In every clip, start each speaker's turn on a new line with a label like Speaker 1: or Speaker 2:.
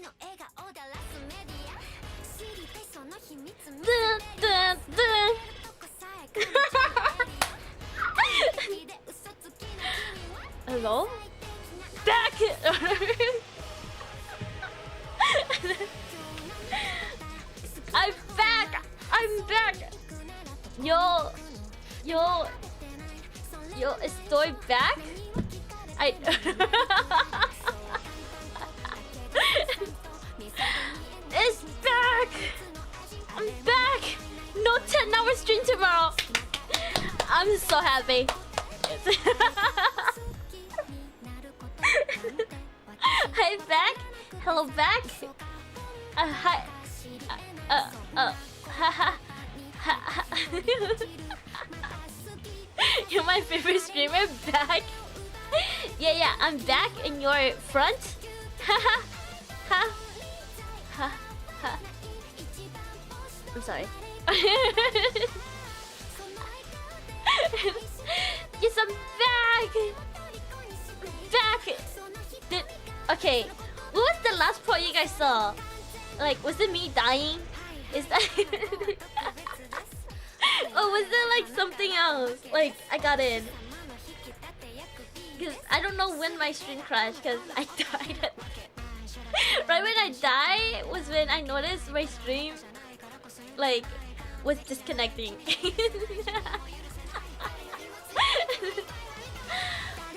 Speaker 1: Dun, dun, dun. Hello? Back! I'm back! I'm back! Yo, estoy back? It's back! I'm back! No 10-hour stream tomorrow! I'm so happy. Hi back! Hello back! Hi. You're my favorite streamer back? Yeah, I'm back in your front. I'm sorry. Yes, I'm back! Okay, what was the last part you guys saw? Like, was it me dying? Is that... or was there like something else? Like, I got in. Because I don't know when my stream crashed because I died. Right when I died was when I noticed my stream like was disconnecting.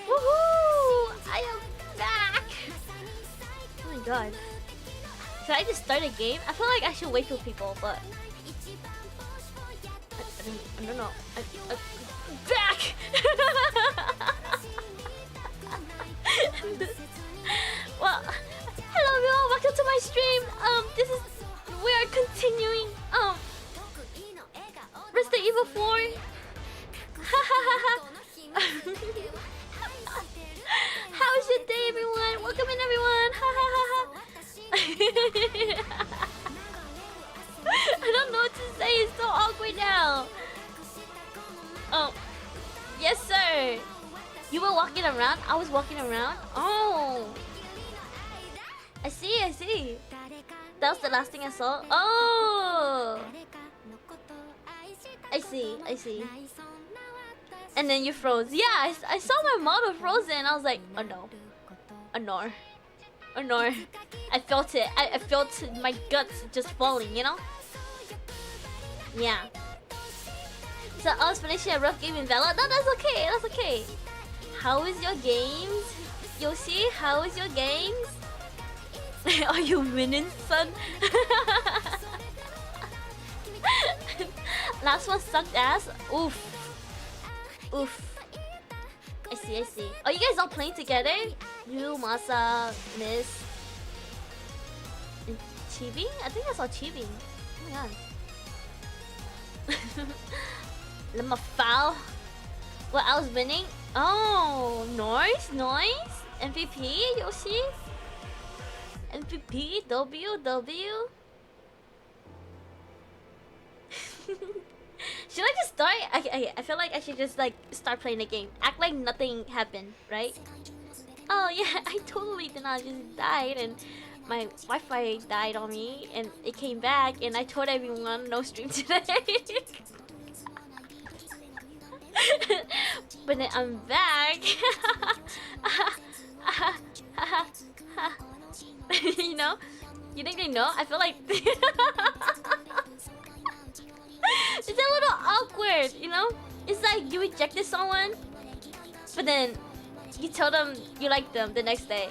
Speaker 1: Woohoo! I am back! Oh my god. Should I just start a game? I feel like I should wait for people, but I don't know. I'm back! Well, hello everyone, welcome to my stream. We are continuing Resident Evil 4. How's your day, everyone? Welcome in, everyone. I don't know what to say. It's so awkward now. Oh, yes, sir. You were walking around. I was walking around. Oh, I see. That was the last thing I saw. Oh, I see. And then you froze. Yeah, I saw my model frozen. I was like, oh no. I felt it. I felt my guts just falling, you know? Yeah. So I was finishing a rough game in Vela. No, that's okay. How is your games? Yoshi, how is your games? Are you winning, son? Last one sucked ass. Oof. I see. Oh, you guys all playing together? You, Masa, Miss, and Chibi? I think I saw Chibi. Oh my god. Lemma foul. What, I was winning? Oh, nice. MVP, Yoshi. MVP, W. Should I just start? I feel like I should just like start playing the game. Act like nothing happened, right? Oh yeah, I totally did not just died and my Wi-Fi died on me and it came back and I told everyone no stream today. But then I'm back. You know? You think they know? I feel like it's a little awkward, you know? It's like you rejected someone, but then you tell them you like them the next day.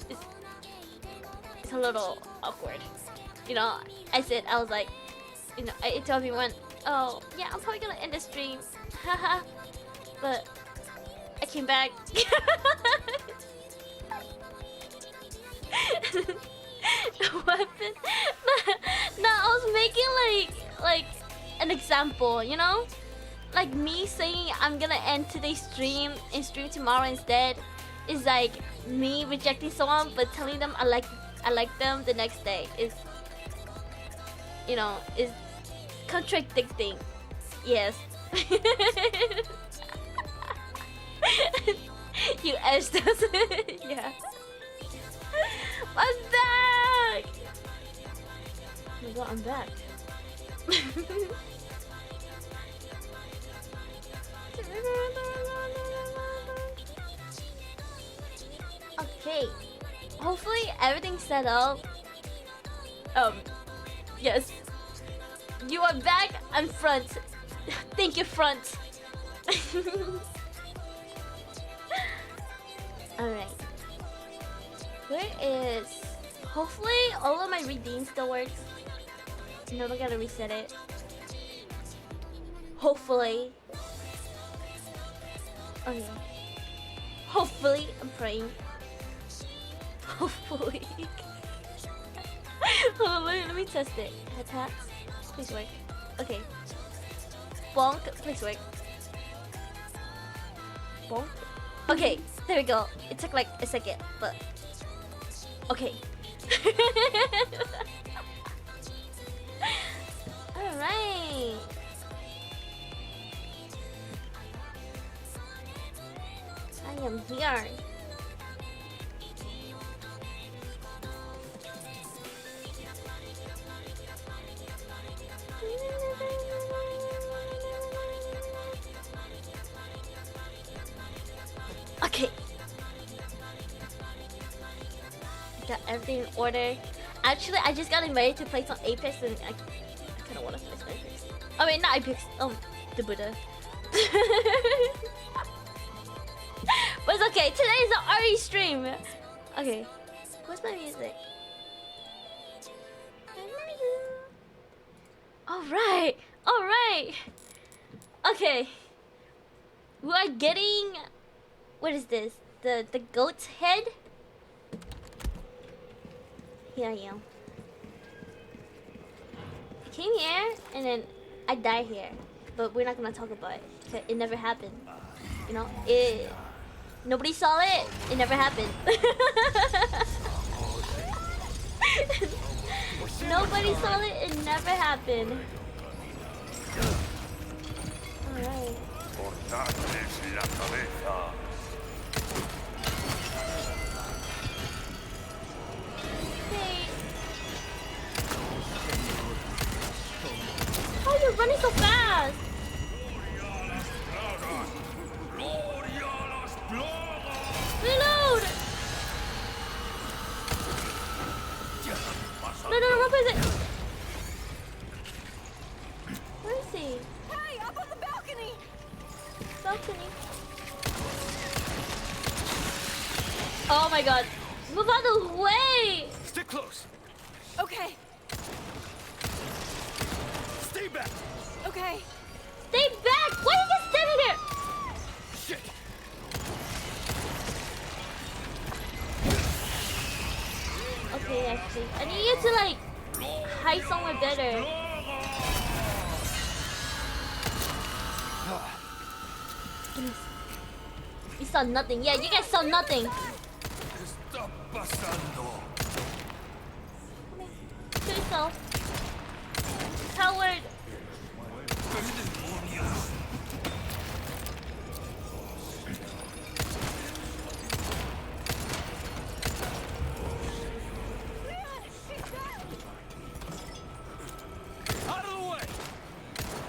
Speaker 1: It's a little awkward, you know? I was like, you know, I told everyone, oh yeah, I'm probably gonna end the stream, haha. But I came back. What happened? No, I was making like an example, you know? Like me saying I'm gonna end today's stream and stream tomorrow instead is like me rejecting someone but telling them I like them the next day is, you know, is contradicting. Yes. You edged us. Yeah. What's that? my god, I'm back. Okay. Hopefully everything's set up. Yes. You are back. I'm front. Thank you, front. Alright. Where is... Hopefully all of my redeem still works. No, I gotta reset it. Hopefully. Okay. Hopefully. I'm praying. Hopefully. Hold on, let me test it. Attacks. Please work. Okay. Bonk. Please work. Bonk. Okay, there we go. It took like a second, but okay. Alright. I am here. Okay. Got everything in order. Actually, I just got invited to play some Apex and I kind of want to play some Apex. I mean, not Apex. The Buddha. But it's okay. Today is an RE stream. Okay. Where's my music? Alright. Alright. Okay. We are getting... What is this? The goat's head? Here I am. I came here and then I died here. But we're not gonna talk about it. 'Cause it never happened. You know? Nobody saw it. It never happened. Nobody saw it. It never happened. Alright. Hey. How are you running so fast? Reload! No, what is it? Where is he?
Speaker 2: Hey, up on the balcony!
Speaker 1: Balcony. Oh my god. Move out of the way!
Speaker 3: Stick close.
Speaker 2: Okay,
Speaker 3: Stay back.
Speaker 2: okay.
Speaker 1: Stay back! Why are you just standing there?
Speaker 3: Shit.
Speaker 1: Okay, actually. I need you to like hide somewhere better. Goodness. You saw nothing. Yeah, you guys saw nothing.
Speaker 3: Está pasando.
Speaker 1: Kill yourself. Coward.
Speaker 3: Out of the way.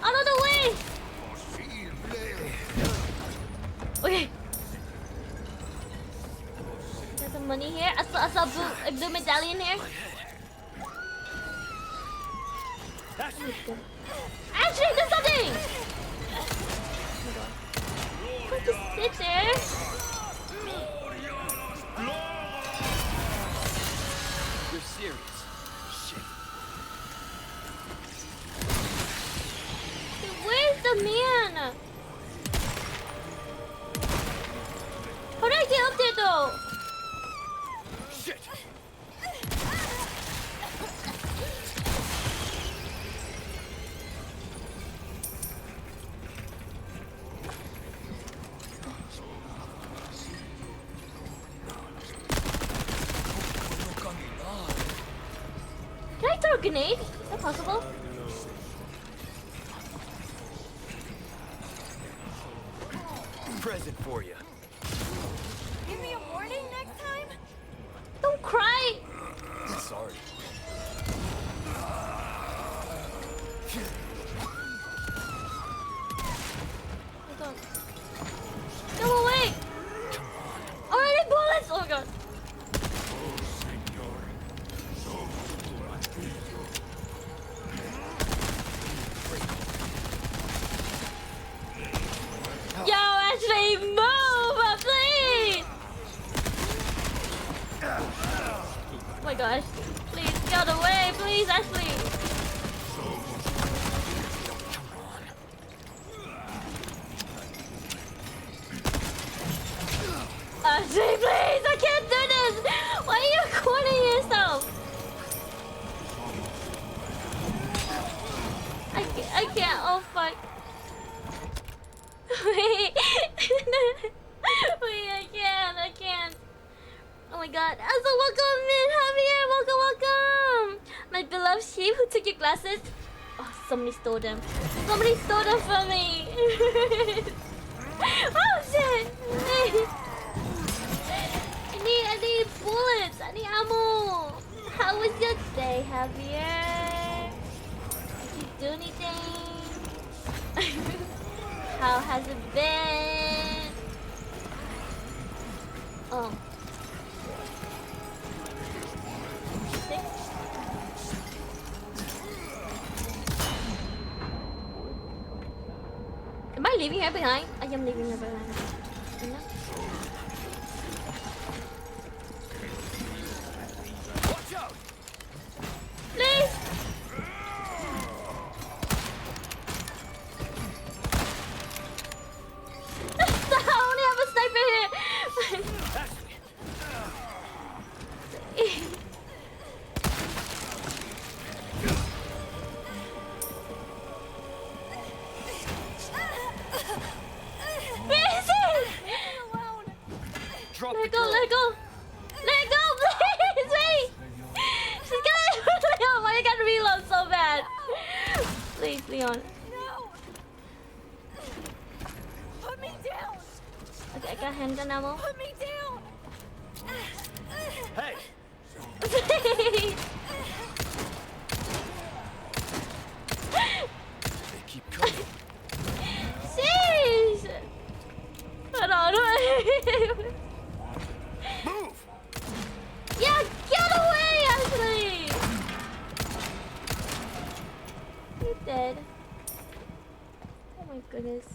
Speaker 1: Out of the way! Okay. There's some money here. I saw a blue medallion here. Actually, there's something! Don't just sit there.
Speaker 3: You're serious. Shit.
Speaker 1: Where's the man? How do I get up there though?
Speaker 3: Shit.
Speaker 1: Can I throw a grenade? Is that possible?
Speaker 3: Present for you.
Speaker 2: Give me a warning next time?
Speaker 1: Don't cry!
Speaker 3: Sorry.
Speaker 1: my gosh. Please, get out of the way. Please, Ashley. Ashley, please. I can't do this. Why are you recording yourself? I can't. Oh, fuck. Wait. Wait, I can't. Oh my god. Also, welcome in, Javier. Welcome. My beloved sheep who took your glasses. Oh, somebody stole them. Somebody stole them from me. Oh, shit. I need bullets. I need ammo. How was your day, Javier? Did you do anything? How has it been? Oh. 6. Am I leaving her behind? I am leaving her behind. No?
Speaker 3: Watch out!
Speaker 1: Please! I only have a sniper here! Where is he?
Speaker 2: Alone.
Speaker 3: Drop
Speaker 1: Let
Speaker 3: the
Speaker 1: go,
Speaker 3: girl.
Speaker 1: let go! Let go, please! Wait! She's gonna... Oh my god, reload so bad! Please, Leon.
Speaker 2: No. Put me down.
Speaker 1: Okay, I got handgun ammo.
Speaker 2: Put me down.
Speaker 3: Hey! They keep coming.
Speaker 1: Jeez! Hold on.
Speaker 3: Move!
Speaker 1: Yeah, get away, Ashley! You're dead. Oh my goodness.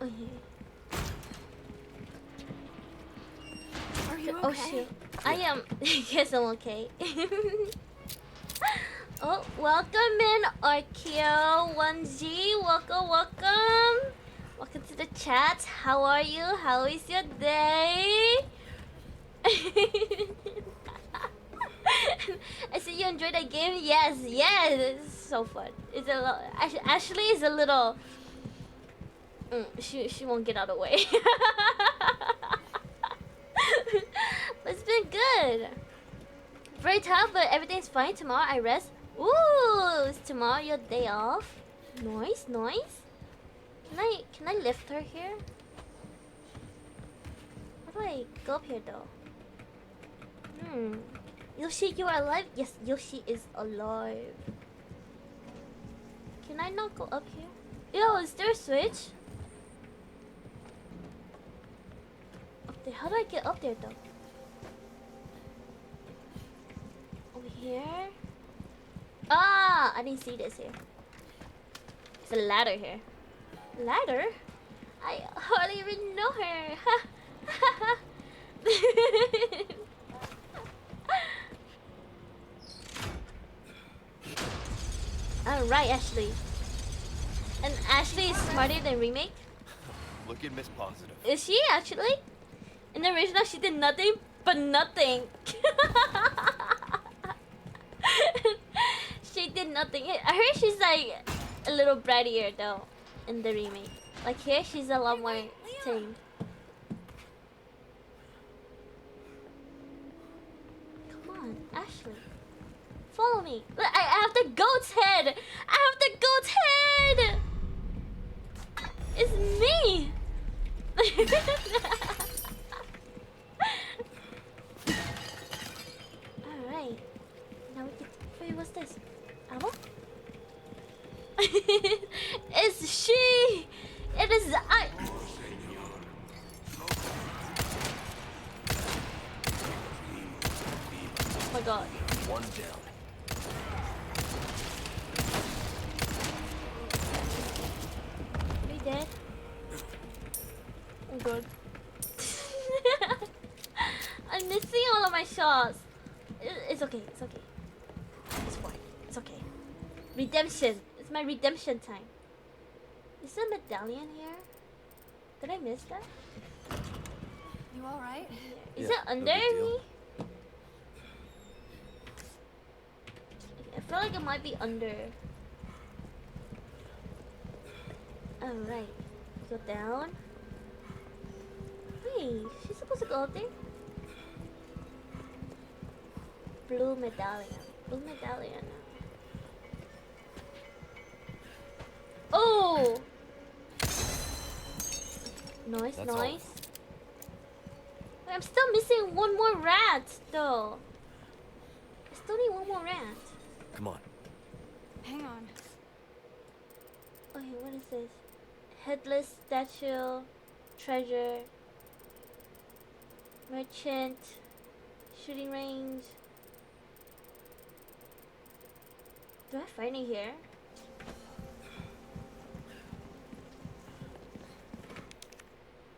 Speaker 1: Okay.
Speaker 2: Are you okay?
Speaker 1: Oh shit. I am. Yes, I'm okay. Oh, welcome in, Arkeo1G. Welcome. Welcome to the chat. How are you? How is your day? I see you enjoyed the game. Yes, it's so fun. It's a lot. Ashley is a little. She won't get out of the way. But it's been good. Very tough, but everything's fine. Tomorrow I rest. Ooh, is tomorrow your day off? Nice. Can I lift her here? How do I go up here though? Yoshi, you are alive? Yes, Yoshi is alive. Can I not go up here? Yo, is there a switch? Up there. How do I get up there though? Over here? Ah, I didn't see this here. There's a ladder here. Ladder? I hardly even know her. Alright, Ashley. And Ashley is smarter than Remake?
Speaker 3: Look at Miss Positive.
Speaker 1: Is she actually? In the original, she did nothing but nothing. She did nothing. I heard she's like a little brattier though in the remake. Like here, she's a lot more tamed. Come on, Ashley. Follow me. Look, I have the goat's head. I have the goat's head. It's me. Alright. Now we can. Wait, what's this? Ammo? It's she! It is I! Oh my god.
Speaker 3: One down.
Speaker 1: Are you dead? Oh god. okay. It's okay. It's fine. It's okay. Redemption. It's my redemption time. Is there a medallion here? Did I miss that?
Speaker 2: You all right?
Speaker 1: Is
Speaker 3: Yeah,
Speaker 1: it
Speaker 3: no
Speaker 1: under
Speaker 3: big
Speaker 1: me?
Speaker 3: deal.
Speaker 1: I feel like it might be under. Alright. Go down. Wait, she's supposed to go up there? Blue medallion. Blue medallion. Oh! Nice,
Speaker 3: That's all.
Speaker 1: nice. Wait, I'm still missing one more rat, though. I still need one more rat.
Speaker 3: Come on.
Speaker 2: Hang on.
Speaker 1: Okay, what is this? Headless statue, treasure, merchant, shooting range. Do I find it here?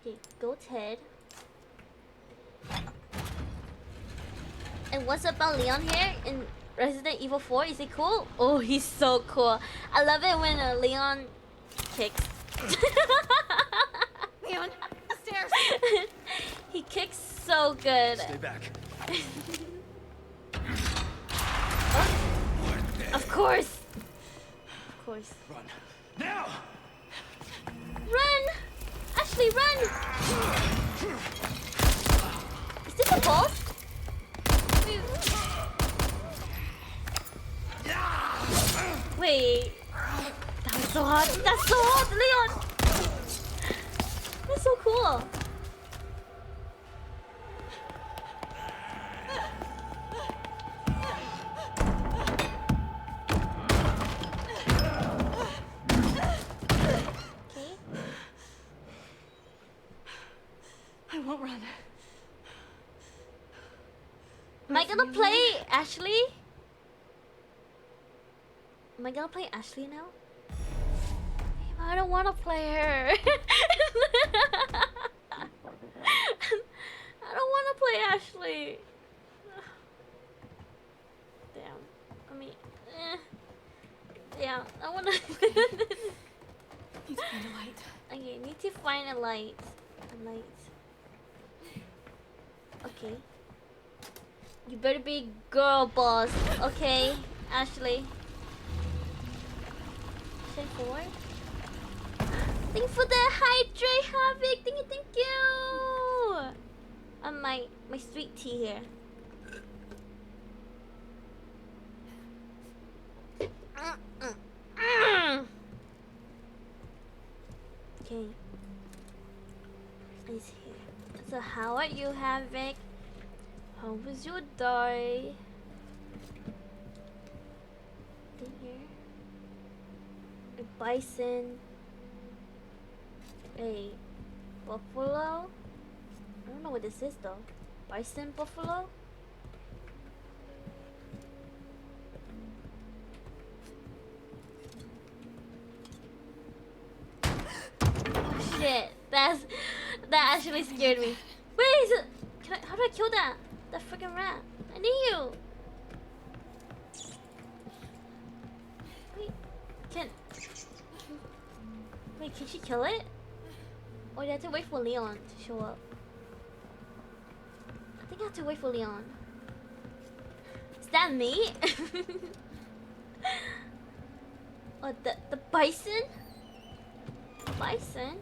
Speaker 1: Okay, goat's head. And what's about Leon here in Resident Evil 4? Is he cool? Oh, he's so cool. I love it when Leon kicks.
Speaker 2: Leon, stairs.
Speaker 1: He kicks so good.
Speaker 3: Stay back.
Speaker 1: Of course. Of course.
Speaker 3: Run. Now!
Speaker 1: Run! Ashley, run! Is this a boss? Wait. That's so hot. That's so hot, Leon! That's so cool. Okay.
Speaker 2: I won't run.
Speaker 1: Am I gonna play Ashley? Am I gonna play Ashley now? I don't wanna play her. I don't wanna play Ashley. Damn. I mean, yeah, I wanna.
Speaker 2: Need to find a light.
Speaker 1: Okay, need to find a light. A light. Okay. You better be girl boss. Okay, Ashley. Should I forward? Thank you for the hydrate, Havik. Thank you, thank you. My sweet tea here. Okay. Is here. So how are you, Havik? How was your day? In here. A bison. A buffalo. I don't know what this is though. Bison buffalo? Oh shit. That actually scared me. Wait, is it, how do I kill that? That freaking rat. I need you. Wait, can she kill it? Or do I have to wait for Leon to show up? I think I have to wait for Leon. Is that me? Oh, the bison? Bison?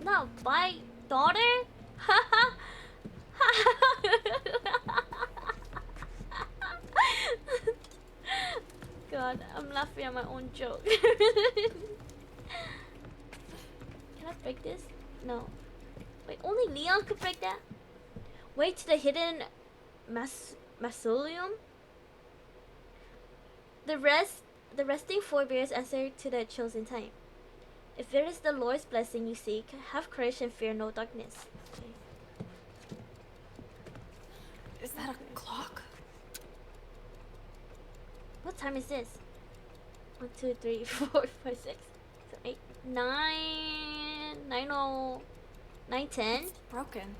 Speaker 1: No, daughter? Haha. God, I'm laughing at my own joke. Can I break this? No. Wait, only Leon could break that? Wait to the hidden mausoleum? The resting forebears answer to the chosen time. If it is the Lord's blessing you seek, have courage and fear no darkness. Okay.
Speaker 2: Is that a clock?
Speaker 1: What time is this? 1, 2, 3, 4, 5, 6, 7, 8, 9, 9, 10.
Speaker 2: It's broken.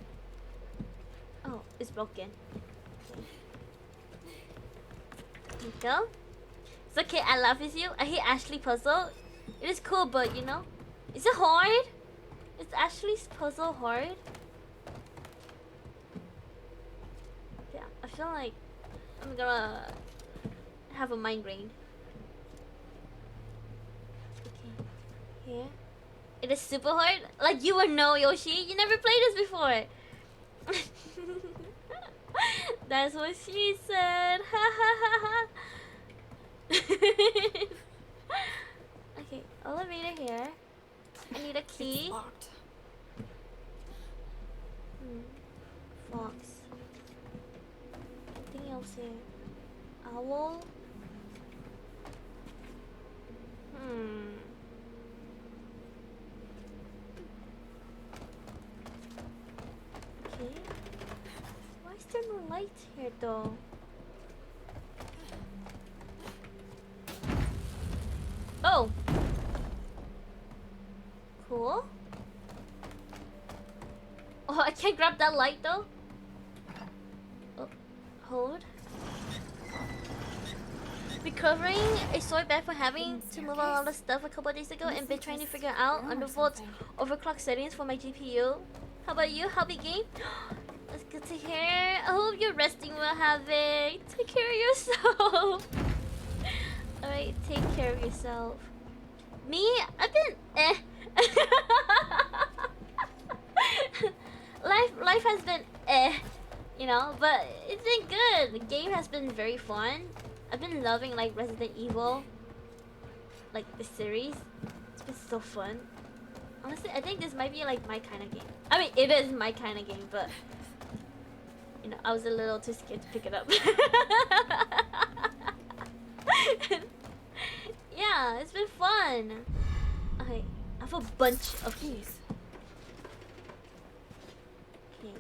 Speaker 1: Oh, it's broken. Okay. you go. It's okay, I laugh with you. I hate Ashley puzzle. It is cool, but you know, is it hard? Is Ashley's puzzle hard? Yeah, I feel like I'm gonna have a migraine. Okay, here. It is super hard? Like you would know, Yoshi. You never played this before. That's what she said. Ha ha ha ha. Okay, elevator here. I need a key.
Speaker 2: It's locked.
Speaker 1: Fox. Anything else here? Owl. Okay. Why is there no light here though? Oh. Cool. Oh, I can't grab that light though. Oh, hold. Recovering a sore back from having to move a lot of stuff a couple of days ago and been trying to figure out undervolt overclock settings for my GPU. How about you? How's the game? That's good to hear. I hope you're resting well, Havoc. Take care of yourself. Alright, take care of yourself. Me? I've been life has been you know, but it's been good. The game has been very fun. I've been loving like Resident Evil, like the series. It's been so fun. Honestly, I think this might be like my kind of game. I mean, it is my kind of game, but you know, I was a little too scared to pick it up. Yeah, it's been fun. Okay, I have a bunch of keys. Okay.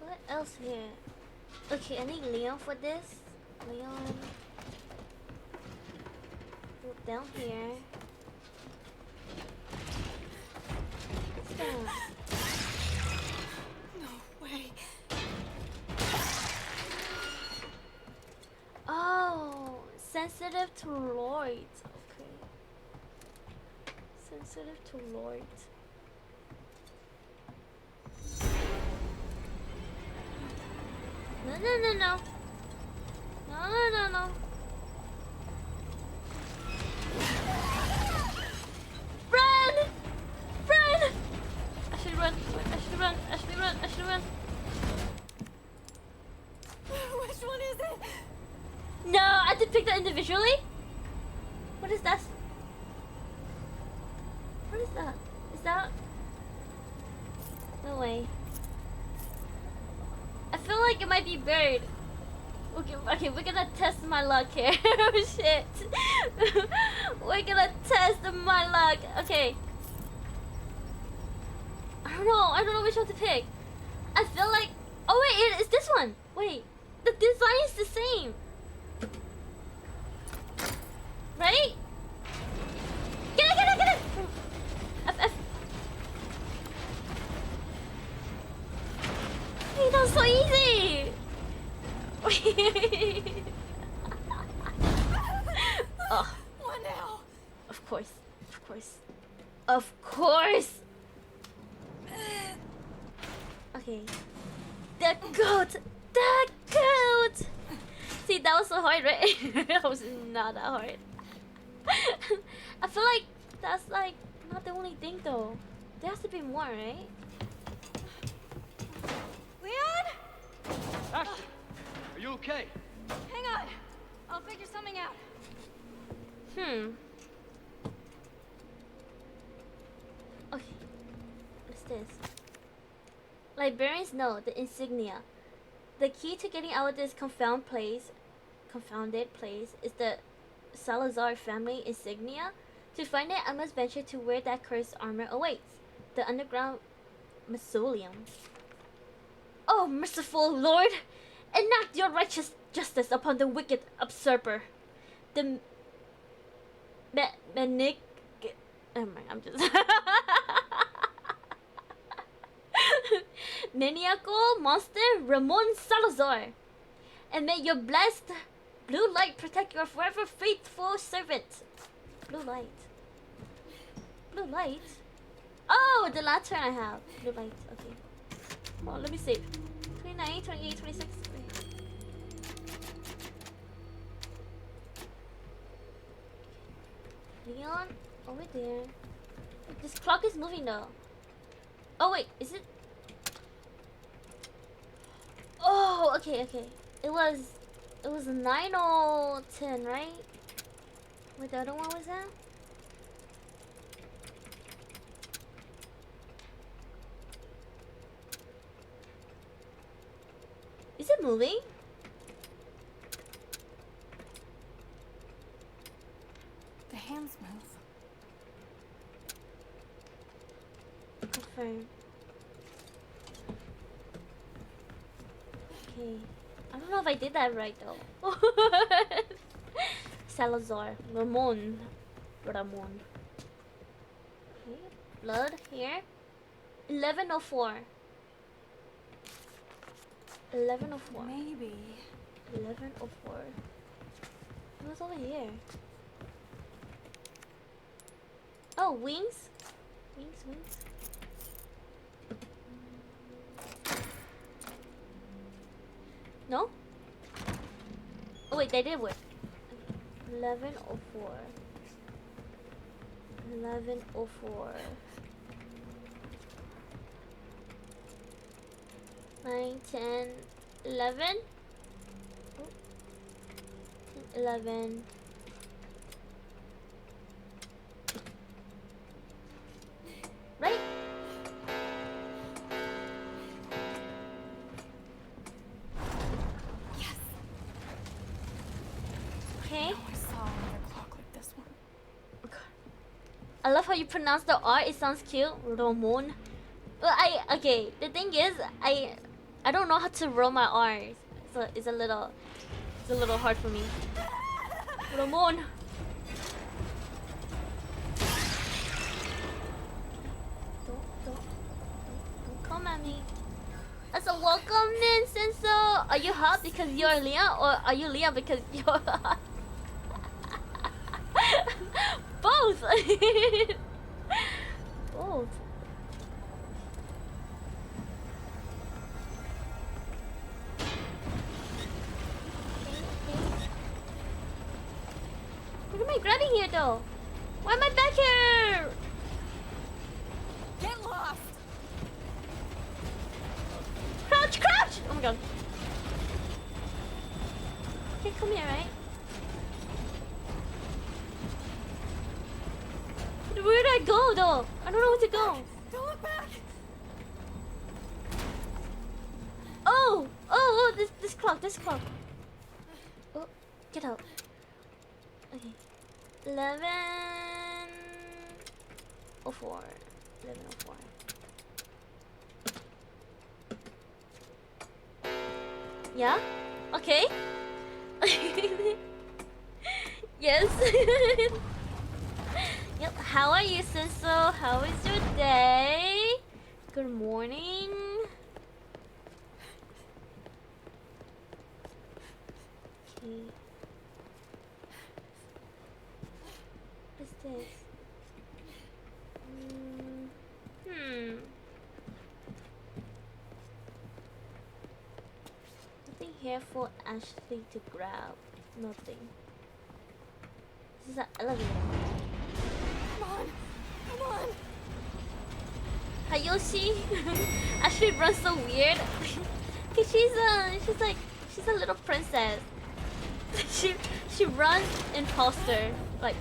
Speaker 1: What else here? Okay, I need Leon for this. Leon. Go down here. What's that?
Speaker 2: No way.
Speaker 1: Oh, sensitive to Lords. Okay. Sensitive to Lords. No, no, no, no. No, no, no, no. Run! Run! I should run. I should run. I should run. I should run.
Speaker 2: Which one is it?
Speaker 1: No, I have to pick that individually? What is that? What is that? Is that? No way. I feel like it might be buried. Okay, we're gonna test my luck here. Oh shit. We're gonna test my luck. Okay. I don't know which one to pick. I feel like, oh wait, it's this one. Wait, the design is the same. Right? Get it, get it, get it! F, F. Hey, that was so easy! Oh.
Speaker 2: What now?
Speaker 1: Of course, of course. Of course! Okay. The goat! The goat! See, that was so hard, right? That was not that hard. I feel like that's like not the only thing though. There has to be more, right?
Speaker 2: Leon?
Speaker 3: Ash, are you okay?
Speaker 2: Hang on. I'll figure something out.
Speaker 1: Okay. What's this? Librarians know the insignia. The key to getting out of this confounded place is the Salazar family insignia. To find it, I must venture to where that cursed armor awaits. The underground mausoleum. Oh, merciful Lord! Enact your justice upon the wicked usurper. The Never mind, I'm just maniacal monster Ramon Salazar. And may your blessed blue light protect your forever faithful servant. Blue light. Blue light? Oh, the lantern I have. Blue light, okay. Oh, let me save. 29, 28, 26. Leon, over there. This clock is moving though. Oh wait, is it? Oh, okay, okay. It was 9 or 10, right? Wait, the other one was that? Is it moving?
Speaker 2: The hands move.
Speaker 1: Confirm. Okay. I don't know if I did that right though. Salazar. Ramon. Okay. Blood here. 1104. 1104.
Speaker 2: Maybe.
Speaker 1: 1104. What's over here? Oh, wings? Wings. No? Oh wait, they did work. 1104. 1104. 9, 10, 11. Oh. 11. Right?
Speaker 2: Yes.
Speaker 1: Okay.
Speaker 2: I saw another clock like this one.
Speaker 1: I love how you pronounce the R. It sounds cute. Ramon. Well, okay. The thing is, I don't know how to roll my R's. So it's a little hard for me. Ramon. Don't come at me. As a welcome in, Senso. Are you hot because you're Leon, or are you Leon because you're hot? Both. Both. What am I grabbing here though? Why am I back here?
Speaker 2: Get lost!
Speaker 1: Crouch, crouch! Oh my god. Okay, come here, right? Where do I go though? I don't know where to go.
Speaker 2: Don't look back!
Speaker 1: Oh, this clock. Oh, get out. Okay. 1104. 1104. Yeah? Okay. Yes. Yep. How are you, Senso? How is your day? Good morning. Okay. What's this? Nothing here for Ashley to grab. Nothing. This is an elevator.
Speaker 2: Come on!
Speaker 1: Hayoshi. Ashley runs so weird. Cause she's a little princess. she runs in posture, like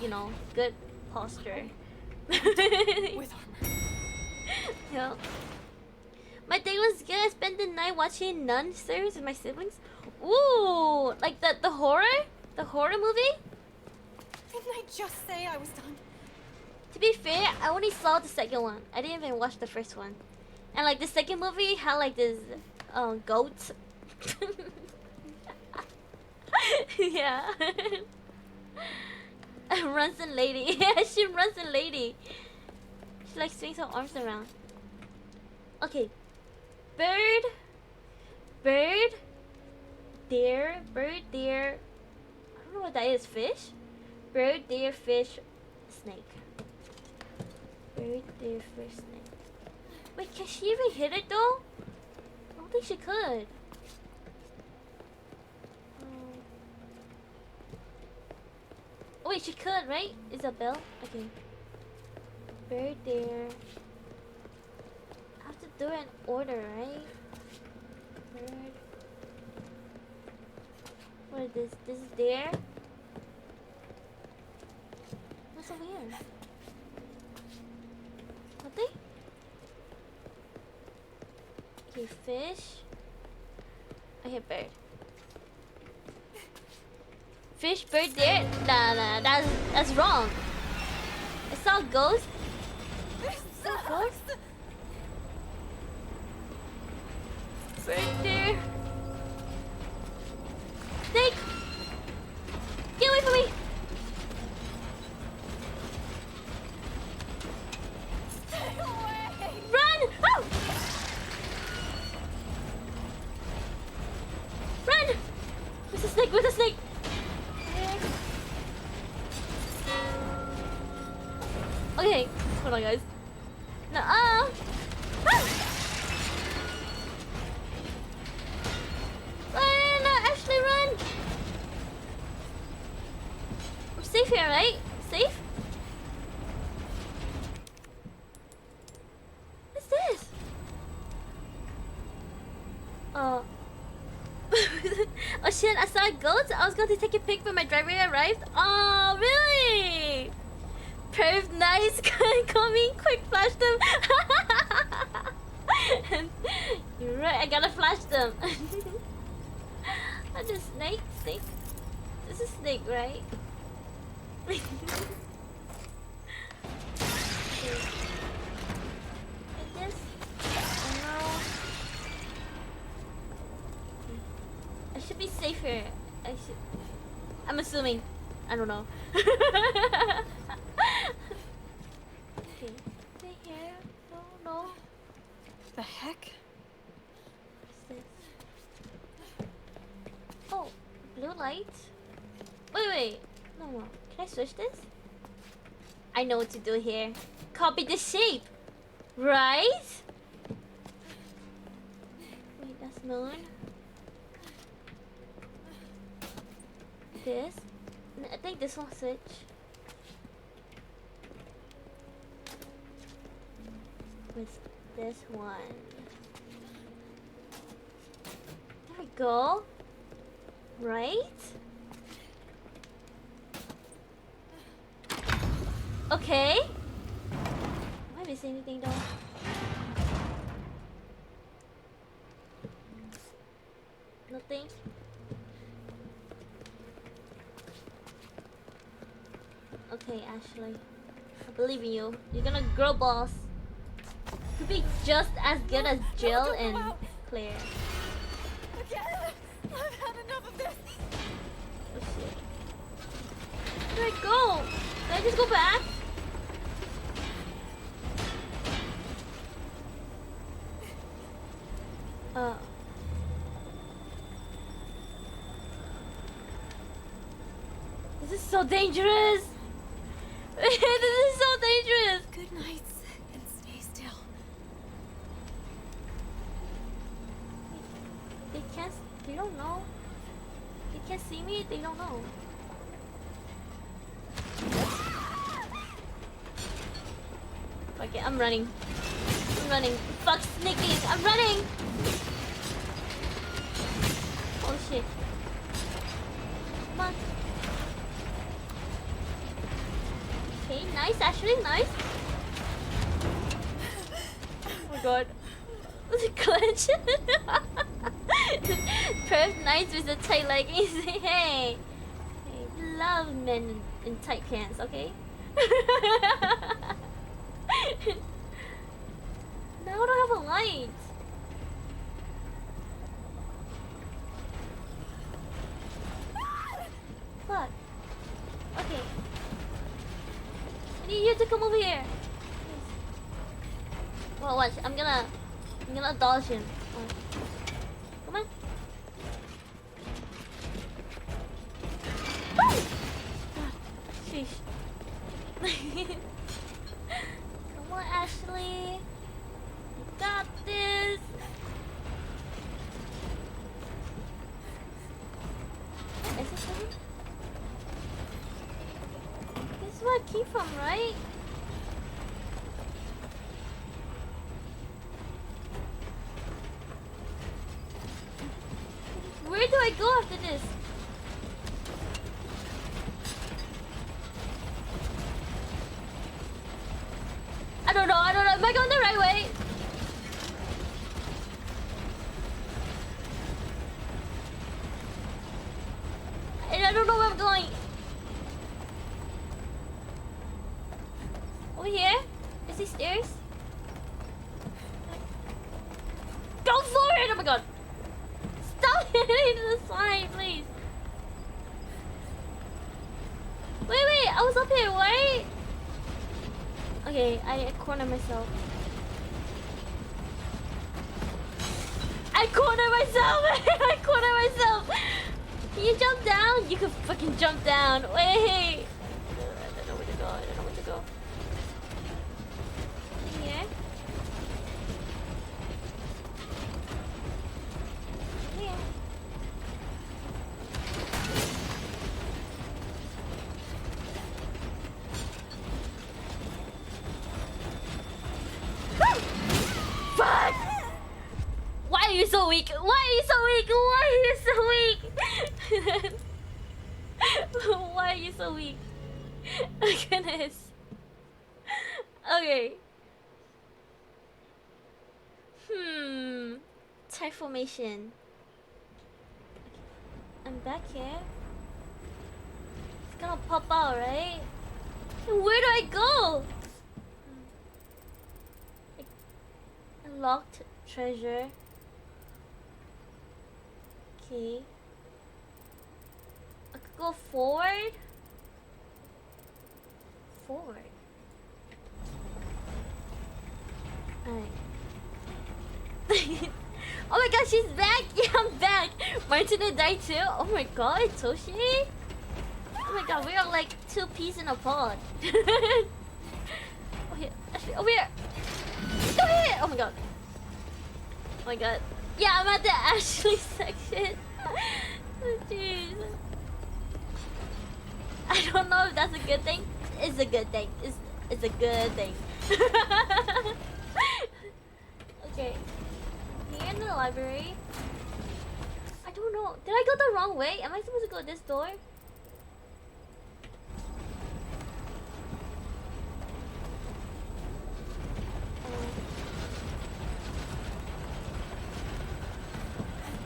Speaker 1: you know, good posture.
Speaker 2: With armor.
Speaker 1: Yeah. My day was good. I spent the night watching Nun series with my siblings. Ooh, like the horror movie.
Speaker 2: Didn't I just say I was done?
Speaker 1: To be fair, I only saw the second one. I didn't even watch the first one. And like the second movie had like this goat. Yeah. Runs in lady. Yeah, she runs in lady. She like swings her arms around. Okay. Bird. Bird. Deer. Bird, deer. I don't know what that is. Fish? Bird, deer, fish, snake. Bird, deer, fish, snake. Wait, can she even hit it though? I don't think she could. Oh wait, she could, right? Isabel? Okay. Bird, deer. I have to do it in order, right? Bird. What is this? This is deer? What's so weird? Nothing? Okay, fish. Okay, bird. Fish, bird, deer? Nah, that's wrong. I saw a ghost.
Speaker 2: This
Speaker 1: Saw a
Speaker 2: sucks.
Speaker 1: ghost? Bird, deer. Snake! Get away from me!
Speaker 2: Stay away.
Speaker 1: Run! Oh! Run! Where's the snake? Where's the snake? Okay, hold on, guys. No, ah! Run! Ashley, run! We're safe here, right? Safe? What's this? Oh. Oh shit, I saw a goat. I was going to take a pic when my driver arrived. Oh, really? Perv, nice. Coming, quick, flash them. You're right, I gotta flash them. Oh, the snake, snake. This is snake, right? Okay. Like this? Oh no. I should be safer. I should. I'm assuming. I don't know. Okay. Stay here. No.
Speaker 2: The heck?
Speaker 1: What's this? Oh, blue light. Wait. No. Can I switch this? I know what to do here. Copy the shape. Right? Wait, that's moon. This. I think this one switch. With this one. There we go. Right? Okay. Am I missing anything though? Nothing. Okay, Ashley. I believe in you. You're gonna grow balls. Could be just as good as Jill
Speaker 2: don't go
Speaker 1: and
Speaker 2: out.
Speaker 1: Claire.
Speaker 2: Again? I've had enough of this.
Speaker 1: Oh shit. Where did I go? Did I just go back? This is so dangerous! This is so dangerous!
Speaker 2: Good nights and stay still.
Speaker 1: They don't know. They can't see me, they don't know. Okay, I'm running. Fuck sneaking, I'm running! Oh shit. Come on. Okay, nice, Ashley, nice. Oh my god. Was it clutch? Perf nice with the tight leggings. Hey, we love men in tight pants, okay? Now I don't have a light. Fuck. Okay. I need you to come over here. Well, watch. I'm gonna I'm gonna dodge him. Oh. Come on. Woo! Ah, sheesh. Come on, Ashley. You got this. Is this him? This is where I came from, right? Where do I go after this? I don't know. Am I going the right way? And I don't know where I'm going. Over here? Is these stairs? Go for it! Oh my god. Stop hitting the sign, please. Wait, I was up here, right? Okay, I cornered myself. I cornered myself! Can you jump down? You can fucking jump down. Wait. I don't know where to go. In here? Here. Fuck! Why are you so weak? Why are you so weak? Oh goodness. Okay. Type formation. I'm back here. It's gonna pop out, right? Where do I go? A locked treasure. Okay. I could go forward. Alright. Oh my god, she's back! Yeah, I'm back! Martina died too? Oh my god, Toshi? Oh my god, we are like two peas in a pod. Oh here, Ashley, over here! Over here! Oh my god. Oh my god. Yeah, I'm at the Ashley section. Oh jeez. I don't know if that's a good thing. It's a good thing. It's a good thing. Okay. Here in the library. I don't know. Did I go the wrong way? Am I supposed to go this door?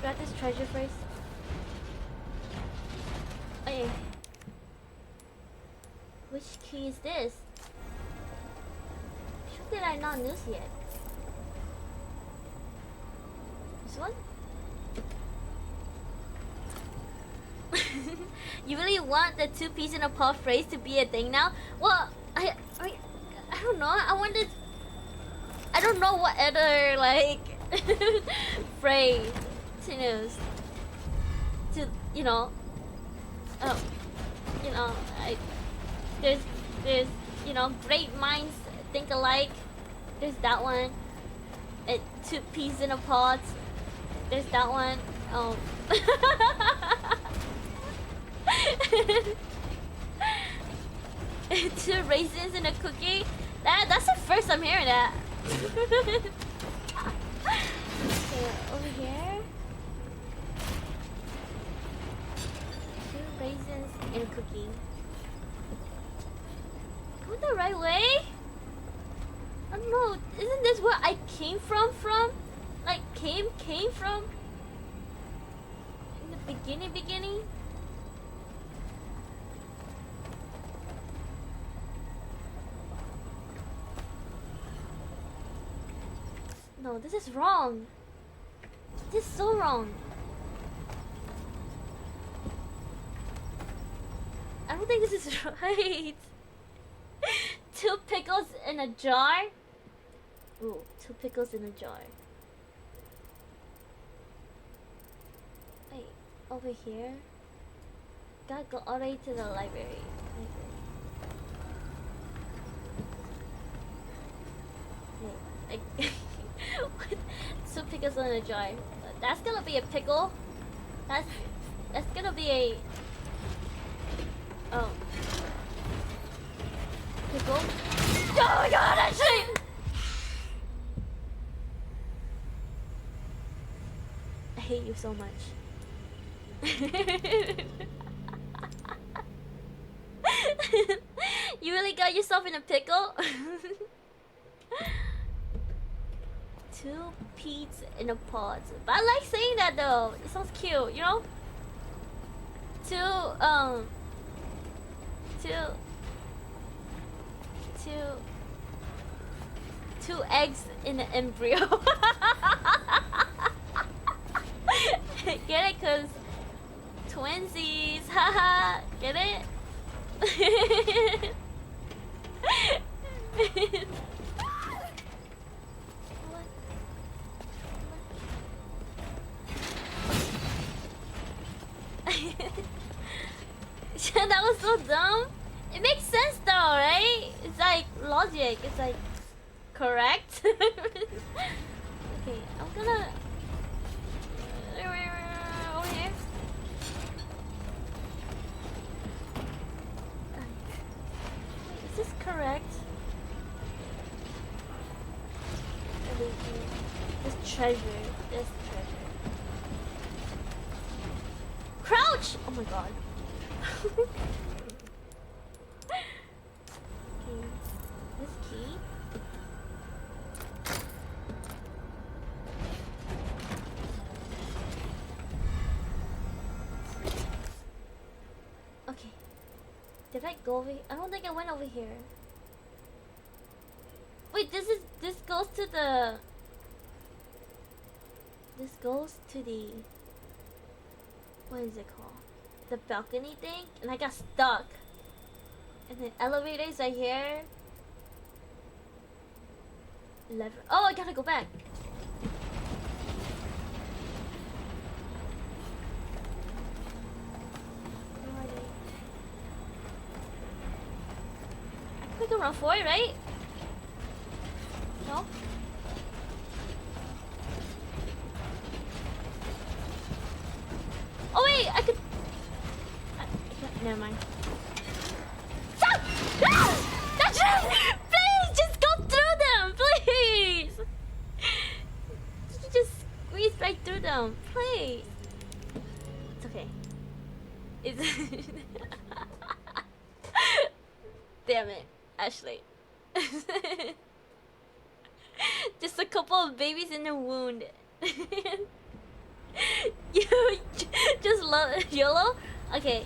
Speaker 1: Grab this treasure first. Okay. Which key is this? How did I not notice yet? This one? You really want the two peas in a pod phrase to be a thing now? Well, I don't know. I don't know what other like phrase to use to there's great minds think alike. There's that one. Two peas in a pod. There's that one. Oh. Two raisins in a cookie. That's the first I'm hearing that. Okay, over here. Two raisins and a cookie. Go the right way? I don't know. Isn't this where I came from? Like came from? In the beginning? No, this is wrong. This is so wrong. I don't think this is right. Two pickles in a jar? Ooh, two pickles in a jar. over here. Gotta go all the way to the library. Wait, what? Two pickles in a jar. That's gonna be a pickle. That's gonna be a oh pickle. Oh my god, that shit! I hate you so much. You really got yourself in a pickle? Two peas in a pot. But I like saying that though. It sounds cute, you know? Two eggs in an embryo. Get it? Cause twinsies. Haha. Get it? That was so dumb. It makes sense though, right? It's like logic. It's like correct. Okay, I'm gonna over here. Wait, is this correct? This treasure. This treasure. Crouch! Oh my god. Okay, this key. Okay. Did I go over here? I don't think I went over here. Wait, this goes to the... This goes to the... What is it called? The balcony thing? And I got stuck. And the elevators are here. Lever. Oh, I gotta go back. Where are they? I can go around for it, right? No? Oh wait, I could... Never mind. Stop! Ah! That's it! Please, just go through them, please! Just squeeze right through them, please. It's okay. It's... Damn it, Ashley. Just a couple of babies in a wound. You just YOLO? Okay,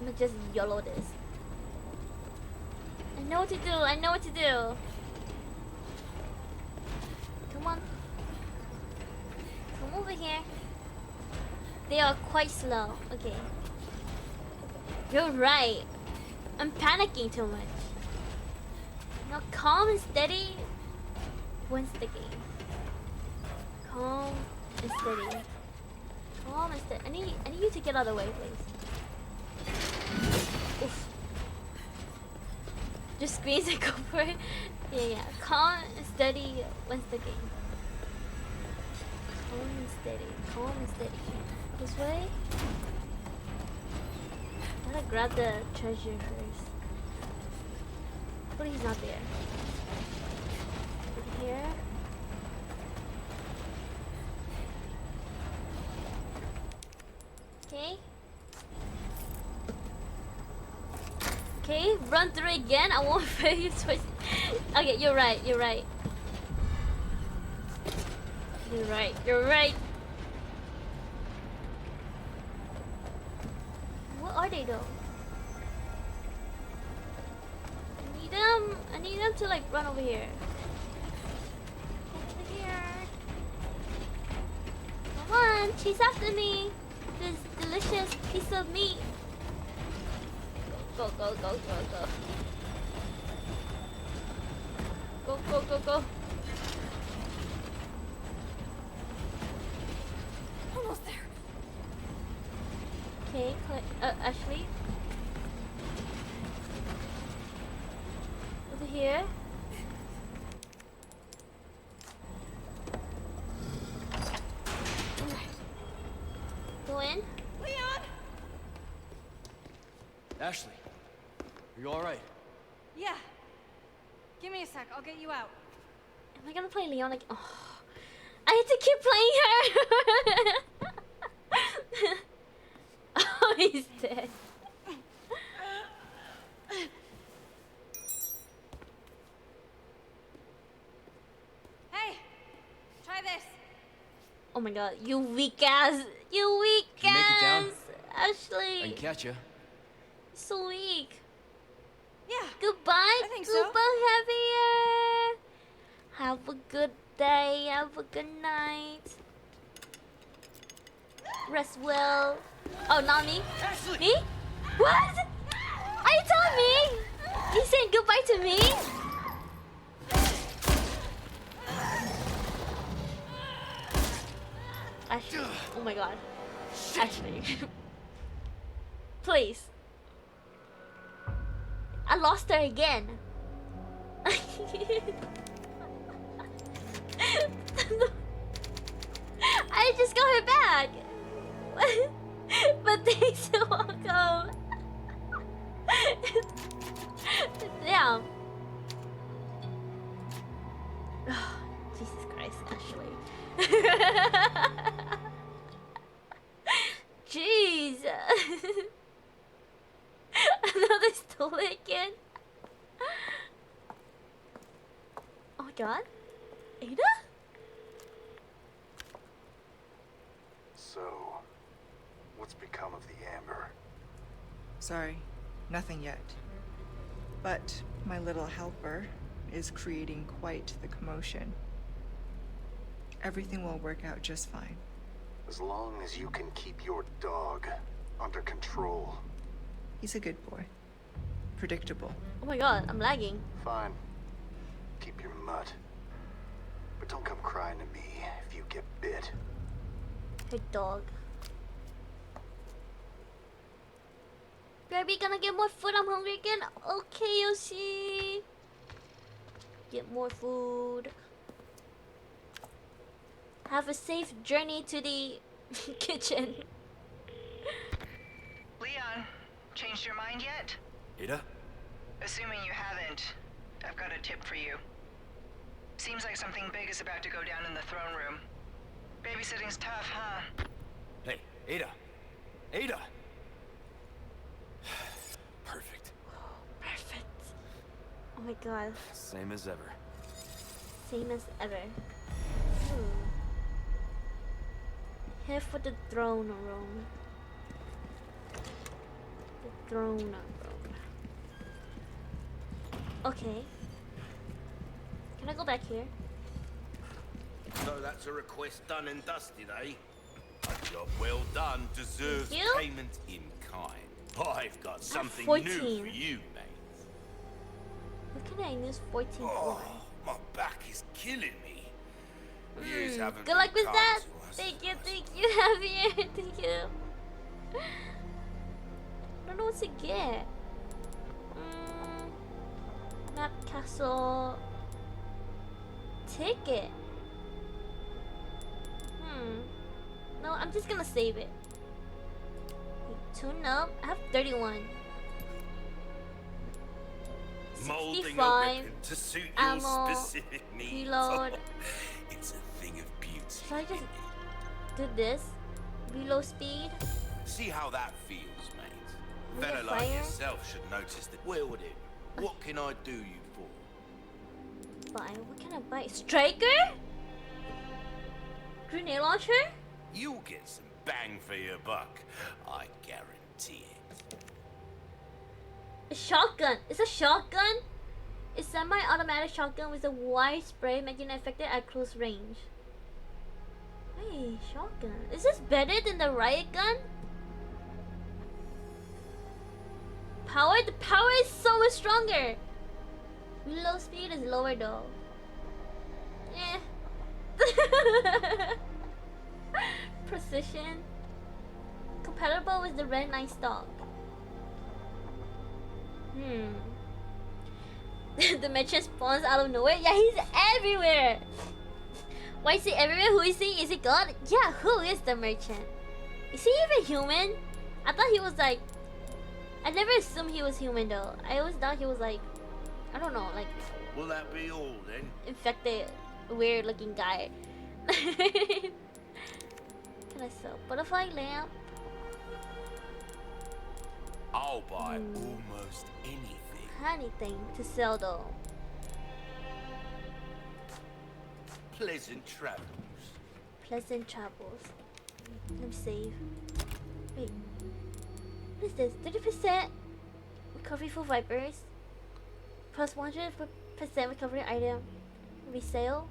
Speaker 1: I'm gonna just YOLO this. I know what to do, I know what to do. Come on. Come over here. They are quite slow. Okay. You're right. I'm panicking too much. Now calm and steady wins the game. Calm and steady. Calm and steady. I need you to get out of the way, please. Oof. Just squeeze and go for it. Yeah. Calm and steady wins the game. Calm and steady. Calm and steady. This way. Gotta grab the treasure first. But he's not there. Over here. Okay. Okay, run through again. I won't fail you twice. Okay, you're right. You're right. You're right. You're right. What are they though? I need them to like run over here. Over here. Come on, chase after me. This delicious piece of meat. Go. Go.
Speaker 2: Almost there.
Speaker 1: Okay, Ashley. Over here. Go in.
Speaker 2: Leon!
Speaker 3: Ashley, are you all right?
Speaker 2: Yeah. Give me a sec. I'll get you out.
Speaker 1: Am I gonna play Leon again? Oh, I have to keep playing her. Oh, he's dead.
Speaker 2: Hey! Try this.
Speaker 1: Oh my god, you weak ass. You weak
Speaker 3: Can you make it down?
Speaker 1: ass. Ashley.
Speaker 3: I can catch you.
Speaker 1: So weak.
Speaker 2: Yeah.
Speaker 1: Goodbye,
Speaker 2: I think so.
Speaker 1: Javier. Have a good day. Have a good night. Rest well. Oh, not me.
Speaker 3: Ashley!
Speaker 1: Me? What? Are you telling me? You saying goodbye to me? Ashley. Oh my god. Ashley. Please. I lost her again. I just got her back. But thanks and welcome. Damn. Jesus Christ, Ashley. Jeez. Another stole it again. Oh my god. Ada?
Speaker 4: So, what's become of the Amber?
Speaker 5: Sorry, nothing yet. But my little helper is creating quite the commotion. Everything will work out just fine.
Speaker 4: As long as you can keep your dog under control.
Speaker 5: He's a good boy. Predictable.
Speaker 1: Oh my god, I'm lagging.
Speaker 4: Fine. Keep your mutt. But don't come crying to me if you get bit.
Speaker 1: Hey dog. Baby, gonna get more food. I'm hungry again. Okay, Yoshi. Get more food. Have a safe journey to the kitchen.
Speaker 6: Leon, changed your mind yet?
Speaker 3: Ada?
Speaker 6: Assuming you haven't, I've got a tip for you. Seems like something big is about to go down in the throne room. Babysitting's tough, huh?
Speaker 3: Hey, Ada! Ada! Perfect.
Speaker 1: Perfect. Oh my god.
Speaker 3: Same as ever.
Speaker 1: Same as ever. Here for the throne room. The throne room. Okay. Can I go back here?
Speaker 7: So that's a request done and dusted, eh? A job well done deserves
Speaker 1: Thank you.
Speaker 7: payment in kind. I've got something
Speaker 1: 14.
Speaker 7: new for you, mate.
Speaker 1: What can I use 14 for?
Speaker 7: Oh, my back is killing me. Yous haven't
Speaker 1: Good luck
Speaker 7: been
Speaker 1: with
Speaker 7: kind
Speaker 1: that.
Speaker 7: to us.
Speaker 1: Thank you, Javier. Thank you. I don't know what to get. Map castle. Ticket. No, I'm just gonna save it. Tune up. I have 31.
Speaker 7: Molding a
Speaker 1: 65
Speaker 7: weapon to suit your
Speaker 1: ammo,
Speaker 7: specific needs.
Speaker 1: reload.
Speaker 7: It's a thing of beauty.
Speaker 1: Should I just do this? Reload speed.
Speaker 7: See how that feels, mate.
Speaker 1: With
Speaker 7: Fella
Speaker 1: the
Speaker 7: like
Speaker 1: fire?
Speaker 7: yourself should notice that. Well, then, what can I do you for?
Speaker 1: Buy. What can I buy? Striker? Grenade launcher?
Speaker 7: You'll get some bang for your buck. I guarantee it.
Speaker 1: A shotgun. It's a shotgun. It's semi-automatic shotgun with a wide spray, making it effective at close range. Hey, shotgun. Is this better than the riot gun? Power? The power is so much stronger. Reload speed is lower though. Eh. Precision. compatible with the red night stalk. The merchant spawns out of nowhere. Yeah, he's everywhere. Why is he everywhere? Who is he? Is he God? Yeah, who is the merchant? Is he even human? I thought he was like... I never assumed he was human though. I always thought he was like... I don't know, like...
Speaker 7: Will that be all then?
Speaker 1: infected, weird looking guy. Can I sell butterfly lamp?
Speaker 7: I'll buy almost anything.
Speaker 1: Anything to sell though.
Speaker 7: Pleasant travels.
Speaker 1: Pleasant travels. Let me save. Wait. What is this? 30% recovery for vipers. Plus 100% recovery item. Resale.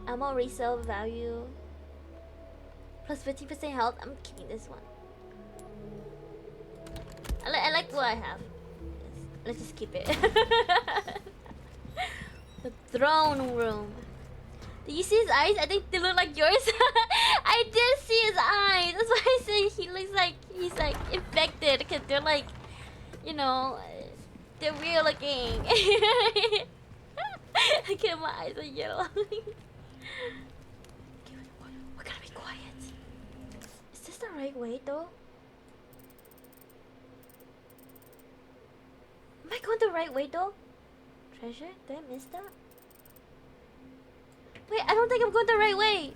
Speaker 1: Ammo resale value. Plus 50% health. I'm keeping this one. I like what I have. Let's just keep it. The throne room. Did you see his eyes? I think they look like yours. I did see his eyes. That's why I say he looks like he's like infected because they're like, you know, they're weird looking. Look at my eyes are yellow. Okay, we're gonna be quiet. Is this the right way though? Am I going the right way though? Treasure? Did I miss that? Wait, I don't think I'm going the right way.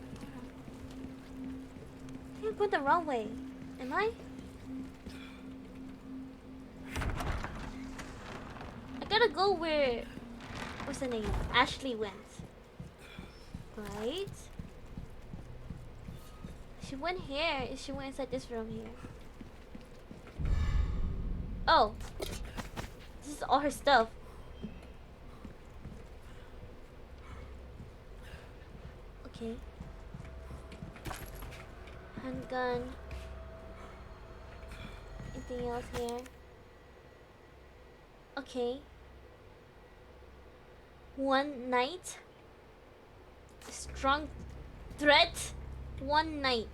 Speaker 1: I think I'm going the wrong way. Am I? I gotta go where... What's the name? Ashley went. Right? She went here. She went inside this room here. Oh. This is all her stuff. Okay. Handgun. Anything else here? Okay. One night. Strong threat. One night.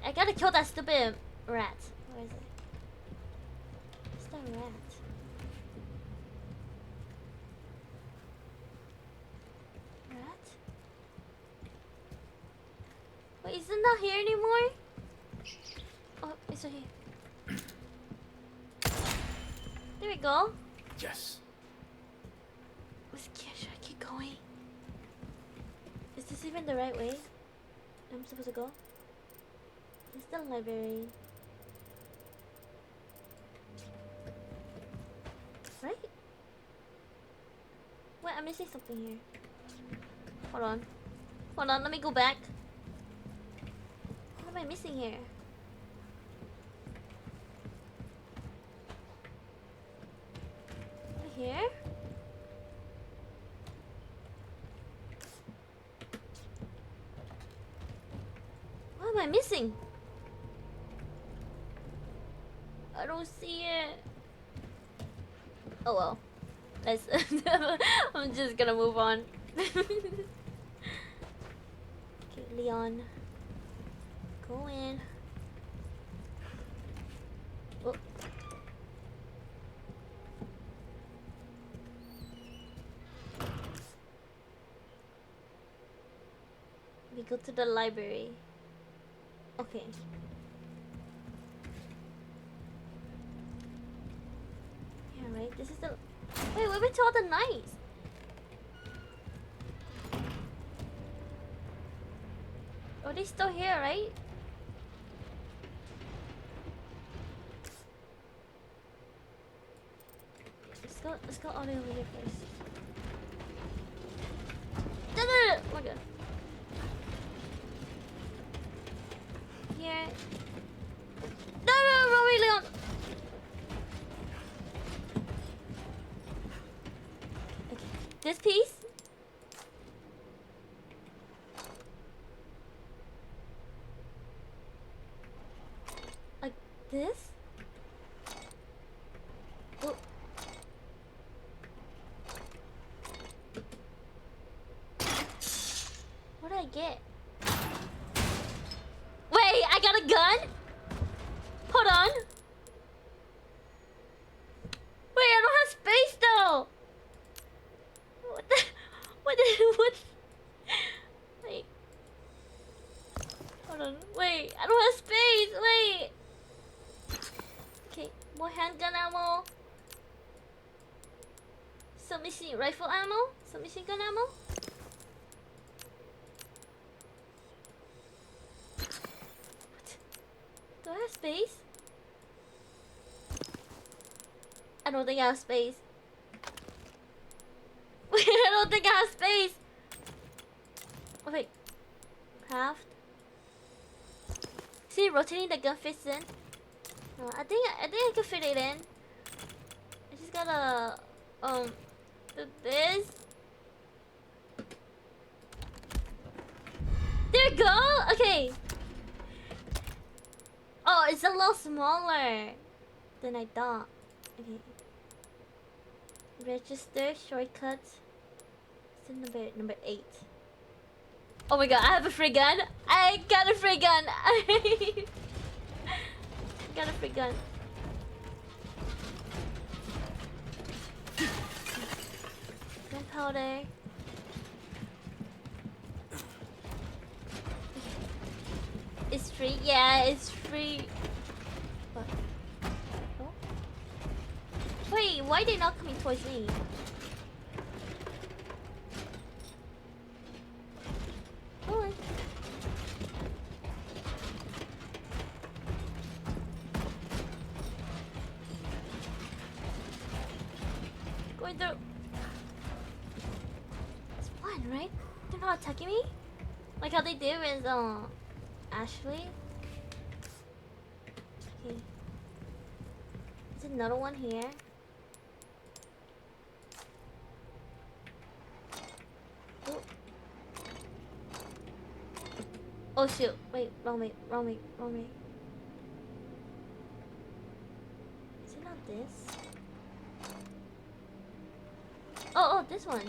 Speaker 1: I gotta kill that stupid rat. Where is it? Where's that rat? Wait, is it not here anymore? Oh, it's right here. There we go.
Speaker 3: Yes.
Speaker 1: Should I keep going? Is this even the right way? I'm supposed to go? It's the library. Right? Wait, I'm missing something here. Hold on. Hold on, let me go back. What am I missing here? Right here? What am I missing? I don't see it. Oh well. Let's I'm just gonna move on. Okay, Leon. Go in. Oh. We go to the library. Okay. Yeah, right? This is the... Wait, what happened to all the knights? Are they still here, right? Let's go all the way over here first. No, no, no! Oh my god. Here. No, no, Rory Leon! Okay. This piece? Like this? Oh. What did I get? Wait, I got a gun? Hold on. Wait, I don't have space though. What the? What? Wait. Hold on. Wait, I don't have space. Wait. Okay, more handgun ammo. Submachine rifle ammo. Submachine gun ammo. What? Do I have space? I don't think I have space. Wait, I don't think I have space. Oh, wait. Craft. See, rotating the gun fits in. No, I think I can fit it in. I just gotta do this. There you go. Okay. Oh, it's a little smaller than I thought. Okay. Register shortcuts. It's number 8. Oh my god, I have a free gun. I got a free gun. I got a free gun. Gunpowder. It's free. Yeah, it's free. What? Oh? Wait, why are they not coming towards me? Hold on. Going through. It's fun, right? They're not attacking me? Like how they did with Ashley. Okay. There's another one here. Oh. Oh shoot! Wait, wrong way. Is it not this? Oh, this one.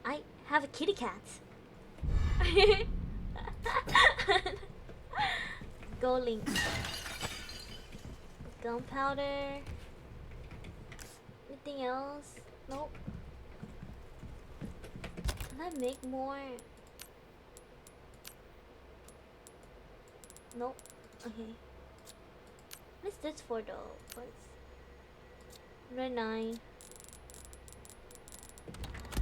Speaker 1: I have a kitty cat. Go Link. Gunpowder. Anything else? Nope. Can I make more? Nope. Okay. What is this for though? What's Red 9?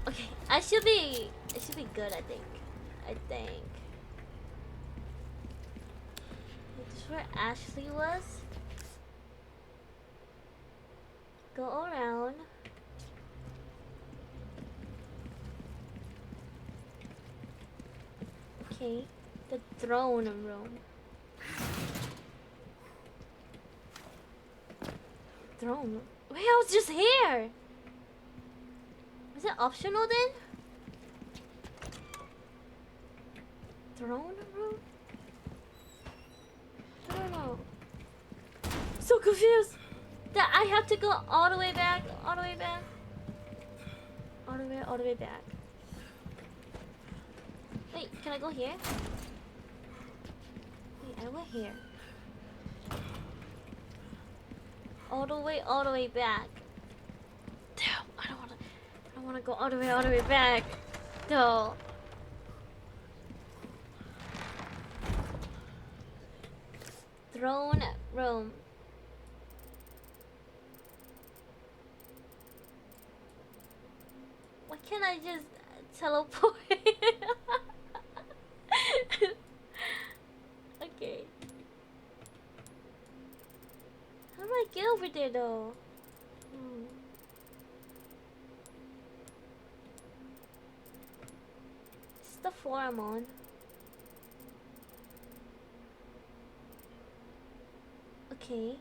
Speaker 1: Okay, I should be good, I think. This is where Ashley was. Go around. Okay, the throne room. Throne. Wait, I was just here. Is it optional then? Throne room? I don't know. So confused. That I have to go all the way back, all the way back. All the way back. Wait, can I go here? Wait, I went here. All the way back. Damn, I don't wanna go all the way back. No. Throne room. Why can't I just teleport? Okay. How do I get over there though? This is the floor I'm on. Okay.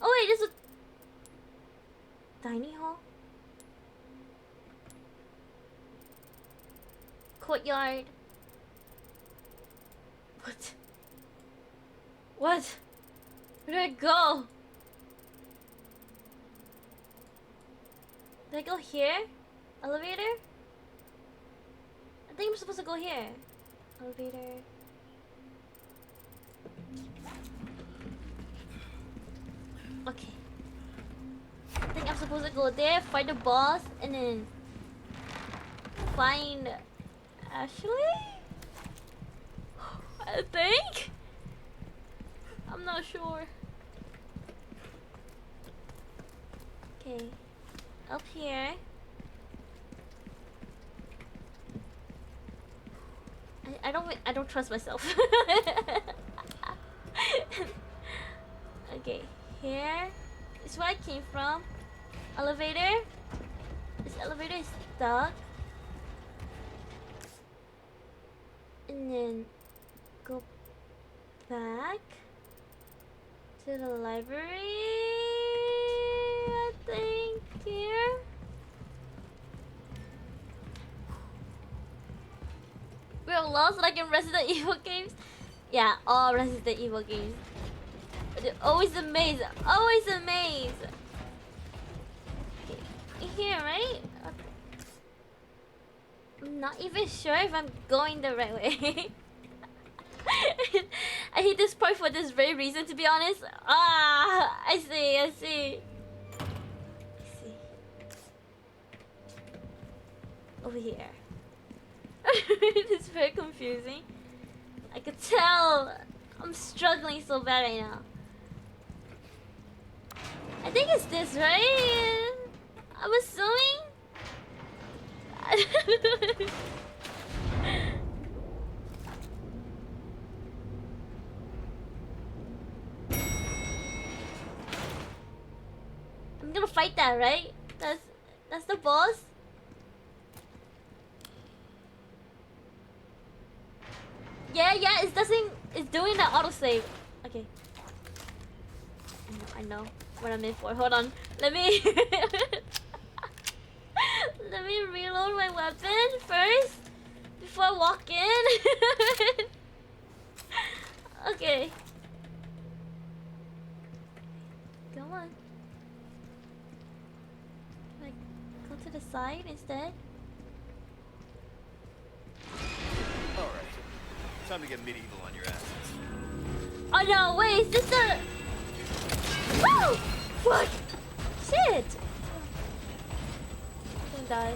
Speaker 1: Oh wait, there's a tiny hall? Courtyard. What? What? Where did I go? Do I go here? Elevator? I think I'm supposed to go here. Elevator. Okay. I think I'm supposed to go there, fight the boss, and then find Ashley? I think? I'm not sure. Okay. Up here. I don't trust myself. Okay, here is where I came from. Elevator. This elevator is stuck. And then go back to the library. I think here. We're lost like in Resident Evil games. Yeah, all Resident Evil games. They're always amazed. Always amazed. Okay, in here, right? Okay. I'm not even sure if I'm going the right way. I hate this part for this very reason, to be honest. Ah, I see. I see. Over here. It's very confusing. I could tell I'm struggling so bad right now. I think it's this, right? I'm assuming. I'm gonna fight that, right? That's the boss. Yeah, it's doing the autosave. Okay. I know what I'm in for. Hold on. Let me let me reload my weapon first before I walk in. Okay. Come on. Can I go to the side instead?
Speaker 3: Alright. Time to get medieval on your asses.
Speaker 1: Oh no, wait, is this the... Woo! Fuck! Shit! I'm gonna die.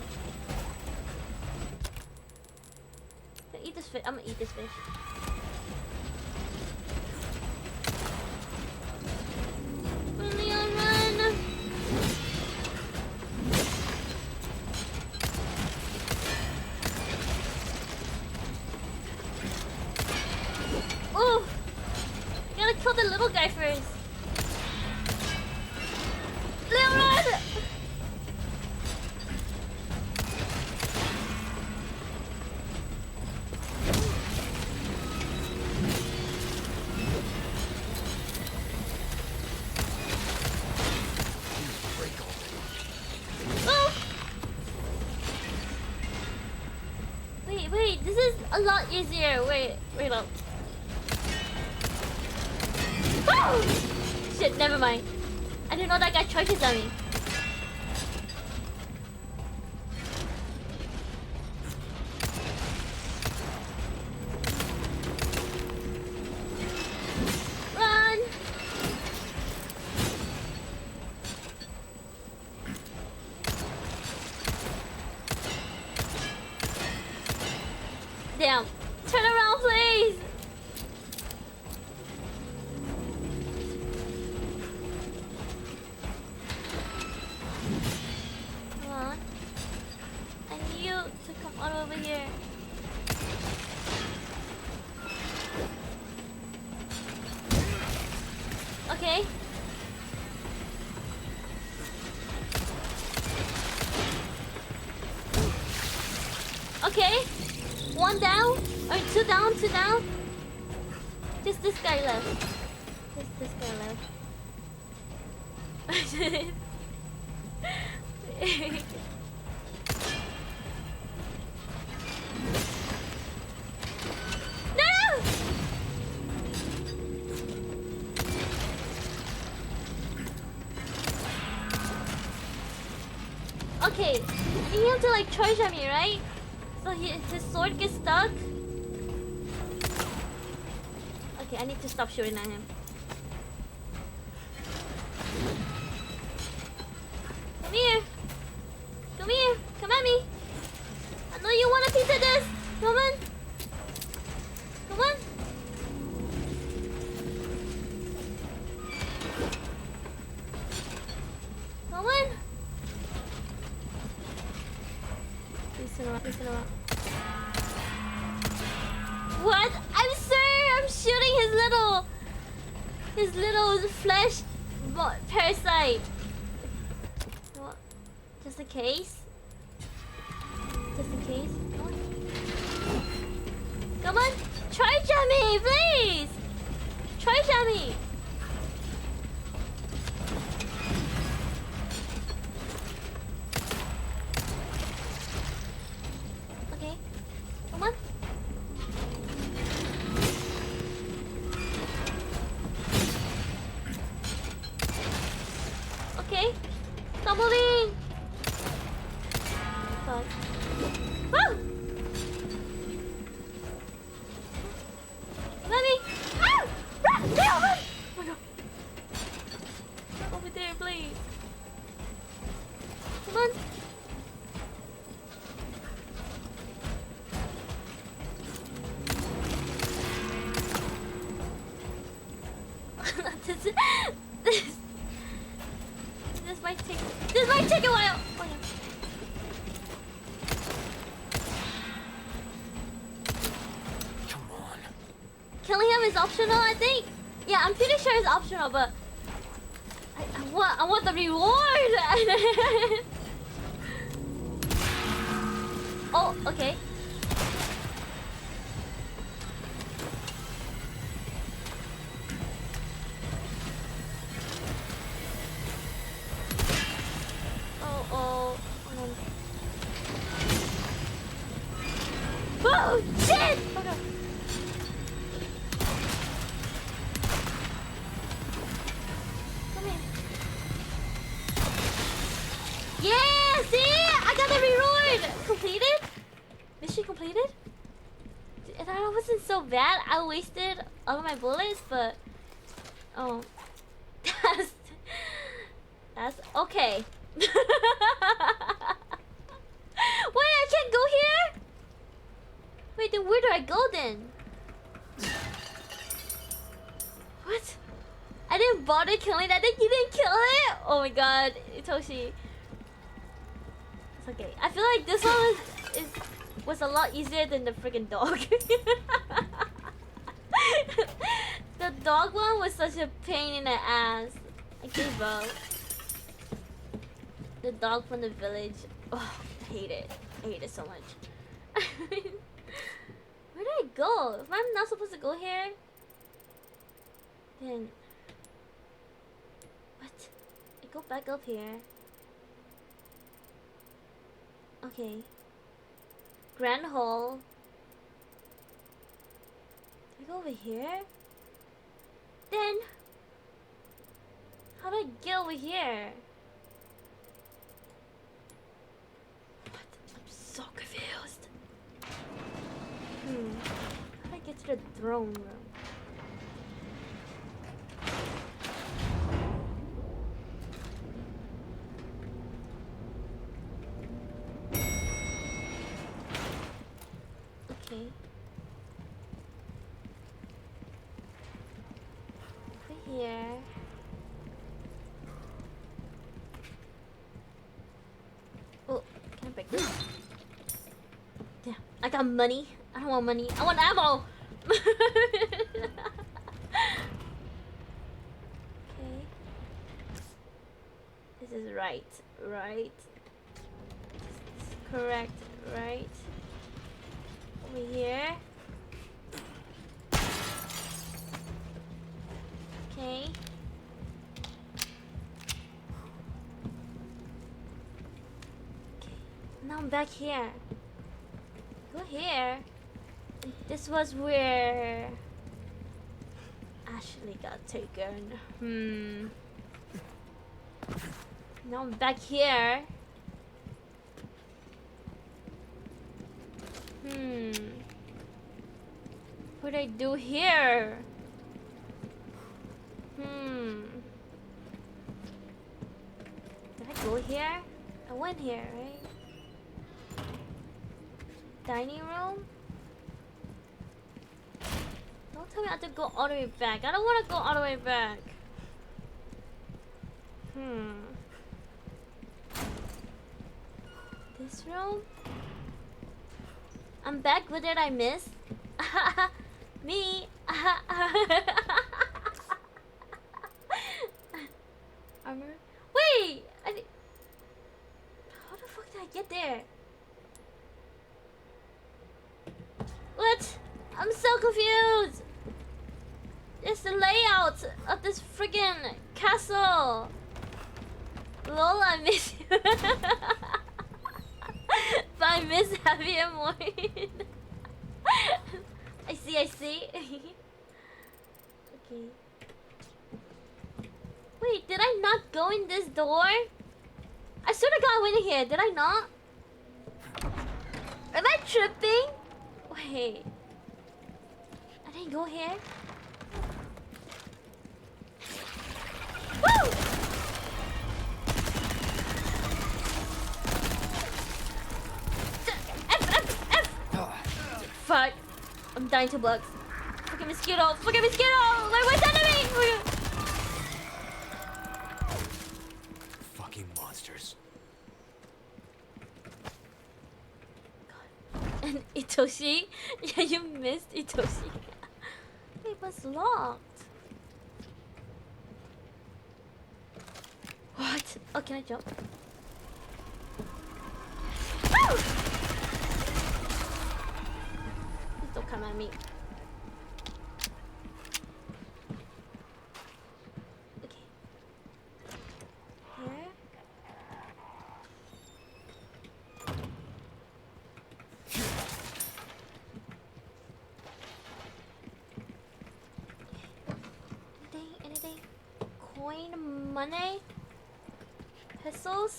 Speaker 1: I'm gonna eat this fish. I'm gonna eat this fish. Leon, run! Ooh! I gotta kill the little guy first. Leon, run! Oh! Wait, this is a lot easier. Wait up. Oh! Shit, never mind. I didn't know that guy charges at me. Run! Damn. Turn around, please! Come on. I need you to come all over here. Okay. Okay. One down. Or two down, two down. Just this guy left. Just this guy left. No! Okay, I need him to like charge at me, right? So his sword gets stuck. Okay, I need to stop shooting at him. Come here. Come here. Come at me. I know you want a piece of this. Come on. Come on. Come on. Please turn around. Please turn around. What? I'm sorry. I'm shooting his little flesh parasite. What? Just in case. Just in case. Come on. Come on. Charge at me, please. Charge at me. Okay. Come on. Okay. Stop moving. God. Woo! Let me. Ah! Ah! Stay over! Oh my God. Over there, please. Come on. this, this, this might take a while. Oh, yeah.
Speaker 7: Come on.
Speaker 1: Killing him is optional, I think. Yeah, I'm pretty sure it's optional, but I want the reward. Oh, okay. Oh. Oh shit! Oh no. Come here. Yeah, see? I got the reward! Completed? Mission completed? That wasn't so bad. I wasted all of my bullets, but oh, that's okay. Wait, I can't go here? Wait, then where do I go then? What? I didn't bother killing that thing. You didn't kill it? Oh my god, Itoshi. It's okay. I feel like this one was a lot easier than the freaking dog. The dog one was such a pain in the ass. I gave up. The dog from the village. Oh, I hate it. I hate it so much. Where do I go? If I'm not supposed to go here, then what? I go back up here. Okay. Grand Hall. Do I go over here? Then how do I get over here? What? I'm so confused. How do I get to the throne room? Okay. Over here. Oh, can I break this? Damn, I got money. I don't want money. I want ammo. Okay. This is right. Right. This is correct. Right. Over here. Okay. Now I'm back here. Go here. This was where Ashley got taken. Now I'm back here. What do I do here? Did I go here? I went here, right? Dining room? Don't tell me I have to go all the way back. I don't want to go all the way back. This room? I'm back. What did I miss? Me. Armor. Wait! How the fuck did I get there? What? I'm so confused! It's the layout of this friggin' castle! Lol, I miss you. But I miss Abby and Maureen. I see. Okay. Wait, did I not go in this door? I sort of got in here, did I not? Am I tripping? Wait. I didn't go here? Woo! F! Fuck. I'm dying to bugs. Fucking mosquito! Fucking mosquito! My worst enemy!
Speaker 3: Fucking monsters.
Speaker 1: And Itoshi? Yeah, you missed Itoshi. It was locked. What? Oh, can I jump? Woo! Please don't come at me. Okay. Here. Anything? Coin, money, pistols.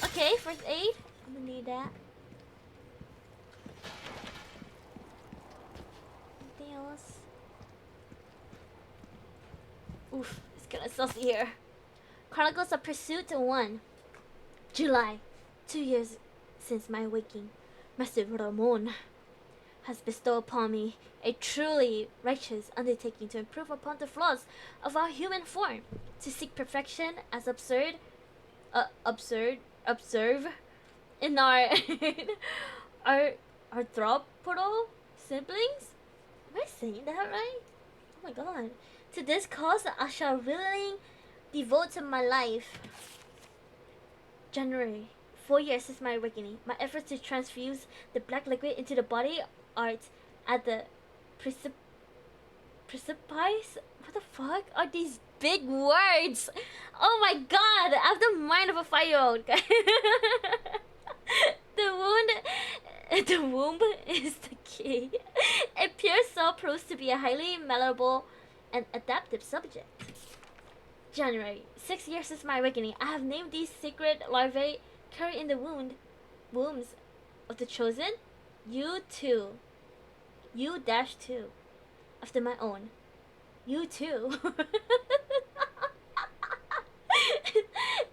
Speaker 1: Okay, first aid. I'm gonna need that. Anything else? Oof, it's gonna saucy here. Chronicles of Pursuit 1. July. 2 years since my waking. Master Ramon has bestowed upon me a truly righteous undertaking to improve upon the flaws of our human form, to seek perfection as observe in our arthropodal siblings. Am I saying that right? Oh my god. To this cause I shall willingly devote my life. January. 4 years since my awakening. My efforts to transfuse the black liquid into the body are at the precipice. What the fuck are these big words? Oh my god! I have the mind of a 5-year-old. The womb is the key. A pure soul proves to be a highly malleable and adaptive subject. January. 6 years since my awakening. I have named these sacred larvae carried in the wombs of the chosen U2. U-2. After my own. U2.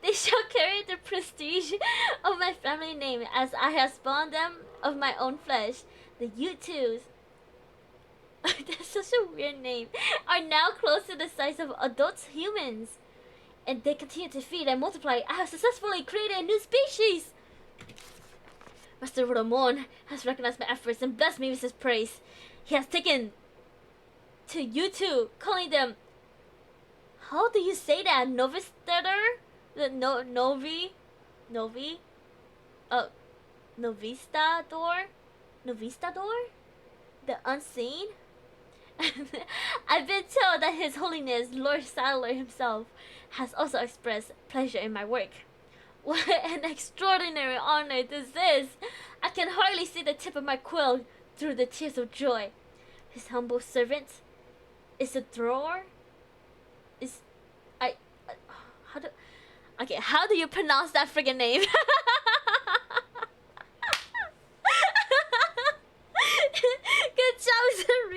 Speaker 1: They shall carry the prestige of my family name as I have spawned them of my own flesh. The U2s. That's such a weird name. Are now close to the size of adult humans. And they continue to feed and multiply. I have successfully created a new species. Master Ramon has recognized my efforts and blessed me with his praise. He has taken to U2, calling them... How do you say that? Novistator? The Novi? Novistador? Novistador? The unseen? I've been told that His Holiness Lord Sadler himself has also expressed pleasure in my work. What an extraordinary honor this is! I can hardly see the tip of my quill through the tears of joy. His humble servant is a drawer. How do you pronounce that friggin' name? Good job, it's a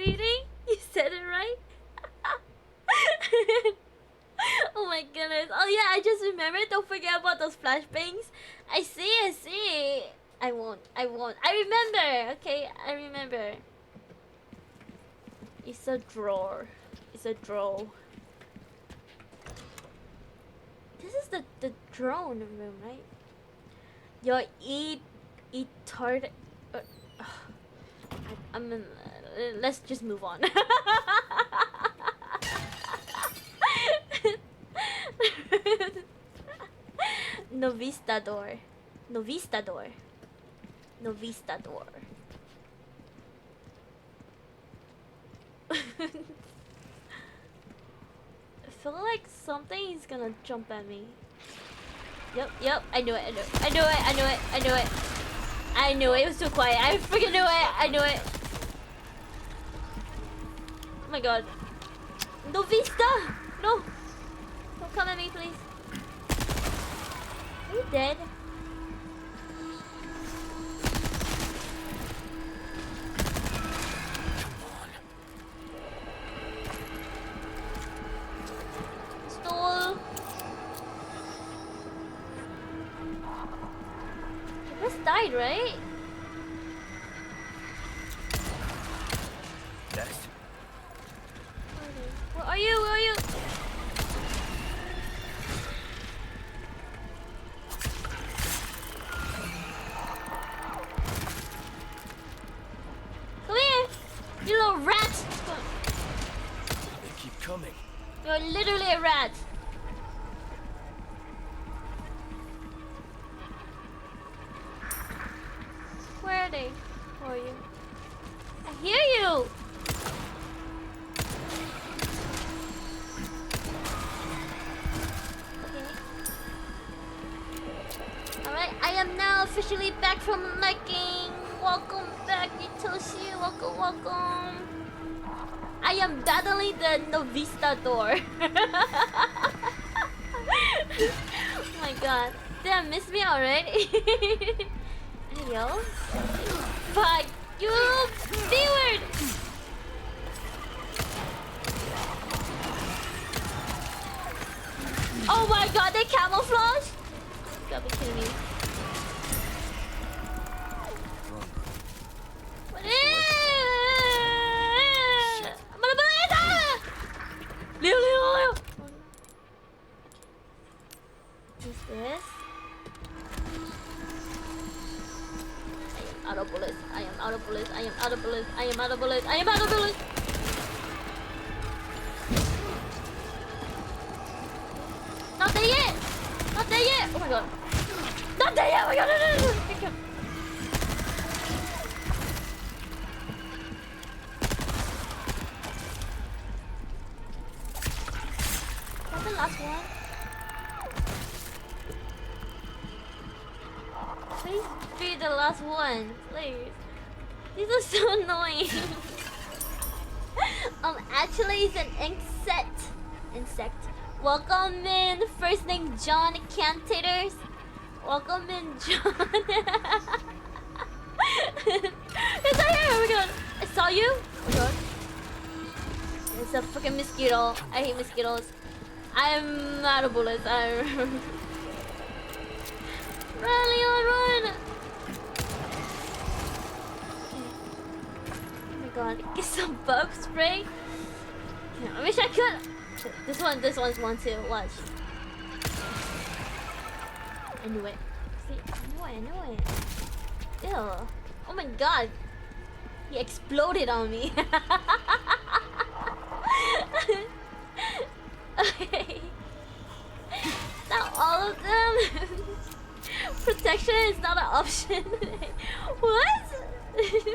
Speaker 1: flashbangs. I see. I won't. I remember. Okay, I remember. It's a drawer. It's a drawer. This is the drone room, right? Yo, eat tart. Let's just move on. Novistador. I feel like something is gonna jump at me. Yep. I knew it. It was too quiet. I freaking knew it. I knew it. Oh my god. No vista! No! Don't come at me, please. Are you dead? Stole. I just died, right?
Speaker 3: Next.
Speaker 1: Where are you? Come here, you little rat!
Speaker 3: They keep coming.
Speaker 1: You're literally a rat. Where are they? Who are you? I hear you! Alright, I am now officially back from hiking. Welcome back, Itoshi. Welcome. I am battling the Novistador. Oh my god. Did I miss me already? Hey, yo. Fuck you, B-word! Oh my god, they camouflage? You gotta be kidding me. What is? Leo. What's this? I am out of bullets. Not there yet! Oh my god. Not there yet! Oh my god, no. Thank you. What's the last one? Please be the last one, please. These are so annoying. Actually, it's an insect. Welcome in, first name John Cantators. Welcome in, John. It's right here. Oh my god. I saw you. Oh my god. It's a freaking mosquito. I hate mosquitoes. I'm out of bullets. Run, Leon, run! Oh my god, get some bug spray. I wish I could. This one's one too. Watch. I knew it. See, I knew it. Ew. Oh my god. He exploded on me. Okay. Now all of them. Protection is not an option. What? Okay.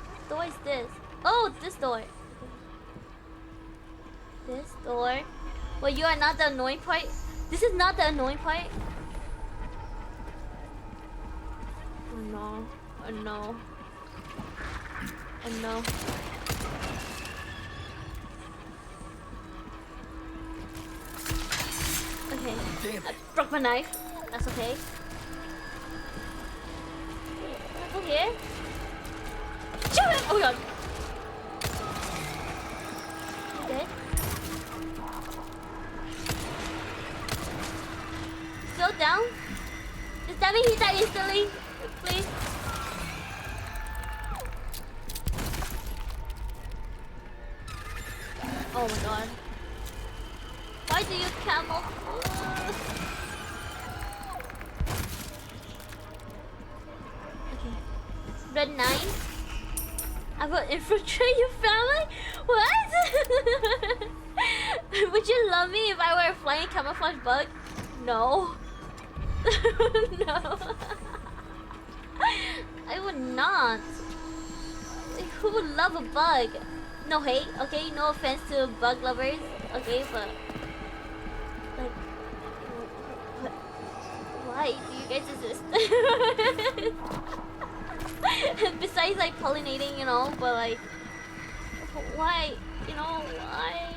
Speaker 1: What door is this? Oh, this door. Okay. This door. Well, you are not the annoying part. This is not the annoying part. Oh no. Oh no. Oh no. Okay.
Speaker 3: Damn
Speaker 1: I
Speaker 3: it.
Speaker 1: broke my knife. That's okay. Go here. Shoot it! Oh my god. You dead? down? Does that mean he died instantly? Please. Oh my god. Why do you camel? Okay. Red 9. I will infiltrate your family? What? Would you love me if I were a flying camouflage bug? No. No. I would not. Who would love a bug? No hate, okay? No offense to bug lovers, okay? But like, why do you guys exist? Besides like pollinating, you know, but like, why? You know, why?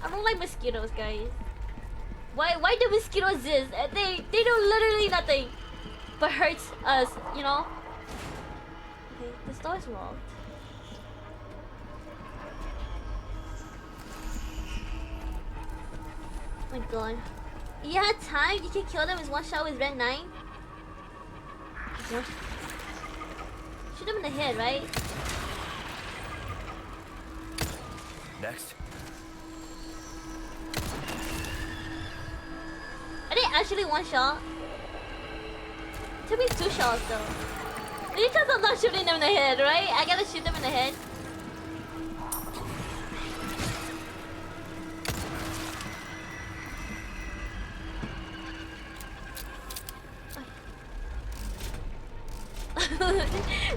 Speaker 1: I don't like mosquitoes, guys. Why do mosquitoes exist? They do literally nothing but hurts us, you know? Okay, this door is locked. Oh my god. You had time? You can kill them with one shot with Red 9? Okay. Shoot them in the head, right?
Speaker 3: Next.
Speaker 1: Are they actually one shot? Took me 2 shots though. Maybe because I'm not shooting them in the head, right? I gotta shoot them in the head.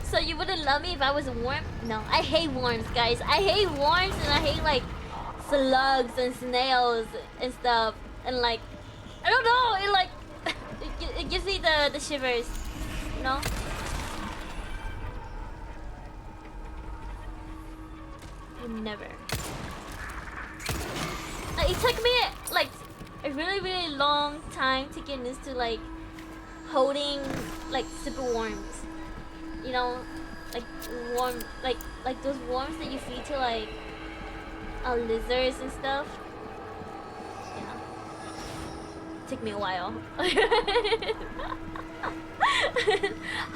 Speaker 1: So you wouldn't love me if I was a worm? No, I hate worms, guys. I hate worms and I hate like slugs and snails and stuff. And like, I don't know, it like it gives me the shivers, you know? Never. It took me like a really long time to get used to like holding like super worms. You know, like worm, like those worms that you feed to like lizards and stuff. Yeah, took me a while.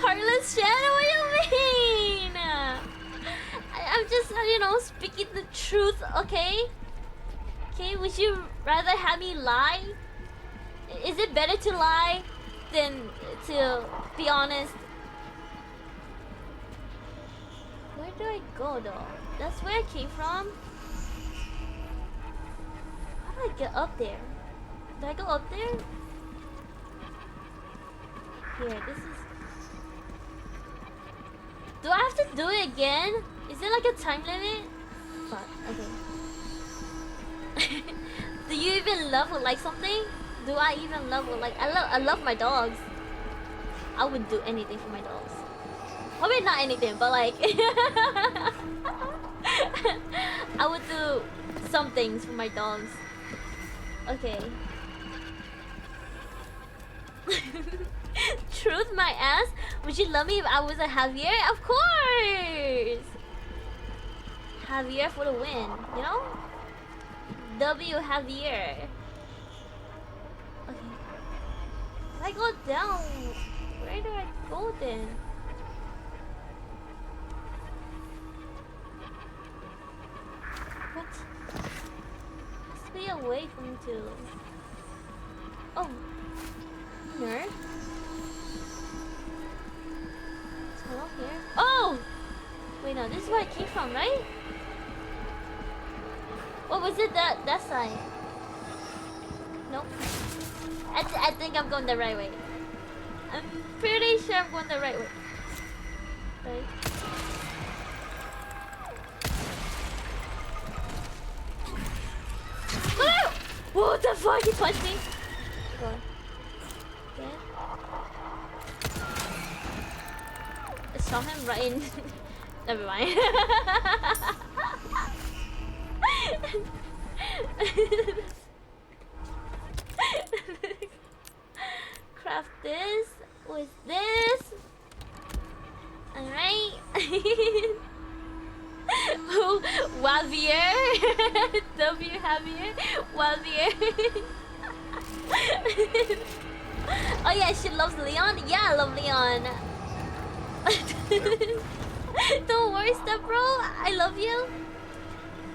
Speaker 1: Heartless Shadow, what do you mean? I'm just, you know, speaking the truth, okay? Okay, would you rather have me lie? Is it better to lie than to be honest? Where do I go though? That's where I came from? How do I get up there? Do I go up there? Here, this is... Do I have to do it again? Is there like a time limit? Fuck, okay. Do you even love or like something? Do I even love or like... I love my dogs. I would do anything for my dogs. Probably not anything, but like... I would do some things for my dogs. Okay. Truth my ass? Would you love me if I was a Javier? Of course! Javier for the win, you know? W Javier. Okay. If I go down, where do I go then? What? Must be a way for me to... Oh. Nerd? Hello here. Oh! Wait, no, this is where I came from, right? What was it that side? Nope. I think I'm going the right way. I'm pretty sure I'm going the right way. Right? Ah! What the fuck? He punched me. Go. Okay. I saw him right in. Never mind. Craft this with this. Alright. Who? Javier? W Javier? Javier? Oh yeah, she loves Leon? Yeah, I love Leon. Don't worry, step bro. I love you.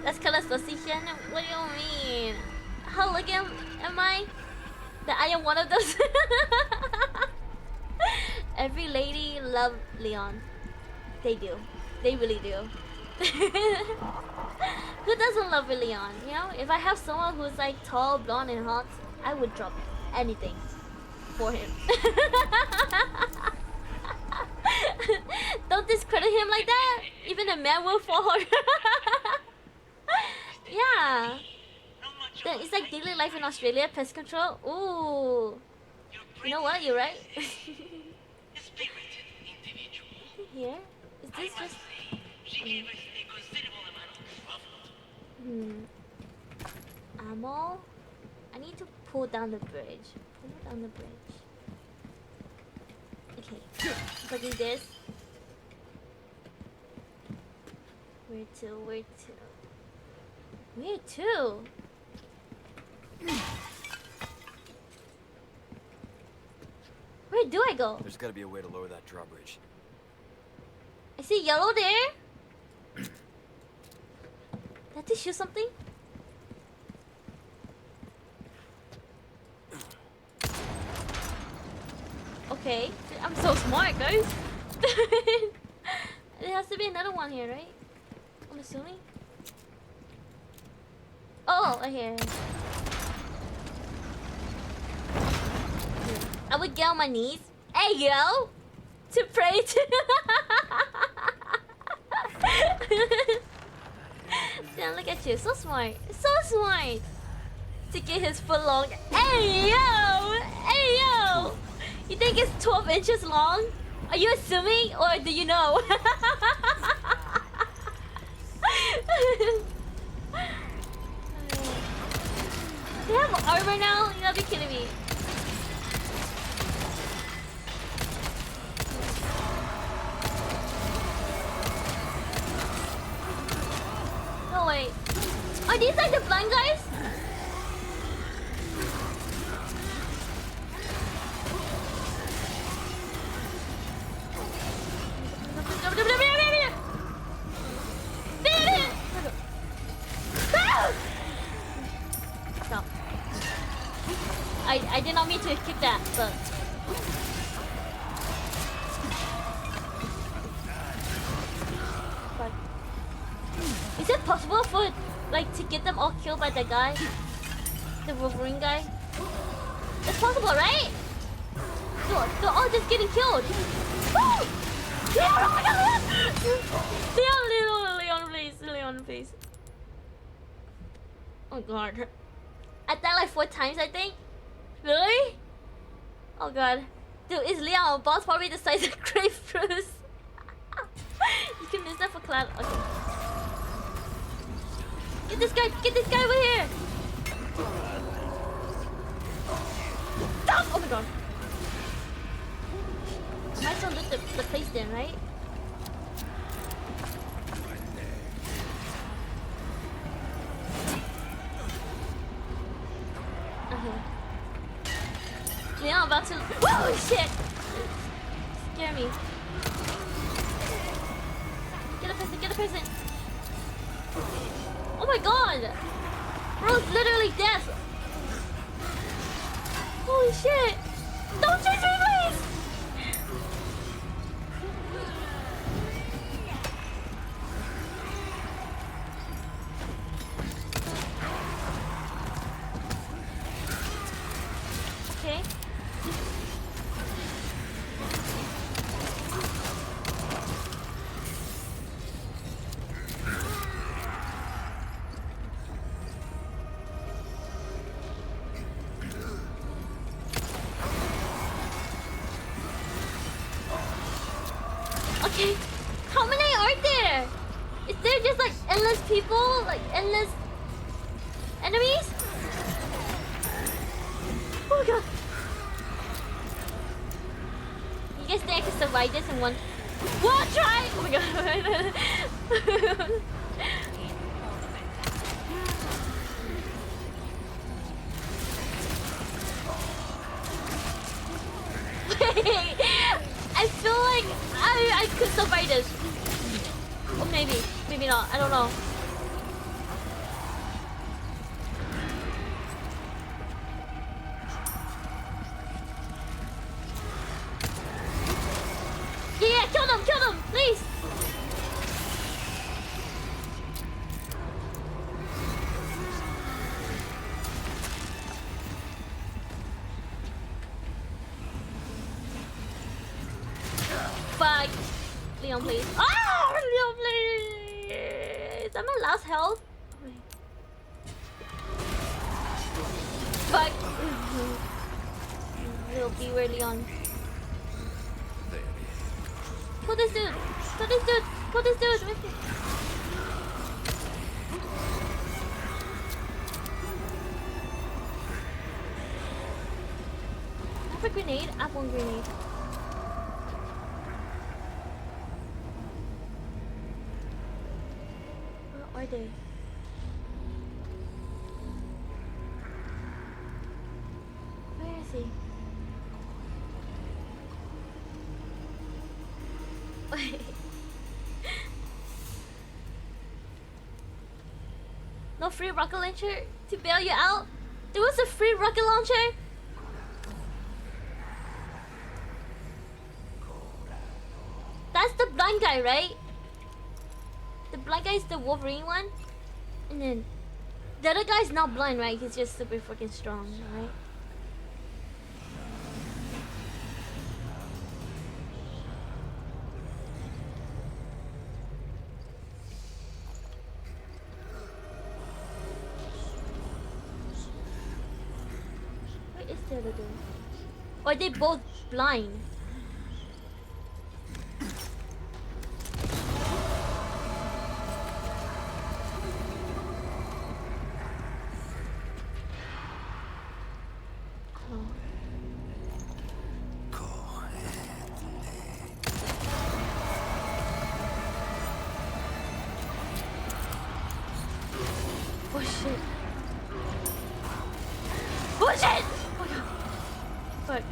Speaker 1: That's kind of suspicion. What do you mean? How lucky am I? That I am one of those. Every lady love Leon. They do. They really do. Who doesn't love Leon? You know, if I have someone who's like tall, blonde, and hot, I would drop anything for him. Don't discredit him like that. Even a man will fall hard. Yeah. Then it's like daily life in Australia, pest control. Ooh. You know what? You're right. Here? Is this just... Ammo? I need to pull down the bridge. Pull down the bridge. Okay. If I do this. Where to? Where to? Where to? Where do I go?
Speaker 8: There's gotta be a way to lower that drawbridge.
Speaker 1: I see yellow there. Did I shoot something? Okay, I'm so smart, guys. There has to be another one here, right? I'm assuming. Oh, right here. I would get on my knees. Hey, yo! To pray to. Damn, look at you. So smart. So smart. To get his foot long. Hey, yo! Hey, yo! You think it's 12 inches long? Are you assuming or do you know? They have armor now? You gotta be kidding me. No way. Are these like the blind guys? Stop. I did not mean to kick that, but is it possible for like to get them all killed by the guy? The Wolverine guy? It's possible, right? They're all just getting killed. Woo! Leon, oh my god, Leon, please, Leon, please. Oh god. I died like 4 times, I think. Really? Oh god. Dude, is Leon boss probably the size of grapefruits? You can use that for cloud. Okay. Get this guy over here! Stop! Oh my god. Might as well loot the place then, right? Okay. Leon, I'm about to. Whoa, shit! Scare me. Get a person, get a person! Oh my god! Bro's literally death! Holy shit! Don't chase me, please! Okay. Okay, how many are there? Is there just like endless people? Like endless enemies? Oh my god. You guys think I can survive this in one try? Oh my god. I feel like I could survive this. Or maybe not. I don't know. Yeah, kill them, please. Fuck. Leon, please. Oh, Leon, please. Is that my last health? Fuck. Little beware, Leon. Kill this dude. Kill this dude. Kill this dude. With it. I have a grenade. I have one grenade. Where are they? Where is he? No free rocket launcher to bail you out? There was a free rocket launcher? That's the blind guy, right? The blind guy is the Wolverine one? And then the other guy's not blind, right? He's just super freaking strong, right? Where is the other dude? Or are they both blind? Oh shit. Oh shit! Oh god. Fuck.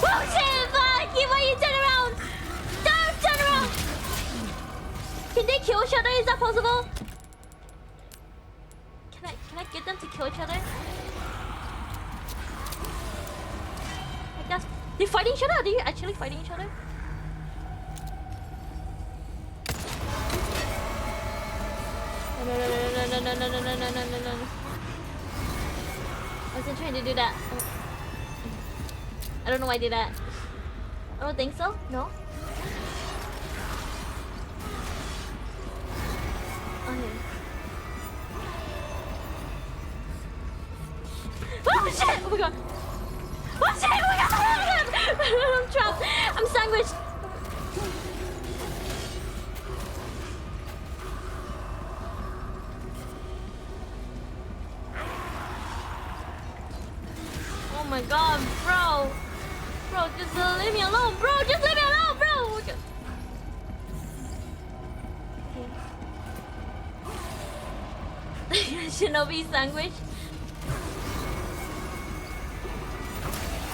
Speaker 1: Oh shit! Fuck! Why you turn around? Don't turn around! Can they kill each other? Is that possible? Can I get them to kill each other? Like that's... They're fighting each other? Are they actually fighting each other? No. I wasn't trying to do that. I don't know why I did that. I don't think so. No? Okay. Oh shit! Oh my god! Oh shit! Oh my god! Oh my god! I'm trapped! I'm sandwiched! Oh my god, bro! Bro, just leave me alone, bro! Just leave me alone, bro! Okay. Shinobi sandwich.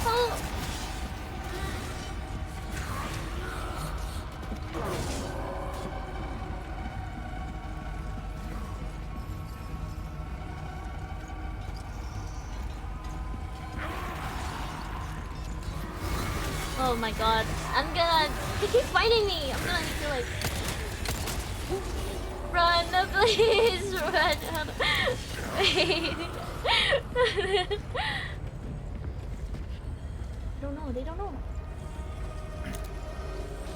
Speaker 1: Oh. Oh my god. They keep fighting me. I'm gonna need to like run, please run. Wait. They don't know.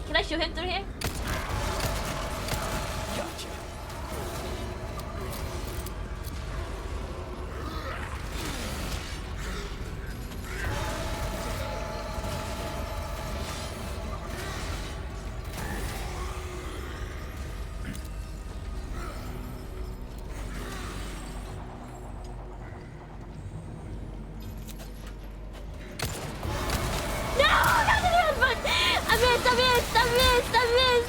Speaker 1: Can I shoot him through here?
Speaker 8: Gotcha.
Speaker 1: I missed!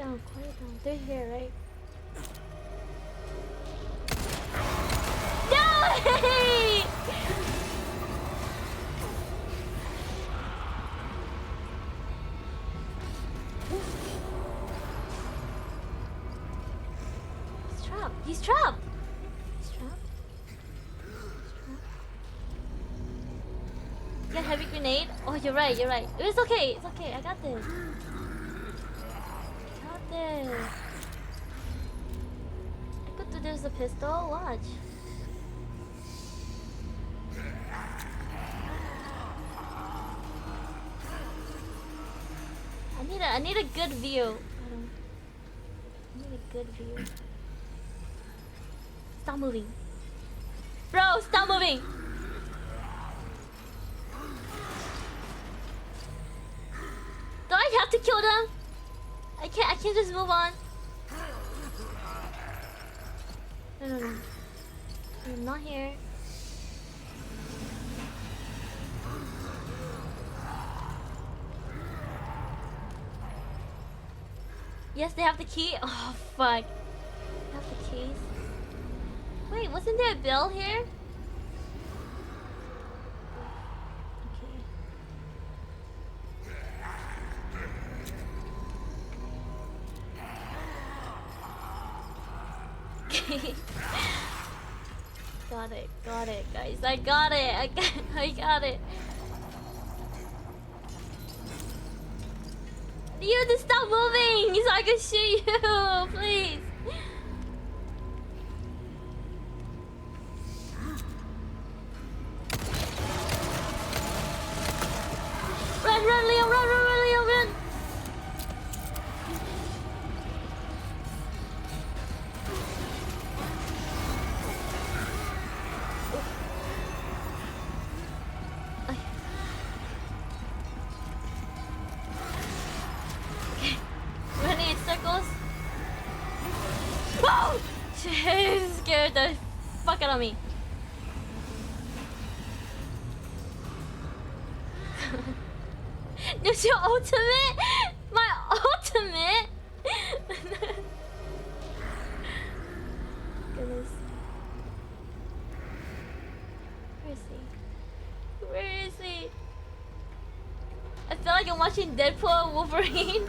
Speaker 1: down, quiet down. They're here, right? No! Hey! He's trapped. He's trapped. He's trapped. Get heavy grenade. Oh, you're right. You're right. It's okay. It's okay. I got this. I got this. I could do this with a pistol. Watch. I need a good view. I need a good view. Stop moving. Bro, stop moving. Do I have to kill them? I can't just move on. No. I'm not here. Yes, they have the key. Oh, fuck. They have the keys. Wait, wasn't there a bell here? Okay. Got it, guys. I got it. I got it. You to stop moving so I can shoot you, please. Run, Leo, run, Leo, run. Running in circles. Whoa! She scared the fuck out of me. There's your ultimate? My ultimate? Goodness. Where is he? Where is he? I feel like I'm watching Deadpool and Wolverine.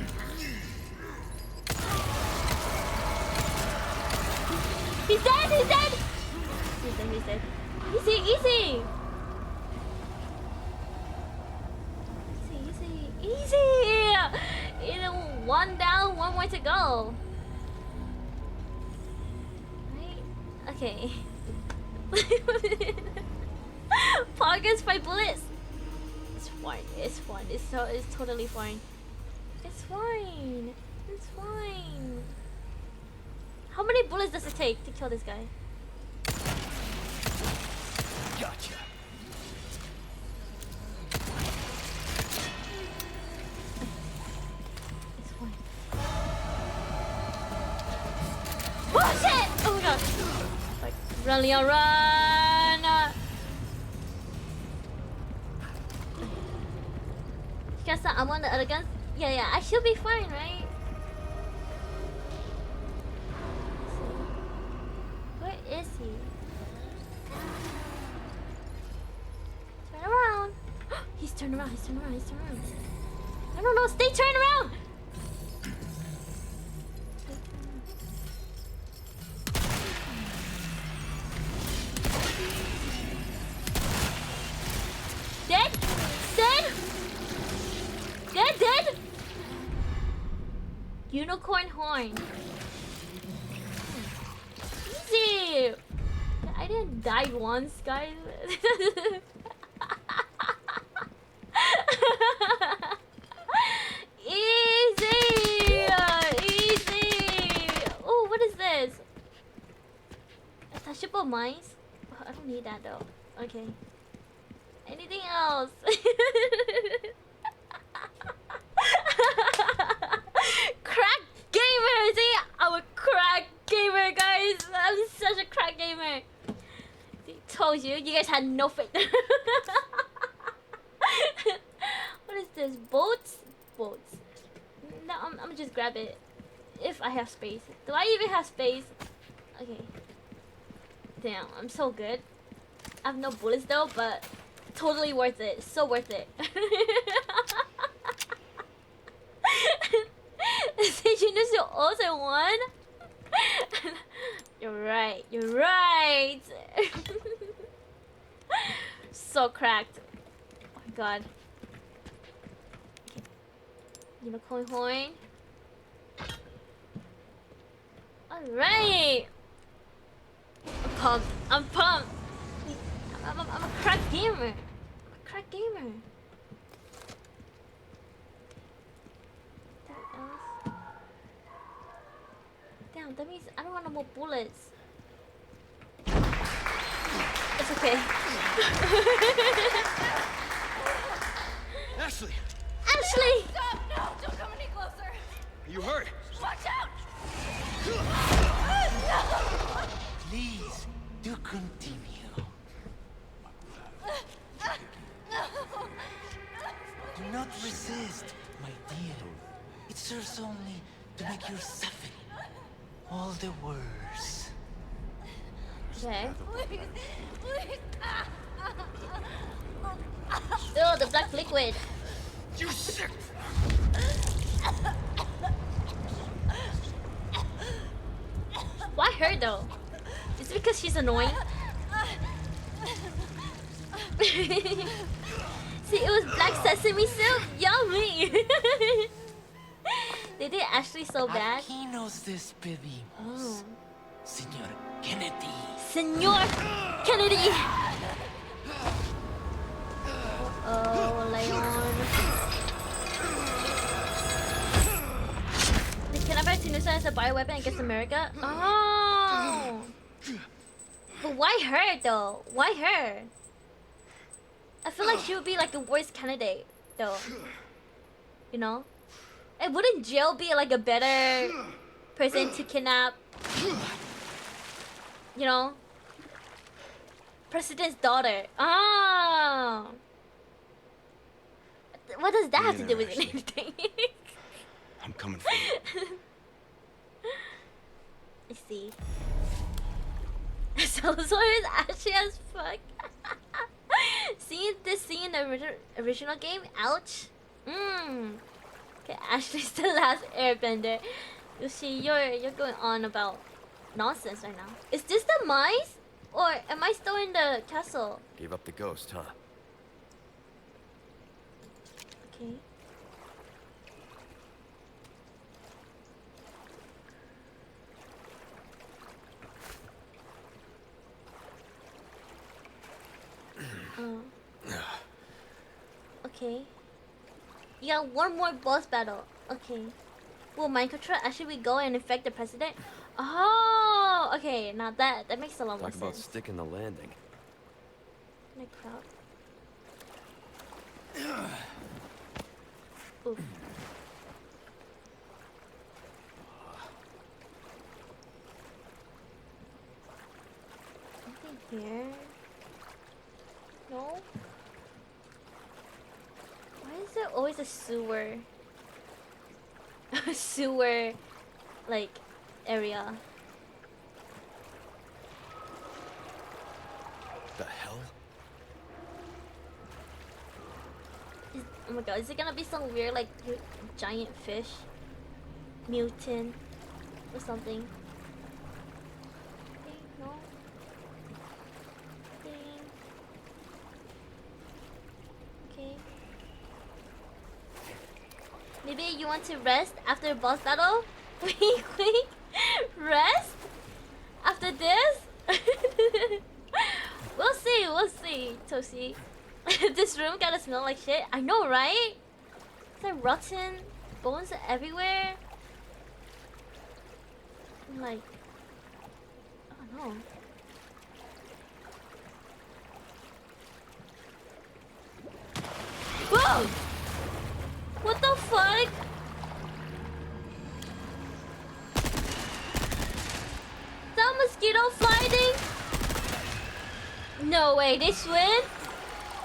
Speaker 1: He's dead! He's dead! He's dead. Easy! Easy! One down, one more to go. Right? Okay. Poggers 5 bullets. It's fine. It's totally fine. It's fine. How many bullets does it take to kill this guy?
Speaker 3: Gotcha.
Speaker 1: It's fine. Oh shit! Oh my god. Like, run, Leon, run! You got some ammo on the other guns? Yeah, I should be fine, right? Where is he? Turn around! He's turned around. No, stay turned around! Dead! Unicorn horn. Easy! I didn't die once, guys. Easy! Oh, what is this? Attachable mines? Oh, I don't need that though. Okay. Anything else? Crack gamer! See? I'm a crack gamer, guys! I'm such a crack gamer! See, told you, you guys had no faith. What is this? Boats? No, I'm just grab it. If I have space. Do I even have space? Okay. Damn, I'm so good. I have no bullets though, but totally worth it. So worth it. Did you use your ult in one? You're right. You're right. So cracked. Oh my god. Okay. Unicorn horn. Alright. I'm pumped. I'm pumped. I'm a crack gamer. I'm a crack gamer. That else. Damn, that means I don't want no more bullets. It's okay.
Speaker 3: Ashley,
Speaker 1: Ashley!
Speaker 2: Stop! No! Don't come any closer!
Speaker 3: are you hurt?
Speaker 2: Watch out!
Speaker 9: Please, do continue. Do not resist, my dear. It serves only to make your suffering all the worse.
Speaker 1: Okay.
Speaker 2: Please! Please!
Speaker 1: Oh, the black liquid.
Speaker 3: You sick!
Speaker 1: Why her though? Is it because she's annoying? See, it was black sesame soup. Yummy. They did Ashley so bad.
Speaker 9: Aquí nos despedimos,
Speaker 1: Oh.
Speaker 9: Señor Kennedy.
Speaker 1: Senor Kennedy. Oh, Leon. They kidnapped Tinusa as a bioweapon against America. Oh. But why her though? Why her? I feel like she would be like a worse candidate though. You know? And wouldn't Jill be like a better person to kidnap? You know? President's daughter. Oh. What does that have to do with anything?
Speaker 3: I'm coming for you.
Speaker 1: I see. So is ashy as fuck. Seeing this scene in the original game, ouch. Okay, Ashley's the last airbender. You see, you're going on about nonsense right now. Is this the mice? Or am I still in the castle?
Speaker 8: Gave up the ghost, huh?
Speaker 1: Okay. Okay. You got one more boss battle. Okay. Will mind control actually go and infect the president? Oh, okay. Now that makes a lot more
Speaker 8: Talk about
Speaker 1: sense.
Speaker 8: sticking the landing.
Speaker 1: Can I crowd? Oof. Something here? No? Why is there always a sewer? A sewer, like, area.
Speaker 8: The hell?
Speaker 1: Oh my god, is it gonna be some weird, like, giant fish? Mutant? Or something? Okay, no. Okay. Maybe you want to rest after boss battle? Wait, rest? After this? We'll see, Toshi. This room gotta smell like shit. I know, right? It's like rotten bones everywhere. I'm like, I don't know. Whoa! What the fuck? Is that mosquito fighting? No way, they swim?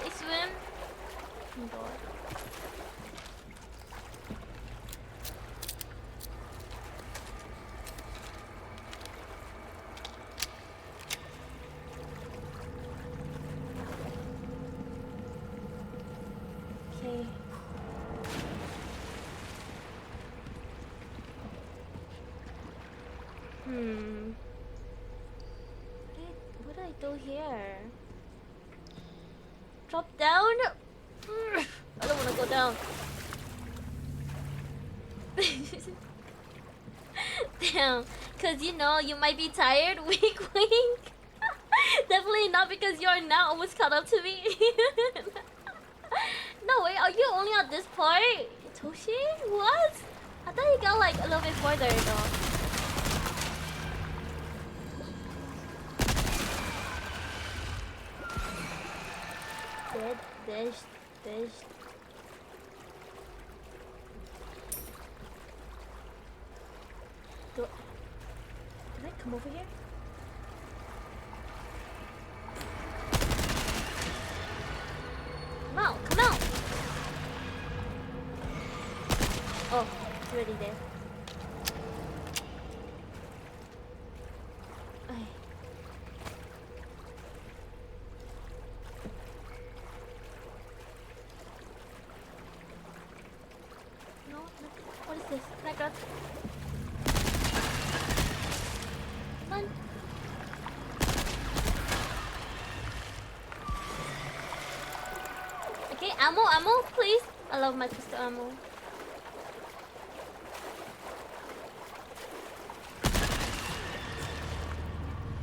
Speaker 1: They swim? Oh my god. What do I do here? Drop down? I don't want to go down. Damn, cause you know you might be tired. Wink, wink. Definitely not because you're now almost caught up to me. No way, are you only at this part, Toshi? What? I thought you got like a little bit further though. Dead, dash, dash. Did I come over here? Come out, come out! Oh, it's already there. Okay. No, what is this? Can I grab? Run. Okay, ammo, please. I love my pistol ammo.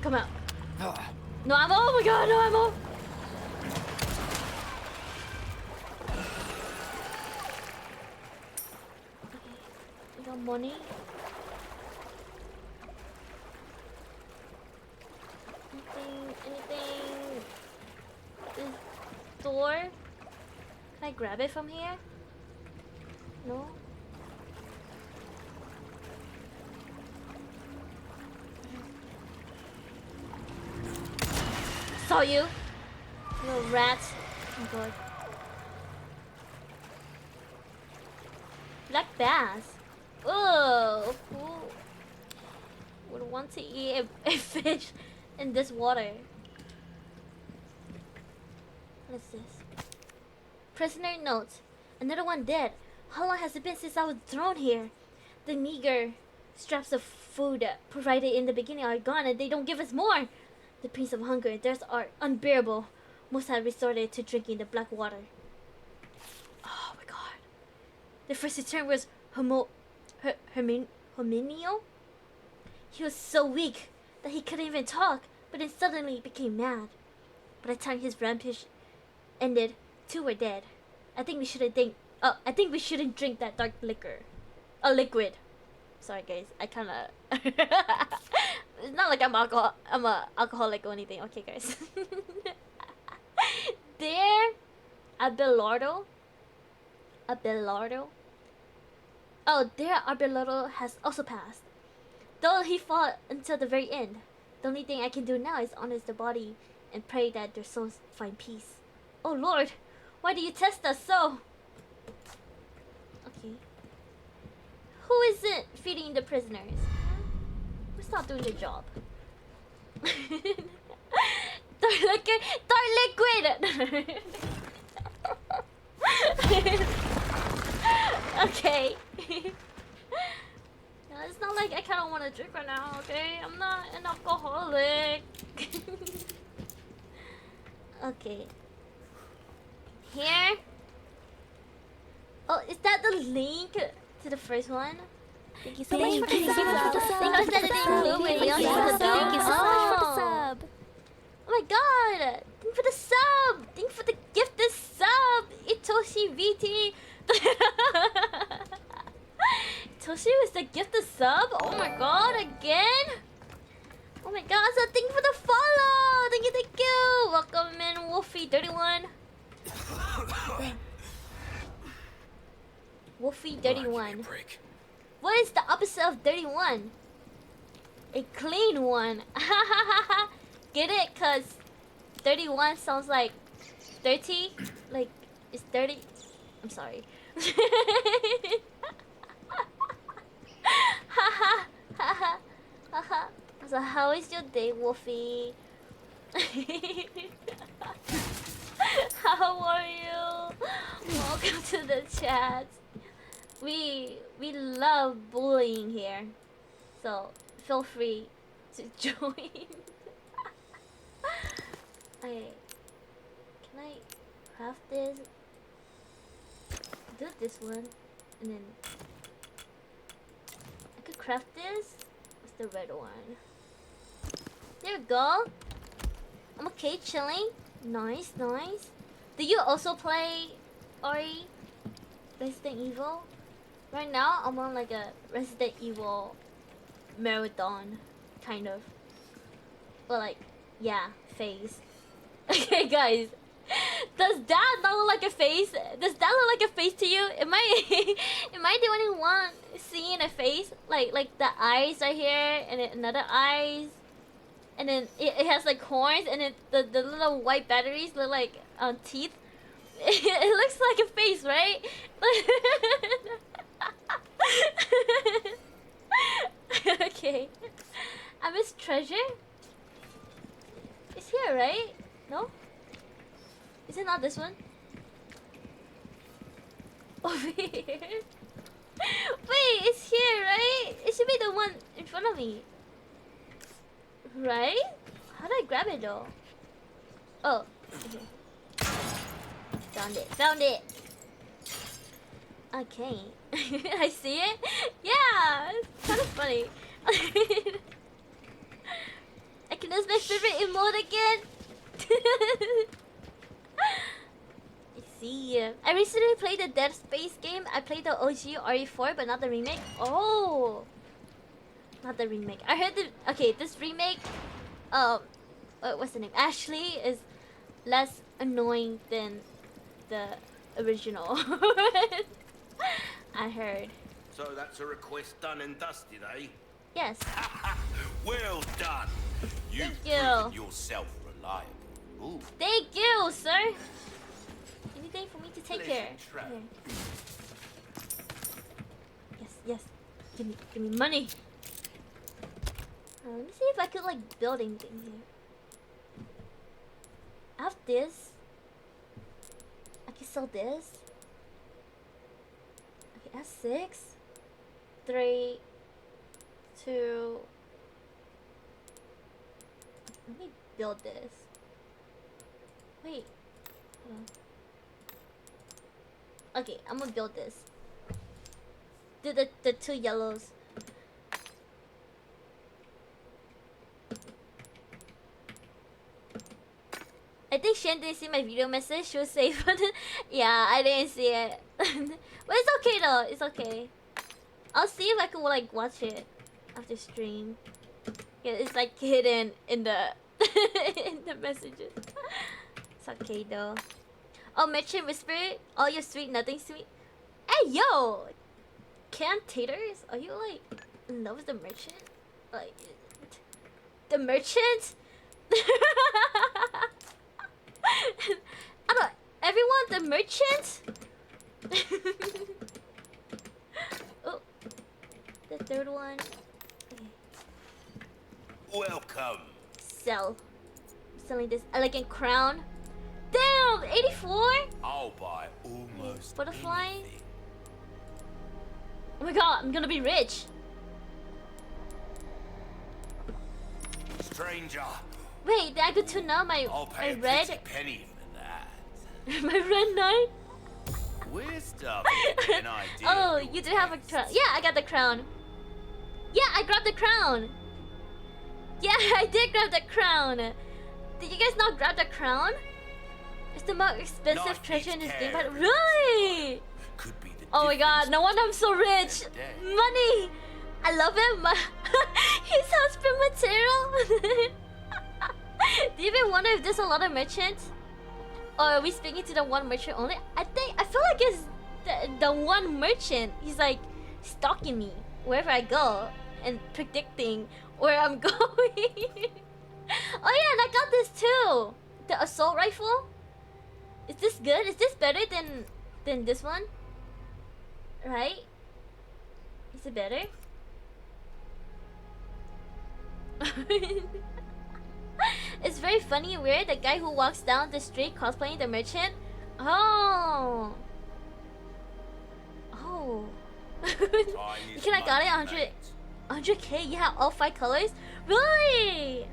Speaker 1: Come out. No ammo. Oh my god, no ammo. Okay, I got money. Anything? This door? Can I grab it from here? No? Saw you! Little rat. Oh my god. Black bass. Oh, who would want to eat a fish in this water? What is this? Prisoner notes. Another one dead. How long has it been since I was thrown here? The meager scraps of food provided in the beginning are gone and they don't give us more. The pains of hunger and thirst are unbearable. Most have resorted to drinking the black water. Oh my god. The first return was Herminio? He was so weak that he couldn't even talk, but then suddenly became mad. By the time his rampage ended, two were dead. I think we shouldn't drink that dark liquor. Liquid. Sorry guys, I kinda it's not like I'm a alcoholic or anything. Okay guys. There Abelardo. Oh, there Abelardo has also passed. Though he fought until the very end. The only thing I can do now is honor the body and pray that their souls find peace. Oh Lord, why do you test us so? Okay. Who isn't feeding the prisoners? Who's not doing the job? Dark liquid! Okay. It's not like I kind of want to drink right now, okay? I'm not an alcoholic. Okay. Here. Oh, is that the link to the first one? Thank you so much for the sub. Thank you so much for the sub. Oh my god! Thank you for the sub! Thank you for the gifted sub! Itoshi VT! Toshi was the gifted sub? Oh my god, again? Oh my god, so thank you for the follow! Thank you! Welcome in, Wolfie31. Wolfie31. What is the opposite of 31? A clean one. Get it? Cause 31 sounds like 30. Like it's 30. I'm sorry. So how is your day, Wolfie? How are you? Welcome to the chat. We love bullying here. So feel free to join. Okay. Can I craft this? Do this one, and then I could craft this. What's the red one? There we go. I'm okay, chilling. Nice, nice. Do you also play RE? Resident Evil? Right now, I'm on like a Resident Evil marathon, kind of. But like, yeah, phase. Okay, guys. Does that not look like a face? Does that look like a face to you? Am I am I the only one seeing a face? Like the eyes right here, and then another eyes, and then it has like horns, and then the little white batteries look like teeth. It looks like a face, right? Okay. I miss treasure. It's here, right? No? Is it not this one? Over here? Wait, it's here, right? It should be the one in front of me. Right? How do I grab it though? Oh, okay. Found it, found it! Okay. I see it? Yeah! It's kind of funny. I can use my favorite emote again! I see. I recently played the Dead Space game. I played the OG RE4, but not the remake. Oh! Not the remake. I heard the... Okay, this remake... what's the name? Ashley is less annoying than the original. I heard.
Speaker 7: So that's a request done and dusted, eh?
Speaker 1: Yes.
Speaker 7: Well done. You've
Speaker 1: Thank you.
Speaker 7: proven yourself reliable. Ooh.
Speaker 1: Thank you, sir. Anything for me to take care.
Speaker 7: Trap.
Speaker 1: Okay. Yes, yes. Give me money. Let me see if I could like build anything here. I have this. I can sell this. Okay, I have 6, 3, 2. Let me build this. Wait. Hold on. Okay, I'm gonna build this. Do the 2 yellows. I think Shen didn't see my video message. She was safe. Yeah, I didn't see it. But it's okay though. It's okay. I'll see if I can like watch it after stream. Yeah, it's like hidden in the in the messages. It's okay though. Oh, Merchant Whisper. Oh, you're sweet, nothing sweet. Hey yo, canned taters. Are you like in love with the merchant? Like the merchant? I don't. Everyone, the merchant. Oh, the 3rd one. Okay.
Speaker 7: Welcome.
Speaker 1: Sell. Selling this elegant crown. Damn, 84.
Speaker 7: I'll buy almost
Speaker 1: Butterfly.
Speaker 7: anything.
Speaker 1: Oh my god, I'm gonna be rich.
Speaker 7: Stranger,
Speaker 1: Wait, did I go to now my
Speaker 7: I'll pay a
Speaker 1: red
Speaker 7: pretty penny for that.
Speaker 1: my red knight?
Speaker 7: We're starting to get an idea.
Speaker 1: Oh,
Speaker 7: of your
Speaker 1: you do have a
Speaker 7: tastes.
Speaker 1: crown. Yeah, I got the crown. Yeah, I grabbed the crown. Yeah, I did grab the crown. Did you guys not grab the crown? It's the most expensive
Speaker 7: Life
Speaker 1: treasure in
Speaker 7: needs
Speaker 1: this game.
Speaker 7: care
Speaker 1: But
Speaker 7: and
Speaker 1: really?
Speaker 7: Could be the
Speaker 1: Oh my god,
Speaker 7: difference
Speaker 1: no wonder I'm so rich.
Speaker 7: between day.
Speaker 1: Money. I love him. His husband material. Do you even wonder if there's a lot of merchants? Or are we speaking to the one merchant only? I feel like it's the one merchant. He's like stalking me wherever I go and predicting where I'm going. Oh yeah, and I got this too. The assault rifle. Is this good? Is this better than this one? Right? Is it better? It's very funny and weird. The guy who walks down the street cosplaying the merchant. Oh. Oh.
Speaker 7: Time
Speaker 1: You
Speaker 7: is
Speaker 1: can I got it
Speaker 7: money,
Speaker 1: 100.
Speaker 7: mate.
Speaker 1: 100k? You have all 5 colors? Really?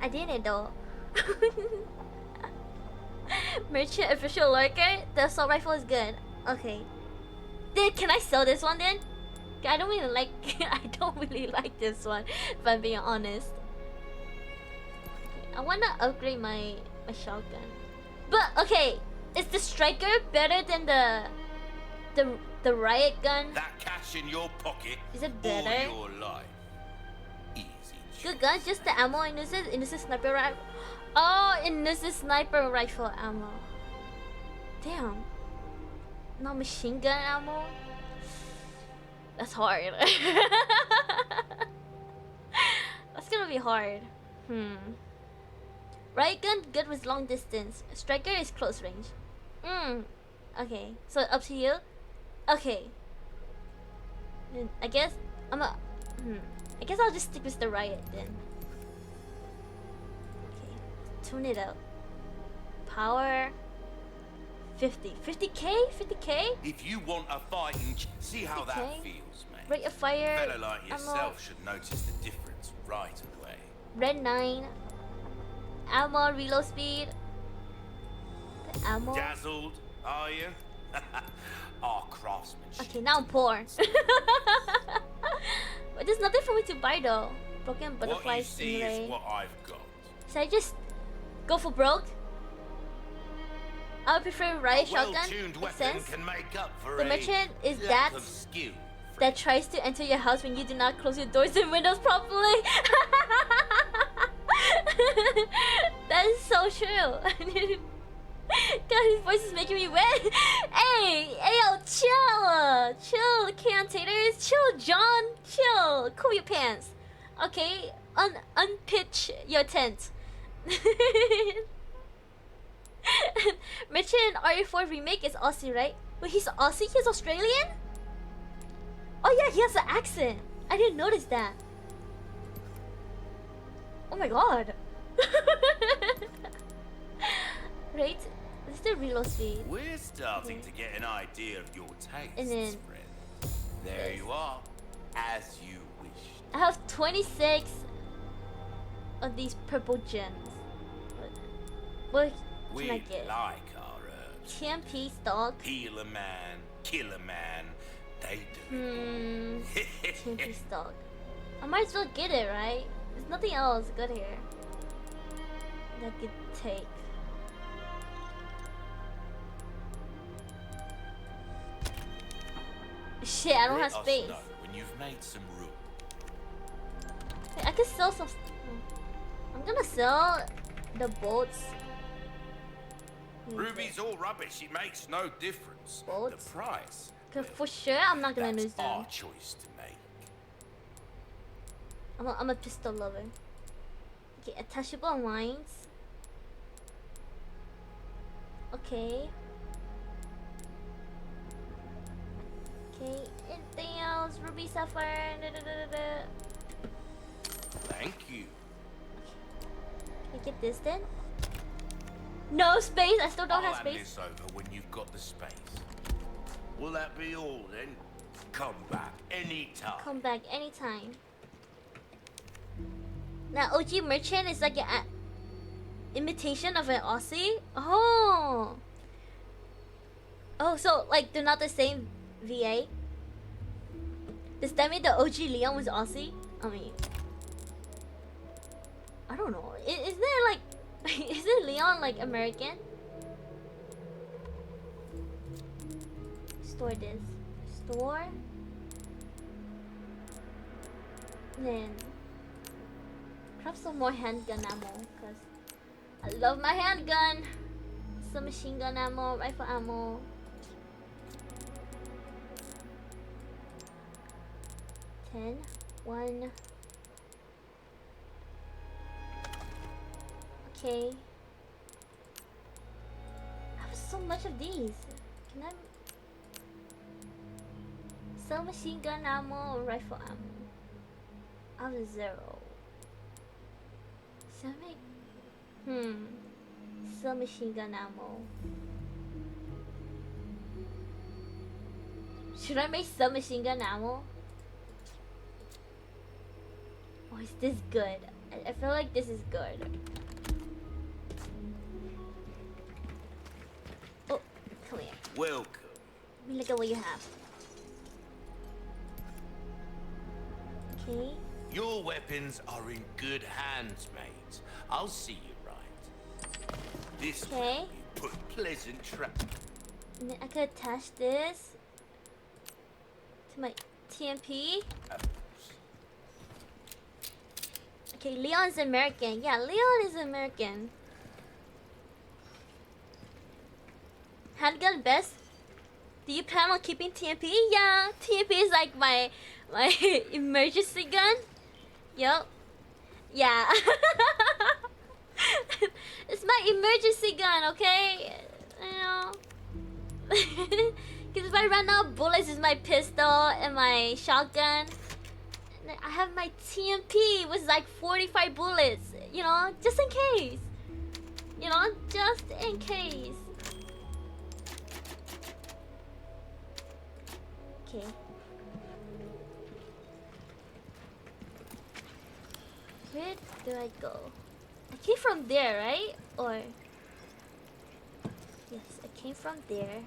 Speaker 1: I didn't though. Merchant official lurker. The assault rifle is good. Okay. Then can I sell this one then? I don't really like. I don't really like this one. If I'm being honest. I wanna upgrade my shotgun. But okay, is the striker better than the riot gun?
Speaker 7: That cash in your pocket.
Speaker 1: Is it
Speaker 7: Or
Speaker 1: better?
Speaker 7: your life. Easy.
Speaker 1: Good gun, just the ammo in this is sniper rifle. Oh, and this is sniper rifle ammo. Damn. Not machine gun ammo. That's hard. That's gonna be hard. Riot gun good with long distance. Striker is close range. Okay, so up to you. Okay. Then I guess I guess I'll just stick with the riot then. Okay, tune it up. Power 50. 50k? 50k?
Speaker 7: If you want a fighting, see how that
Speaker 1: 50K?
Speaker 7: feels, mate.
Speaker 1: Rate of fire.
Speaker 7: A fella like
Speaker 1: ammo.
Speaker 7: yourself should notice the difference right away.
Speaker 1: Red 9. Ammo reload speed. The ammo.
Speaker 7: Dazzled, are you? Our craftsmanship.
Speaker 1: Okay, now I'm poor. But there's nothing for me to buy though. Broken butterfly
Speaker 7: What you see
Speaker 1: stingray.
Speaker 7: is what I've got.
Speaker 1: Should I just go for broke? I would prefer riot
Speaker 7: A
Speaker 1: shotgun.
Speaker 7: well-tuned
Speaker 1: Makes
Speaker 7: weapon
Speaker 1: sense.
Speaker 7: can make up for
Speaker 1: The
Speaker 7: a
Speaker 1: merchant is
Speaker 7: lack
Speaker 1: that
Speaker 7: of skill.
Speaker 1: that tries to enter your house when you do not close your doors and windows properly. That is so true. God, his voice is making me wet. Hey, yo, chill, cantators, chill, John, chill, cool your pants. Okay, unpitch your tent. Merchant RE4 remake is Aussie, right? Wait, he's Aussie? He's Australian? Oh yeah, he has an accent. I didn't notice that. Oh my god. Right? This is the reload speed.
Speaker 7: We're starting to get an idea of your tastes,
Speaker 1: And then
Speaker 7: friend. There
Speaker 1: this.
Speaker 7: you are, as you wished.
Speaker 1: I have 26 of these purple gems. What
Speaker 7: We
Speaker 1: can I get?
Speaker 7: like our herbs.
Speaker 1: TMP stock.
Speaker 7: Heal a man, kill a man. They do.
Speaker 1: TMP stock. I might as well get it, right? There's nothing else good here that I could take. Shit, I don't have
Speaker 7: Let us
Speaker 1: space.
Speaker 7: know when you've made some room.
Speaker 1: Wait, I could sell some. I'm gonna sell the bolts.
Speaker 7: Ruby's all rubbish. It makes no difference.
Speaker 1: Bolts?
Speaker 7: The price.
Speaker 1: Cause for sure, I'm not gonna
Speaker 7: That's
Speaker 1: lose them.
Speaker 7: our choice to make.
Speaker 1: I'm a pistol lover. Okay, attachable lines. Okay. Okay, anything else? Ruby Sapphire.
Speaker 7: Thank you.
Speaker 1: Can I get this then? No space. I still don't
Speaker 7: I'll
Speaker 1: have
Speaker 7: hand
Speaker 1: space.
Speaker 7: this over when you've got the space. Will that be all then? Come back anytime.
Speaker 1: Come back anytime. Now OG Merchant is like an imitation of an Aussie. Oh. Oh, so like they're not the same VA. Does that mean the OG Leon was Aussie? I mean, I don't know. Is there like, isn't Leon like American? Store this. Store. Then craft some more handgun ammo, cause I love my handgun. Some machine gun ammo, rifle ammo. Ten. 1. Okay. I have so much of these. Can I sell machine gun ammo or rifle ammo? I have 0. Should I make sell machine gun ammo? Should I make submachine gun ammo? Oh, is this good? I feel like this is good. Oh, come here.
Speaker 7: Welcome.
Speaker 1: Let me look at what you have. Okay.
Speaker 7: Your weapons are in good hands, mate. I'll see you right. This
Speaker 1: Okay.
Speaker 7: way you put pleasant trap.
Speaker 1: And then I could attach this to my TMP. Okay, Leon's American. Yeah, Leon is American. Handgun best. Do you plan on keeping TMP? Yeah, TMP is like my emergency gun. Yup. Yeah. It's my emergency gun, okay? You know. Because if I run out of bullets, it's my pistol and my shotgun. And then I have my TMP, which is like 45 bullets. You know, just in case. You know, just in case. Okay. Where do I go? I came from there, right? Or... Yes, I came from there.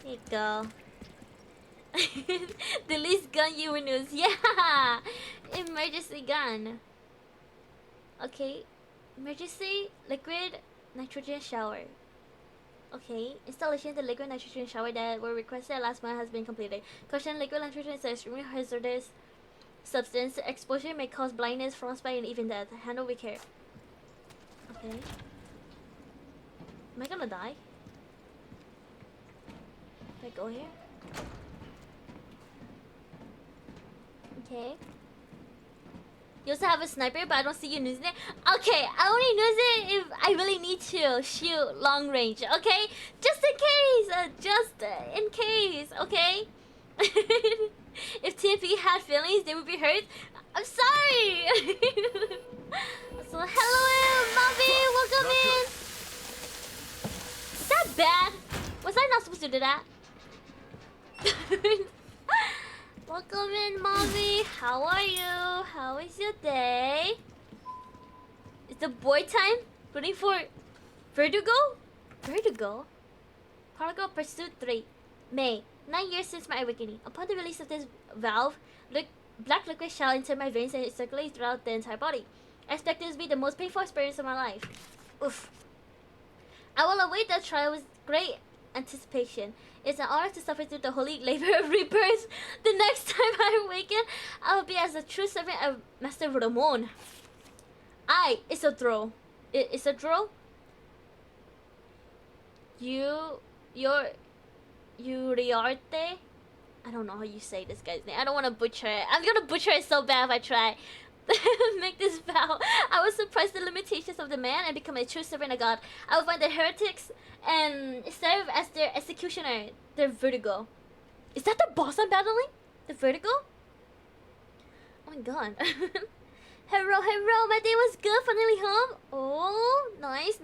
Speaker 1: There you go. The least gun you would use. Yeah! Emergency gun. Okay. Emergency liquid nitrogen shower. Okay. Installation of the liquid nitrogen shower that were requested last month has been completed. Caution, liquid nitrogen is an extremely hazardous substance. Exposure may cause blindness, frostbite, and even death. Handle with care. Okay. Am I gonna die? Can I go here? Okay. You also have a sniper, but I don't see you using it. Okay, I only use it if I really need to shoot long range. Okay, just in case. Okay. If TMP had feelings, they would be hurt. I'm sorry. So hello, Bobby. Welcome in. Is that bad? Was I not supposed to do that? Welcome in, Mommy. How are you? How is your day? It's the boy time? Rooting for Vertigo? Vertigo? Cargo Pursuit 3. May. 9 years since my awakening. Upon the release of this valve, black liquid shall enter my veins and circulate throughout the entire body. I expect this to be the most painful experience of my life. Oof. I will await that trial with great anticipation. It's an honor to suffer through the holy labor of rebirth. The next time I awaken, I will be as a true servant of Master Ramon. Isidro. Isidro? Uriarte? I don't know how you say this guy's name. I don't want to butcher it. I'm gonna butcher it so bad if I try. Make this vow. I will surprise the limitations of the man and become a true servant of God. I will find the heretics and serve as their executioner, their Vertigo. Is that the boss I'm battling? The Vertigo? Oh my god. Hello, my day was good, finally home. Oh, nice.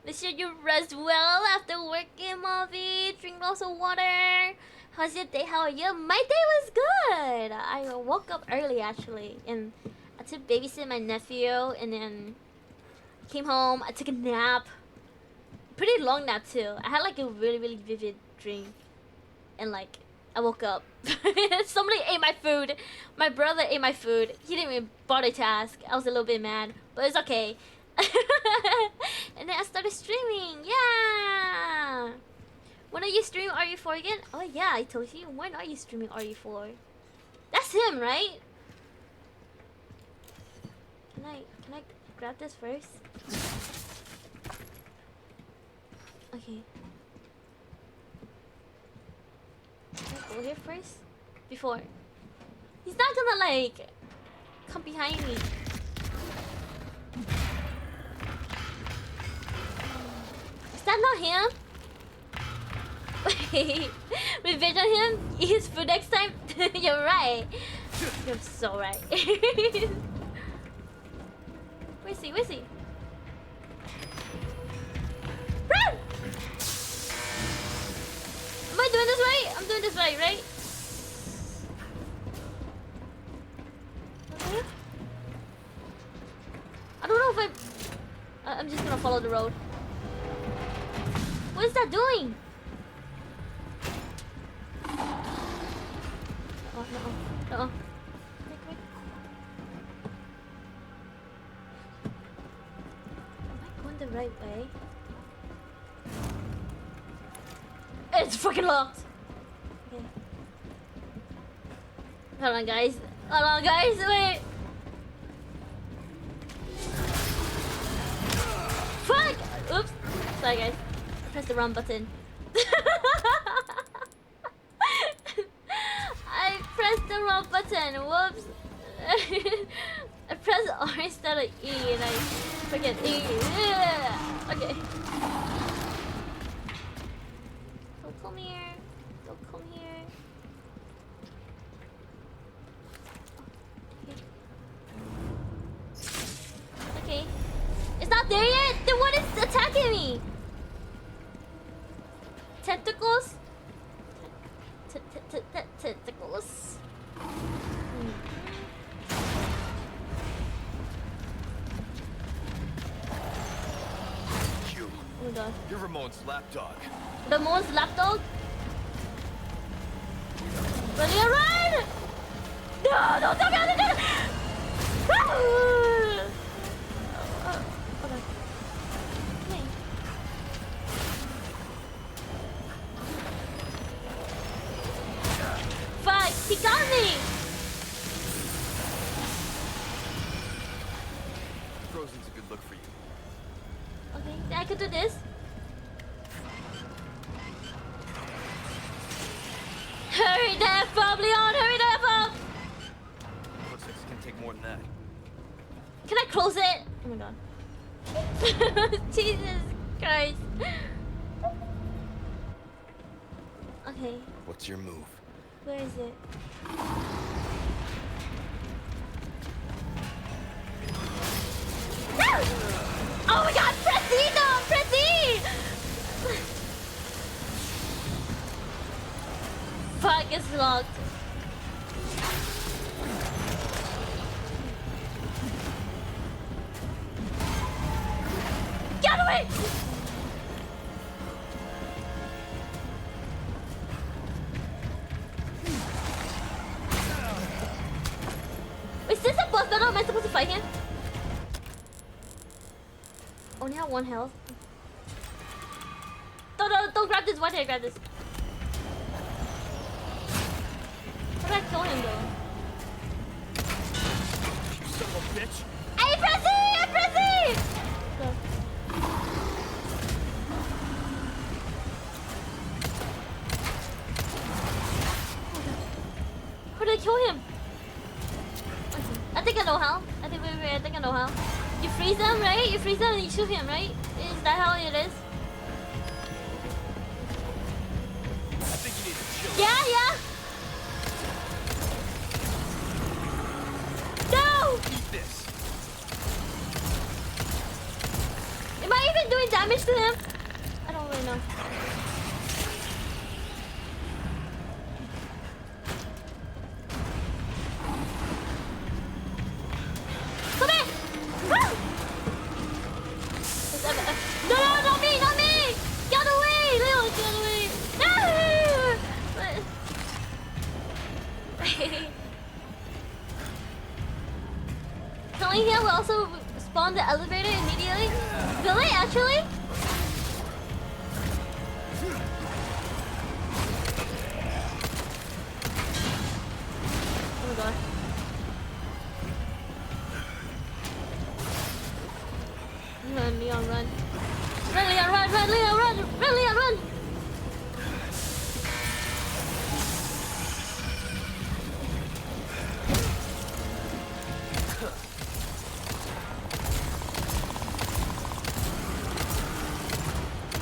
Speaker 1: Make sure you rest well after working, Mommy. Drink lots of water. How's your day? How are you? My day was good. I woke up early actually, and I took babysit my nephew, and then came home. I took a nap, pretty long nap too. I had like a really vivid dream, and like I woke up. Somebody ate my food. My brother ate my food. He didn't even bother to ask. I was a little bit mad, but it's okay. And then I started streaming. Yeah. When are you streaming RE4 again? Oh yeah, I told you. When are you streaming RE4? That's him, right? Can I grab this first? Okay. Can I go here first? Before. He's not gonna like come behind me. Is that not him? Wait, revenge on him? Eat his food next time? You're right. You're so right. Where's he? Run! Am I doing this right? I'm doing this right? follow the road. What is that doing? Oh, no. No. Quick, quick. Am I going the right way? It's freaking locked. Okay. Hold on, guys. Hold on, guys. Wait. Fuck! Oops. Sorry, guys. I pressed the wrong button. I pressed the wrong button. Whoops. I pressed R instead of E and I forget E. Yeah. Okay. Don't come here. Don't come here. Okay. It's not there yet? Then what is attacking me? Tentacles? Tentacles.
Speaker 3: You.
Speaker 1: Oh my god.
Speaker 3: You're Ramon's lapdog.
Speaker 1: Ramon's lapdog? Ready to run! No, don't tell me how to do it! Hold on. Okay. Fuck, he got me!
Speaker 3: Frozen's a good look for you.
Speaker 1: Okay, I could do this. Hurry the F up, Leon! Hurry the F up!
Speaker 3: Looks like it's gonna take more than that.
Speaker 1: Can I close it? Oh my god. Jesus Christ. Okay,
Speaker 3: What's your move?
Speaker 1: where is it? No! Oh my god, press E though! Press E! Fuck, it's locked. Get away! Is this a boss battle? Am I supposed to fight him? Only have 1 health. Don't grab this. Why did I grab this? How do I kill him though?
Speaker 3: You son of a bitch!
Speaker 1: Hey, Prezi! I'm Prezi! Go. How did I kill him? Okay. I think I know how. I think I know how. You freeze them, right? You freeze them and you shoot him, right? Is that how it is?
Speaker 3: I think you need to chill.
Speaker 1: Yeah. No!
Speaker 3: Eat this.
Speaker 1: Am I even doing damage to him? I don't really know. Come here! Woo! No, not me, not me! Get away! Leon, get away! No! Killing him will also spawn the elevator immediately? Will it actually? Oh my god. Run, Leon, run. Run, Leon, run, run, Leon, run! Run, Leon, run!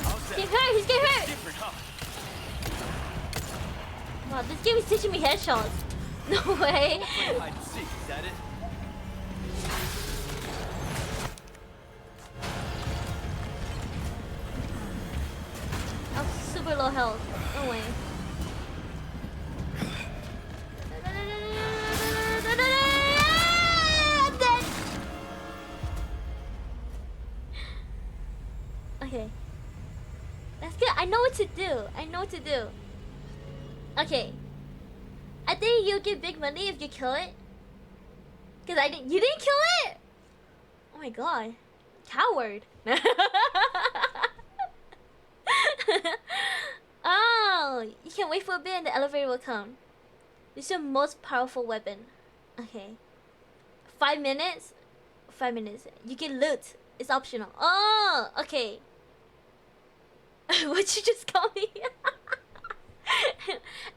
Speaker 3: How's that?
Speaker 1: He's hurt, he's getting hurt!
Speaker 3: Different, huh?
Speaker 1: Wow, this game is teaching me headshots. No way.
Speaker 3: We'll play hide and seek, is that it?
Speaker 1: I'm super low health. No way. I'm dead. to do. I know what to do. Okay. I think you'll get big money if you kill it. Cause you didn't kill it? Oh my god. Coward. Oh, you can wait for a bit and the elevator will come. This is your most powerful weapon. Okay. 5 minutes? 5 minutes. You can loot. It's optional. Oh, okay. What'd you just call me?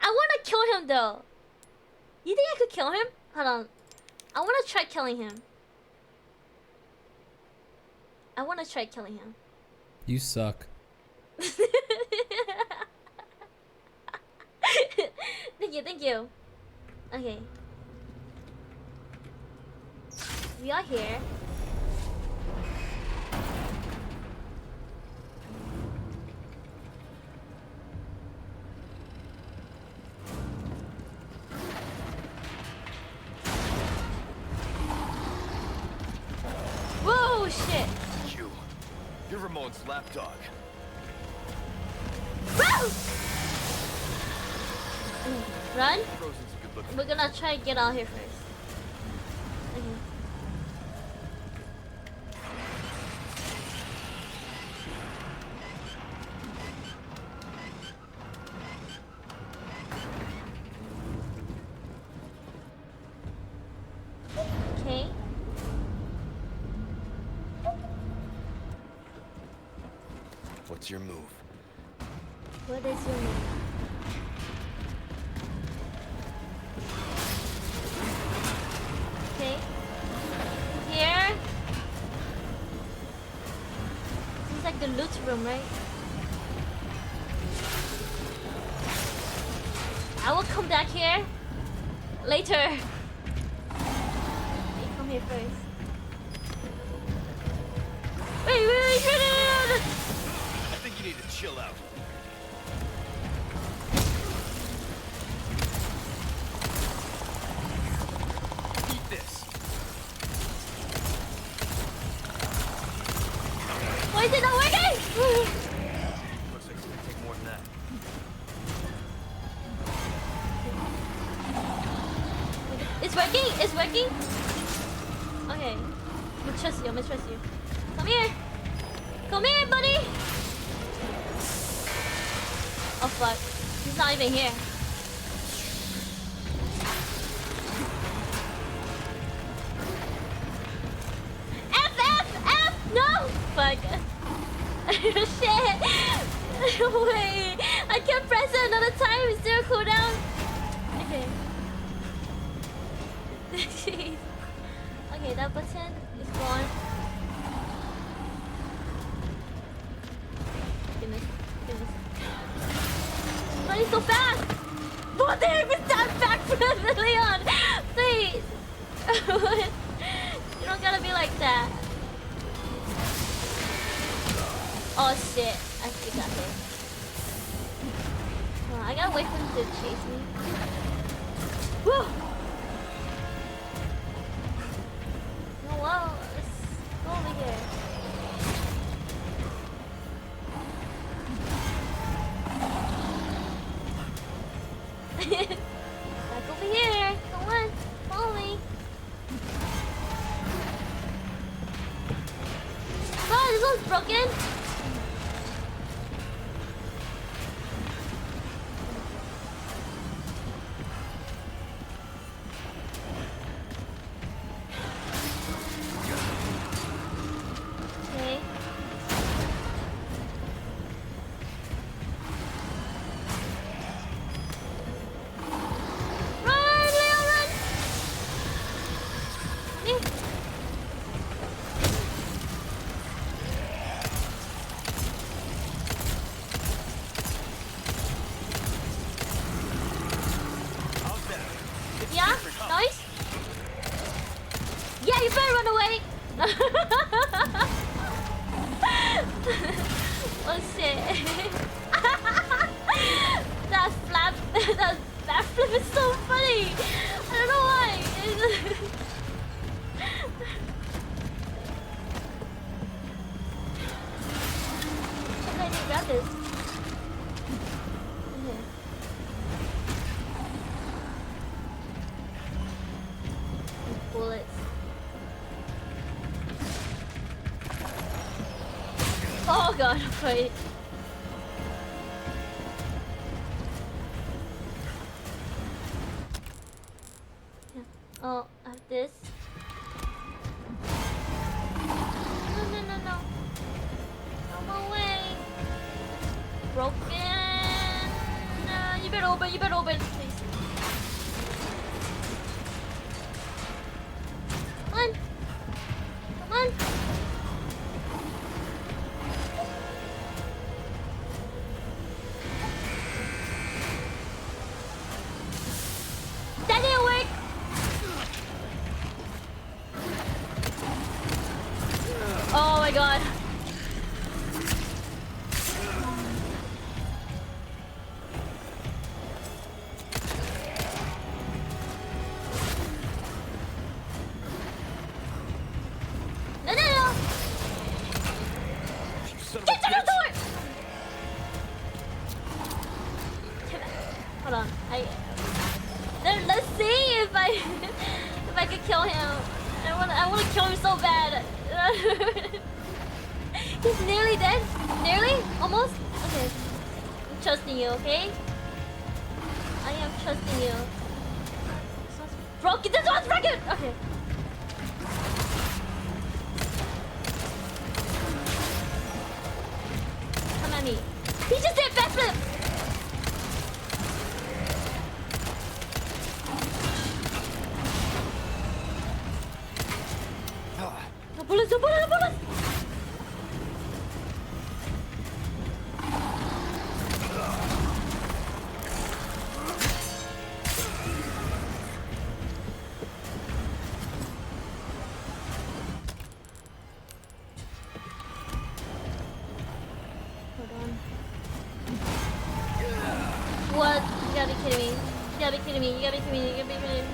Speaker 1: I wanna kill him though. You think I could kill him? Hold on. I wanna try killing him. I wanna try killing him.
Speaker 10: You suck.
Speaker 1: Thank you, thank you. Okay. We are here. Whoa, shit.
Speaker 8: You're Ramon's lapdog.
Speaker 1: Woo! Run?
Speaker 8: Frozen's a good look.
Speaker 1: We're gonna try to get out here first. Okay. Okay.
Speaker 8: What's your move?
Speaker 1: What is your name? Okay. Here. This is like the loot room, right? I will come back here later. You come here first. Wait.
Speaker 3: I think you need to chill out. Eat this.
Speaker 1: Why is it not working?
Speaker 8: Looks like it's gonna take more than that.
Speaker 1: It's working? It's working? Okay. I'm gonna trust you. Come here. Come here, buddy. Oh fuck. He's not even here. F! No! Fuck. Shit. Wait. I can't press it another time. It's zero cooldown. Okay. Jeez. Okay, that button is gone. Goodness. Running so fast! What the heck was that back from Leon? Please! You don't gotta be like that. Oh shit, I think I got hit. Hold on, I gotta wait for him to chase me. Woo! Oh well, let's go over here. Back over here. Come on, follow me. Oh, this one's broken. Okay. Run, Leo, run! Me. god, wait. Yeah. Oh, I have this. No, no, no, no. No way. Broken. You better open, please. Come on. Come on. That didn't work. Oh my god. No, no, no.
Speaker 8: Son of
Speaker 1: Get
Speaker 8: a
Speaker 1: to the
Speaker 8: bitch.
Speaker 1: door. Hold on. Let's see if I could kill him. I wanna kill him so bad. He's nearly dead. Nearly? Almost? Okay. I'm trusting you, okay? I am trusting you. This one's broken. This one's broken! Okay. Come at me. He just did backflip! No bullets, no bullets, no bullets! Hold on. What? You gotta be kidding me. You gotta be kidding me. You gotta be kidding me. You gotta be kidding me.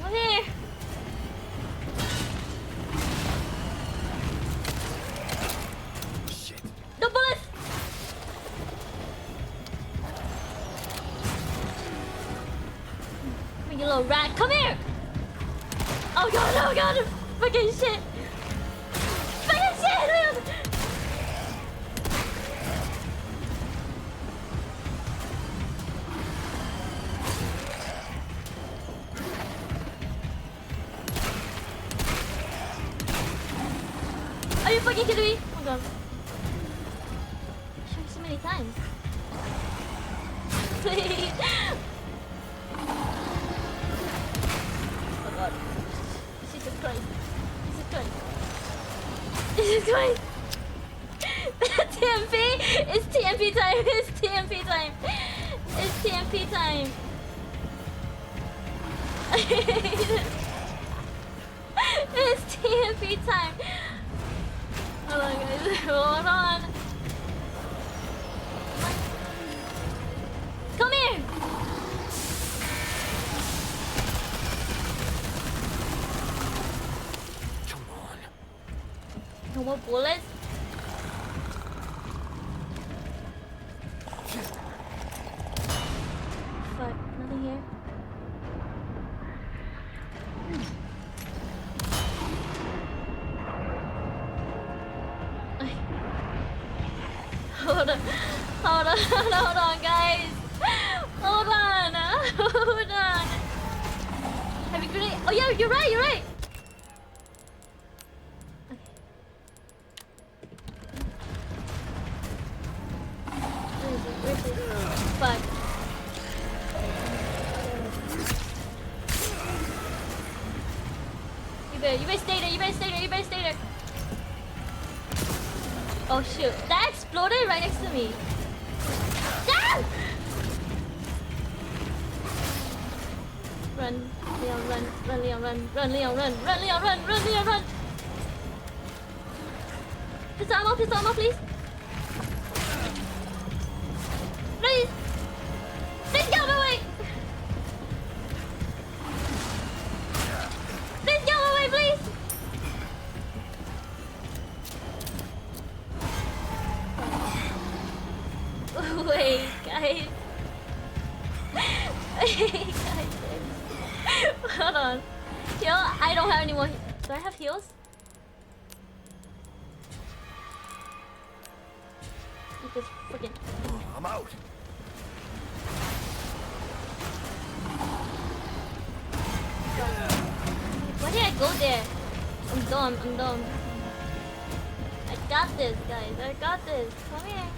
Speaker 1: Come here. Come here.
Speaker 8: Shit.
Speaker 1: No bullets! You little rat, come here! Oh god, fucking shit! Fucking shit, man! Are you fucking kidding me? Oh god. Shot so many times. Please. Oh god. Jesus Christ. Jesus Christ. Jesus Christ. TMP! It's TMP time! It's TMP time! It's TMP time! It's TMP time! Hold on guys, hold on! Come here!
Speaker 8: Come on.
Speaker 1: No more bullets? Fuck, nothing here. Hold on, hold on, guys. Hold on, hold on. Have you grenade? Oh yeah, you're right, you're right. Where is it? Fuck. You better stay there, you better stay there, you better stay there. Oh shoot, that exploded right next to me. Ah! Run, Leon, run, Leon, run, Leon, run, Leon, run, Leon, run. Pistol ammo, please. Please. Please get out of my way. Please get out of my way, please. Wait, guys. Heal? I don't have any more. Do I have heals? This freaking.
Speaker 8: I'm out.
Speaker 1: Why did I go there? I'm dumb. I'm dumb. I got this, guys. I got this. Come here.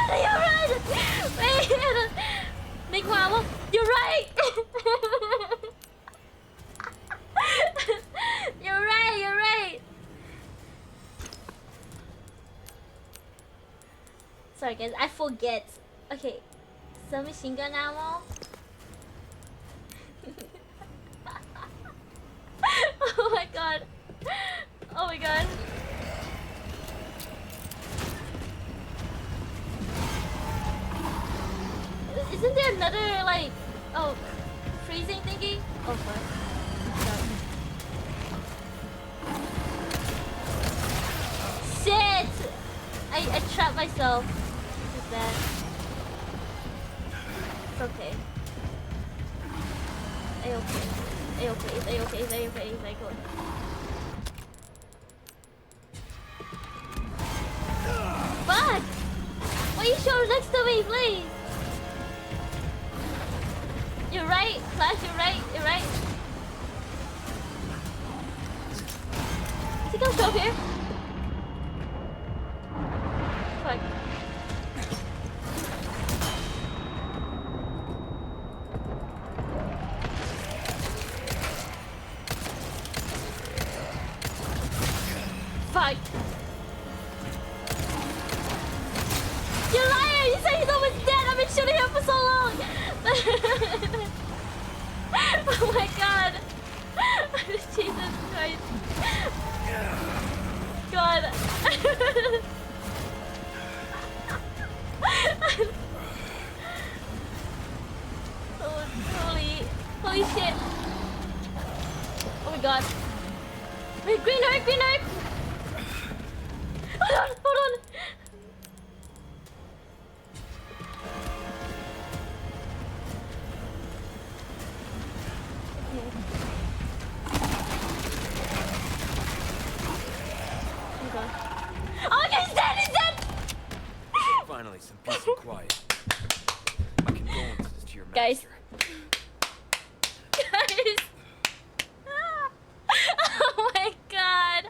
Speaker 1: You're right! Wait! Make more ammo. You're right! You're right, you're right! Sorry guys, I forget. Okay. Some machine gun ammo. Oh my god. Oh my god. Isn't there another like freezing thingy? Oh fuck. Shit! I trapped myself. This is bad. It's okay. A-okay. A-okay. It's A-okay. It's A-okay. It's A-okay. Fuck! Why you show next to me, please? You're right, Flash, you're right, you're right. Is he gonna show up here? Fuck. Fuck. You liar! You said he's almost dead! I've been shooting him for so long! Oh my god! Jesus Christ! God! Oh, holy shit! Oh my god! Wait, green herb, green herb! Hold on, hold on! Oh, okay, he's dead! He's dead!
Speaker 8: Finally, some peace and quiet. My condolences to your
Speaker 1: Guys.
Speaker 8: master.
Speaker 1: Guys! Oh my god!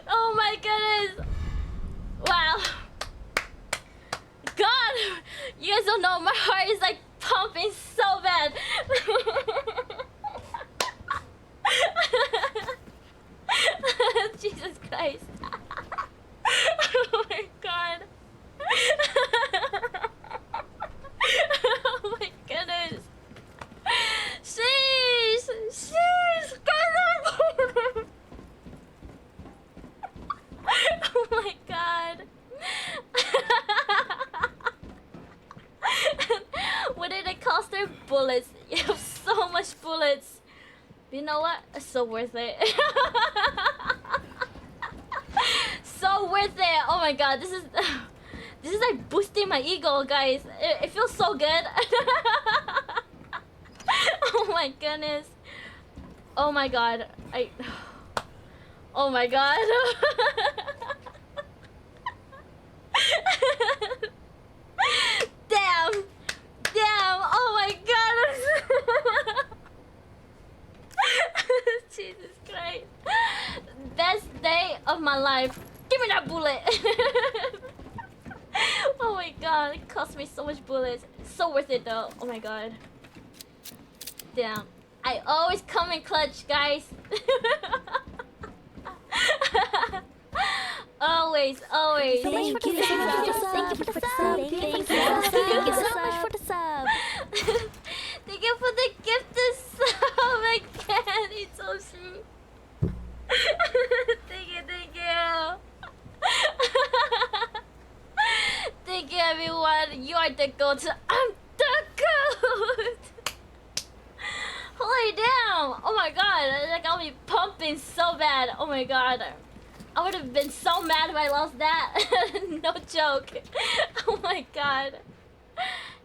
Speaker 1: Oh my goodness! Wow! God! You guys don't know, my heart is like pumping so bad! Jesus Christ! Oh my god! Oh my goodness! Sheesh! Sheesh! Guys! Oh my god! What did it cost their bullets? You have so much bullets. But you know what? It's so worth it. So worth it. Oh my god, this is like boosting my ego, guys. It feels so good. Oh my goodness. Oh my god. Oh my god. Damn. Damn. Oh my god. Jesus Christ. Best day of my life. Give me that bullet. Oh my god. It cost me so much bullets. So worth it though. Oh my god. Damn. I always come in clutch, guys. Always, always.
Speaker 2: Thank you so much for the sub. Thank you for the sub. Thank you so much for the sub.
Speaker 1: Thank you for the gift to sub again. It's so sweet. Thank you, thank you. are the goat. I'm the goat. Holy damn! Oh my god, like I'll be pumping so bad. Oh my god, I would have been so mad if I lost that. No joke. Oh my god,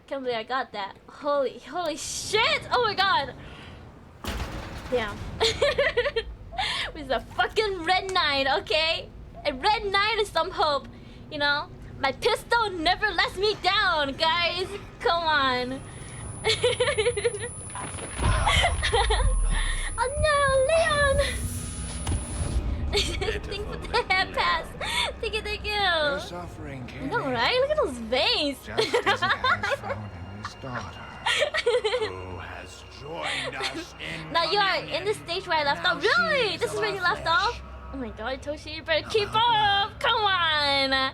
Speaker 1: can't believe I got that. Holy shit! Oh my god. Damn. With a fucking red 9, okay? A red 9 is some hope, you know? My pistol never lets me down, guys. Come on. Oh no, Leon! Thanks for the head pass. Thank you.
Speaker 10: You're suffering, Kenny.
Speaker 1: No, right? Look at those veins.
Speaker 10: Just as he has found in his daughter. Who has joined us in
Speaker 1: Now you are
Speaker 10: communion.
Speaker 1: in the stage where I left
Speaker 10: Now
Speaker 1: off. Really?
Speaker 10: she's
Speaker 1: This is
Speaker 10: of
Speaker 1: where
Speaker 10: our
Speaker 1: you left
Speaker 10: flesh.
Speaker 1: off? Oh my god, Toshi, you better keep up! Come on!
Speaker 10: My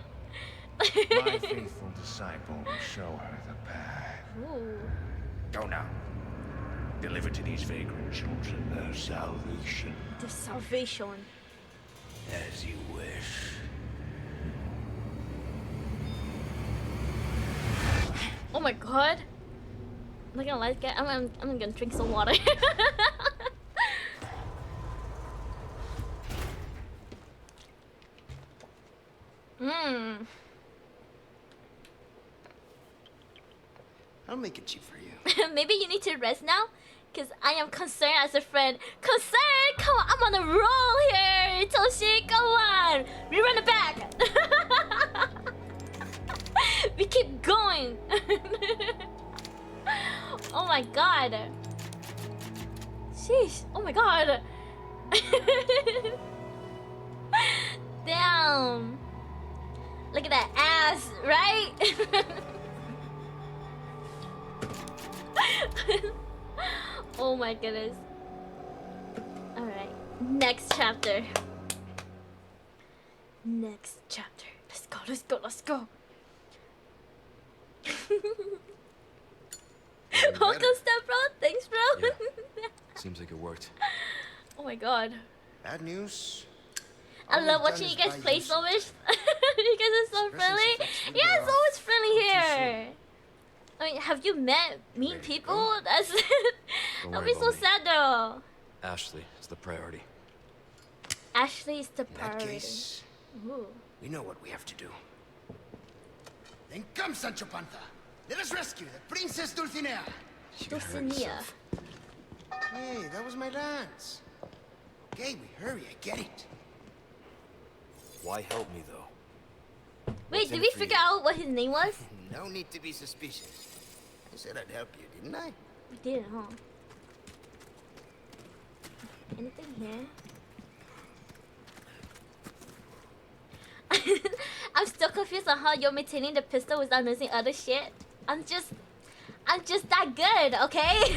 Speaker 10: faithful disciple will show her the path.
Speaker 1: Ooh.
Speaker 10: Go now. Deliver to these vagrant children their salvation.
Speaker 1: The salvation.
Speaker 10: As you wish.
Speaker 1: Oh my god. I'm not gonna lie, guys. I'm gonna drink some water.
Speaker 4: I'll make it cheap for you.
Speaker 1: Maybe you need to rest now? Because I am concerned as a friend. Concerned? Come on, I'm on a roll here! Toshi, come on! We run it back! We keep going! Oh my god! Sheesh! Oh my god! Damn! Look at that ass, right? Oh my goodness. Alright, next chapter. Next chapter. Let's go. Welcome, step bro. Thanks, bro.
Speaker 8: Seems like it worked.
Speaker 1: Oh my god.
Speaker 4: Bad news.
Speaker 1: I
Speaker 4: All
Speaker 1: love
Speaker 4: we've
Speaker 1: watching
Speaker 4: done
Speaker 1: you
Speaker 4: is
Speaker 1: guys
Speaker 4: buy
Speaker 1: play
Speaker 4: you
Speaker 1: so much. You guys are so
Speaker 4: Presents
Speaker 1: friendly.
Speaker 4: effects we
Speaker 1: Yeah,
Speaker 4: were
Speaker 1: it's
Speaker 4: off
Speaker 1: always friendly
Speaker 4: too
Speaker 1: here. I mean, have you met mean
Speaker 4: Ready to
Speaker 1: people?
Speaker 4: go?
Speaker 1: That's
Speaker 8: Don't
Speaker 1: that'd
Speaker 8: worry
Speaker 1: be so
Speaker 8: about me.
Speaker 1: sad though.
Speaker 8: Ashley is the priority.
Speaker 1: Ashley is the
Speaker 4: In that
Speaker 1: priority.
Speaker 4: case,
Speaker 1: Ooh.
Speaker 4: we know what we have to do. Then come, Sancho Panza. Let us rescue the Princess Dulcinea.
Speaker 8: She could hurt
Speaker 1: Dulcinea.
Speaker 8: herself.
Speaker 4: Hey, that was my lance. Okay, we hurry. I get it.
Speaker 8: Why help me though?
Speaker 1: Wait,
Speaker 8: What's
Speaker 1: did
Speaker 8: in
Speaker 1: we
Speaker 8: it for
Speaker 1: figure
Speaker 8: you?
Speaker 1: out what his name was?
Speaker 4: No need to be suspicious. I said I'd help you, didn't I?
Speaker 1: We did, huh? Anything here? I'm still confused on how you're maintaining the pistol without losing other shit. I'm just that good, okay?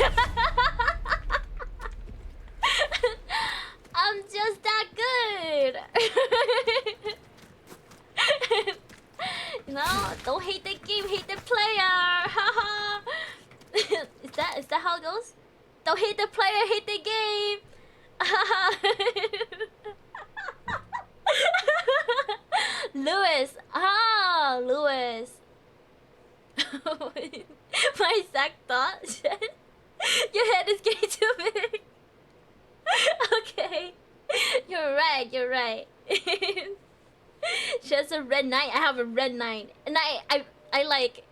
Speaker 1: I'm just that good. You know, don't hate the game, hate the player. Haha. Is that how it goes? Don't hate the player, hate the game. Lewis. Ah, Lewis. My exact thought. Your head is getting too big. Okay. You're right. She has a red 9. I have a red 9. And I like,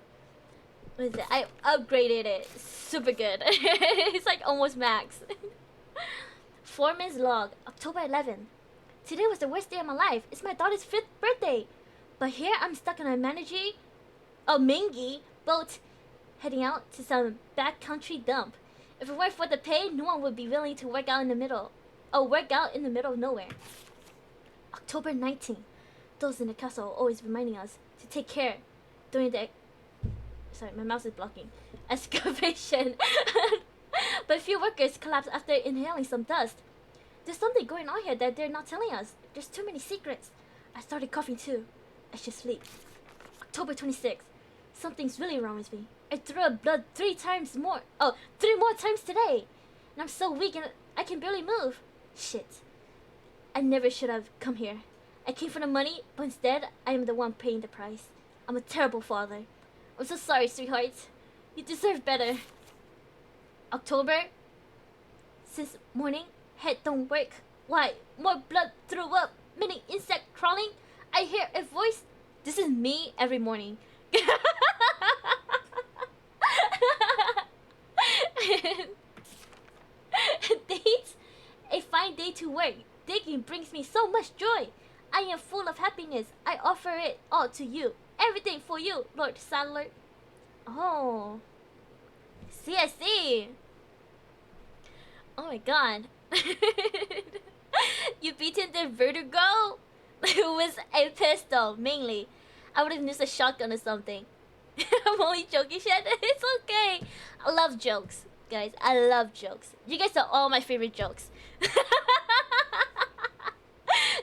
Speaker 1: what is it? I upgraded it. Super good. It's like almost max. Foreman's log, October 11th. Today was the worst day of my life. It's my daughter's 5th birthday. But here I'm stuck on a Mingy boat heading out to some backcountry dump. If it weren't for the pay, no one would be willing to work out in the middle of nowhere. October 19th. Those in the castle are always reminding us to take care during the... Sorry, my mouse is blocking. Excavation. But a few workers collapsed after inhaling some dust. There's something going on here that they're not telling us. There's too many secrets. I started coughing too. I should sleep. October 26th. Something's really wrong with me. I threw up blood 3 more times today. And I'm so weak and I can barely move. Shit. I never should have come here. I came for the money, but instead, I am the one paying the price. I'm a terrible father. I'm so sorry, sweetheart. You deserve better. October. Since morning, head don't work. Why? More blood threw up. Many insect crawling. I hear a voice. This is me every morning. Dates? A fine day to work. Digging brings me so much joy. I am full of happiness. I offer it all to you. Everything for you, Lord Sadler. Oh. See, I see. Oh my god. You've beaten the vertigo with a pistol, mainly. I would have used a shotgun or something. I'm only joking, shit. It's okay. I love jokes, guys. I love jokes. You guys are all my favorite jokes.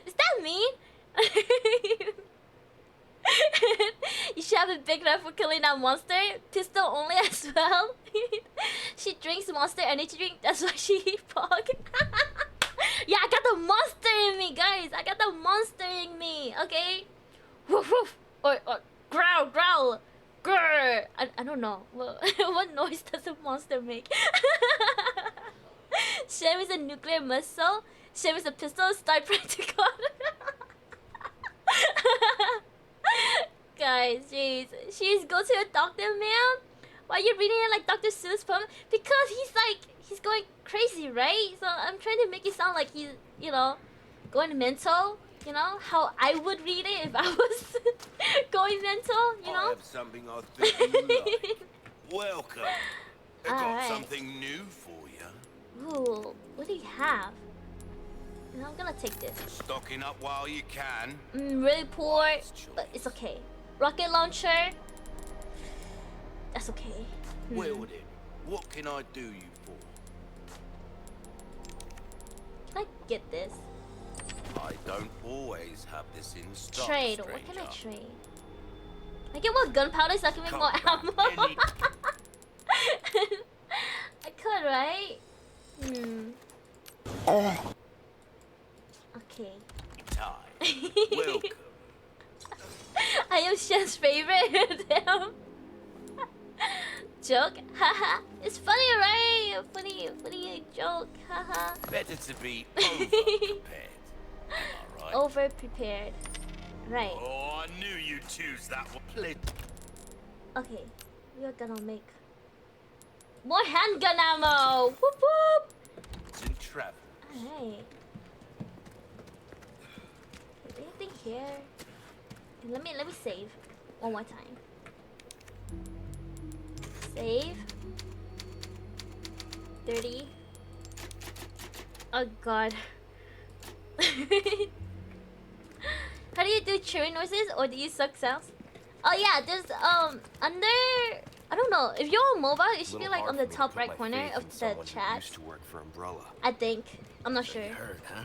Speaker 1: Is that mean? You should have a big knife for killing that monster. Pistol only as well. She drinks monster energy drink. That's why she pog. Yeah, I got the monster in me, guys. I got the monster in me. Okay. Woof woof. Or growl growl. Grr. I don't know. What noise does a monster make? Shem is a nuclear missile. Shem is a pistol. Start praying to God. Guys, jeez. She's go to a doctor, ma'am. Why are you reading it like Dr. Seuss poem? Because he's going crazy, right? So I'm trying to make it sound like he's, you know, going mental. You know how I would read it if I was going mental. You know.
Speaker 7: I have something I think you like. Welcome. I've got
Speaker 1: Alright.
Speaker 7: something new for you.
Speaker 1: Ooh, what do you have? You know, I'm gonna take this.
Speaker 7: Stocking up while you can.
Speaker 1: Really poor, but it's okay. Rocket launcher. That's okay.
Speaker 7: Well then, what can I do you for?
Speaker 1: Can I get this?
Speaker 7: I don't always have this in stock.
Speaker 1: Trade.
Speaker 7: Stranger.
Speaker 1: What can I trade? I get more gunpowder so I can make
Speaker 7: Come
Speaker 1: more
Speaker 7: back
Speaker 1: ammo.
Speaker 7: any-
Speaker 1: I could, right? Okay.
Speaker 7: Time. Welcome.
Speaker 1: I am Shen's favorite. Damn. Joke. Haha. It's funny, right? Funny joke. Haha.
Speaker 7: Better to be over prepared. Am I right?
Speaker 1: Over prepared. Right.
Speaker 7: Oh, I knew you'd choose that one.
Speaker 1: Okay. We are gonna make more handgun ammo. Whoop whoop.
Speaker 7: It's in travel.
Speaker 1: Alright. Anything here? Let me save one more time. Save. 30. Oh god. How do you do chewing noises, or do you suck sounds? Oh yeah, there's under, I don't know, if you're on mobile, it should be like on the top right corner of the chat.
Speaker 8: Used to work for Umbrella.
Speaker 1: I think. I'm not sure.
Speaker 4: Heard, huh?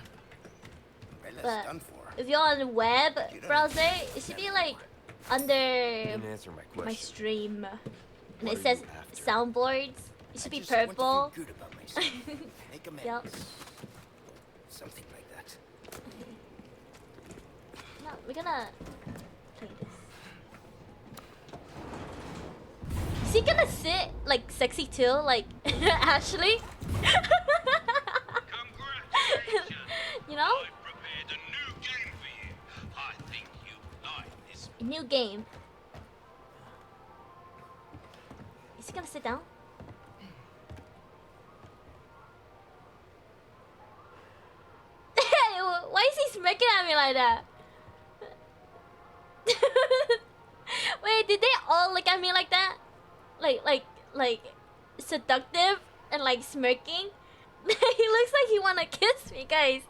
Speaker 4: Umbrella's
Speaker 1: But
Speaker 4: done for.
Speaker 1: if you're on the web browser, it should be like under
Speaker 8: Didn't answer my
Speaker 1: my
Speaker 8: question.
Speaker 1: stream. And
Speaker 8: What
Speaker 1: it
Speaker 8: are
Speaker 1: says
Speaker 8: you after?
Speaker 1: soundboards. It should be
Speaker 4: just want to
Speaker 1: purple.
Speaker 4: feel good about myself. Make amends.
Speaker 1: Yep.
Speaker 4: Something like that.
Speaker 1: No, we're gonna play this. Is he gonna sit like sexy too, like Ashley? You know?
Speaker 7: I prepared a new game for you. I think you'll like this.
Speaker 1: New game. Is he gonna sit down? Hey, why is he smirking at me like that? Wait, did they all look at me like that? Like seductive and like smirking? He looks like he wanna kiss me, guys.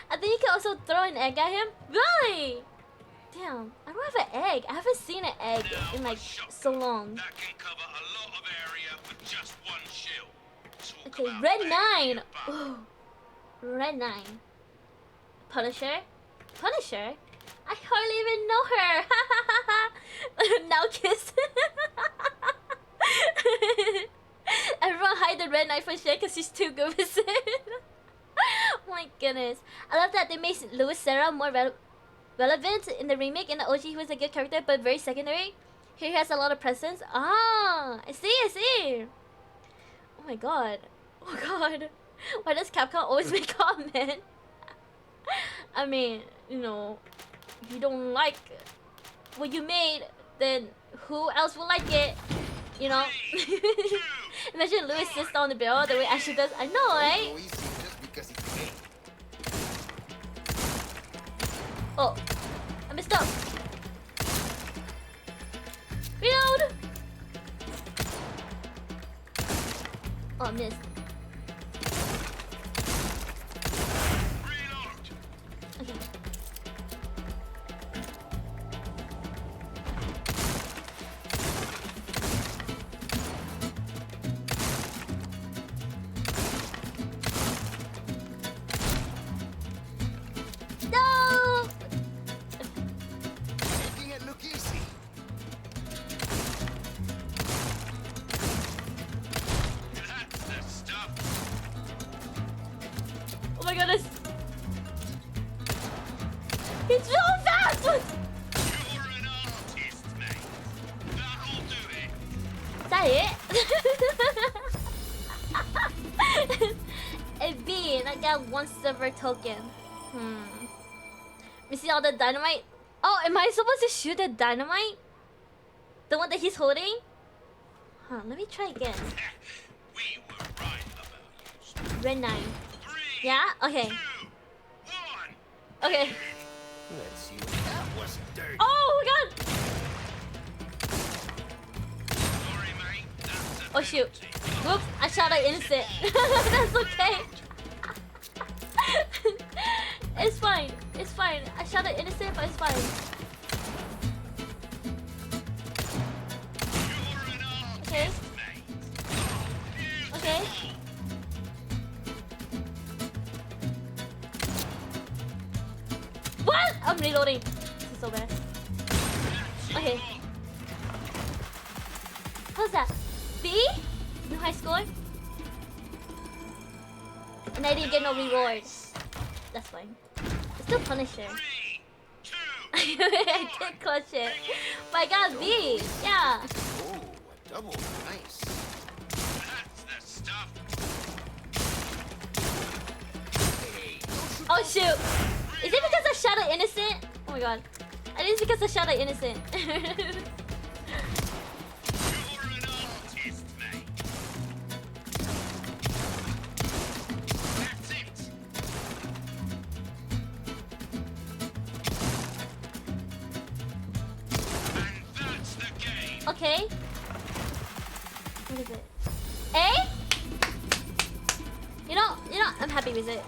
Speaker 1: I think you can also throw an egg at him. Really? Damn, I don't have an egg. I haven't seen an egg in like so long.
Speaker 7: That can cover a lot of area with just one shell. Talk
Speaker 1: Okay,
Speaker 7: about
Speaker 1: red
Speaker 7: banging
Speaker 1: 9.
Speaker 7: your butt.
Speaker 1: Ooh. Red 9. Punisher? Punisher? I hardly even know her. Now kiss. Everyone hide the red 9 from Shay because she's too good with it. Oh my goodness. I love that they made Louis Sarah more relevant in the remake. In the OG, he was a good character, but very secondary. Here he has a lot of presence. Ah, I see, I see. Oh my god. Oh god. Why does Capcom always make comment? I mean, you know, if you don't like what you made, then who else will like it? You know? Imagine Louis sits on the barrel the way Ashley does. I know, right?
Speaker 4: Go easy just because he's gay.
Speaker 1: Oh, I messed up. Reload! Oh, I missed. Okay. No!
Speaker 4: Making it look easy.
Speaker 1: Oh my goodness. He's so fast! Is that it? A B, and I got 1 silver token. We see all the dynamite. Oh, am I supposed to shoot the dynamite? The one that he's holding? Huh, let me try again.
Speaker 7: We were right about you.
Speaker 1: Red 9. Yeah? Okay. Okay.
Speaker 4: Let's see what that wasn't dirty.
Speaker 1: Oh my god!
Speaker 7: Sorry, mate. That's a
Speaker 1: Oh shoot. Whoops, I shot an innocent. That's okay. It's fine. It's fine. I shot an innocent, but it's fine. Okay. Okay. What? I'm reloading. This is so bad. Okay. How's that? B? No high score? And I didn't get no rewards. That's fine. It's still Punisher. I did clutch it. But I got B. Yeah.
Speaker 4: Oh, a double. Nice.
Speaker 7: That's the stuff.
Speaker 4: Hey,
Speaker 1: Oh shoot. Is it because I shot an innocent? Oh my god. I think it's because I shot an innocent.
Speaker 7: You're an artist, mate. That's it. And that's the game.
Speaker 1: Okay. What is it? A? You know, I'm happy with it.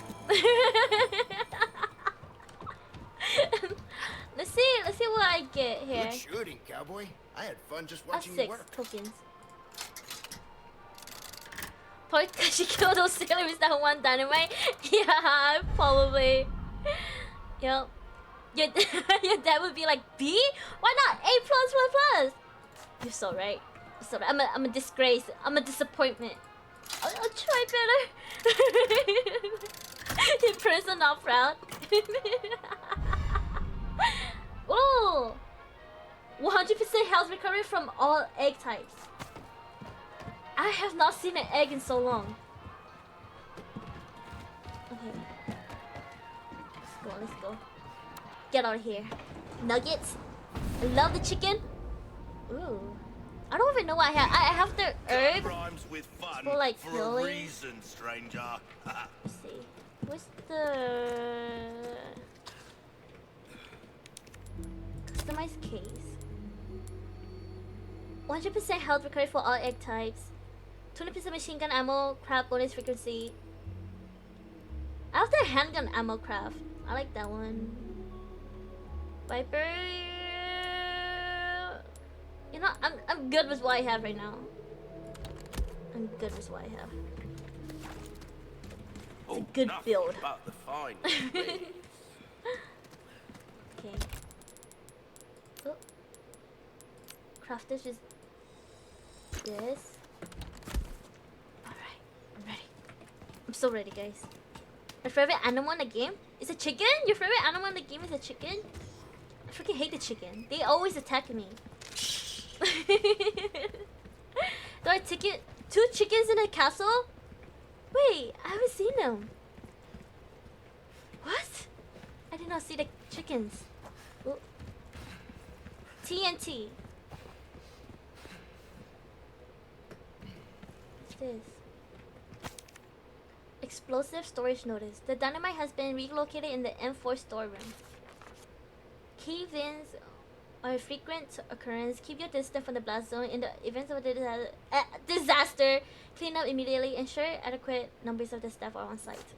Speaker 1: Let's see what I get here.
Speaker 4: good shooting, cowboy. I had fun just
Speaker 1: That's
Speaker 4: watching you
Speaker 1: 6
Speaker 4: work.
Speaker 1: tokens. Probably because she killed those sailors with that 1 dynamite. Yeah, probably. Yep. Your dad would be like, B? Why not A plus plus plus? You're so right. You're so right. I'm a disgrace. I'm a disappointment. I'll try better. Your parents are not proud. Oh! 100% health recovery from all egg types. I have not seen an egg in so long. Okay. Let's go. Get out of here. Nuggets. I love the chicken. Ooh. I don't even know what I have. I have the herb.
Speaker 7: Rhymes with fun
Speaker 1: for, like,
Speaker 7: for
Speaker 1: healing.
Speaker 7: a reason, stranger.
Speaker 1: Let's see. Where's the customized case? 100% health recovery for all egg types. 20% machine gun ammo, craft bonus frequency. I have the handgun ammo craft. I like that one. Viper. You know, I'm good with what I have right now. I'm good with what I have. It's a good
Speaker 7: nothing
Speaker 1: build.
Speaker 7: But the fine.
Speaker 1: Okay. Oh. Craft this is this. Alright, I'm ready. I'm so ready, guys. My favorite animal in the game is a chicken? Your favorite animal in the game is a chicken? I freaking hate the chicken. They always attack me. Do I ticket 2 chickens in a castle? Wait, I haven't seen them. What? I did not see the chickens. Ooh. TNT. What's this? Explosive storage notice. The dynamite has been relocated in the M4 storeroom. Cave-ins are a frequent occurrence. Keep your distance from the blast zone. In the event of a disaster, clean up immediately. Ensure adequate numbers of the staff are on site.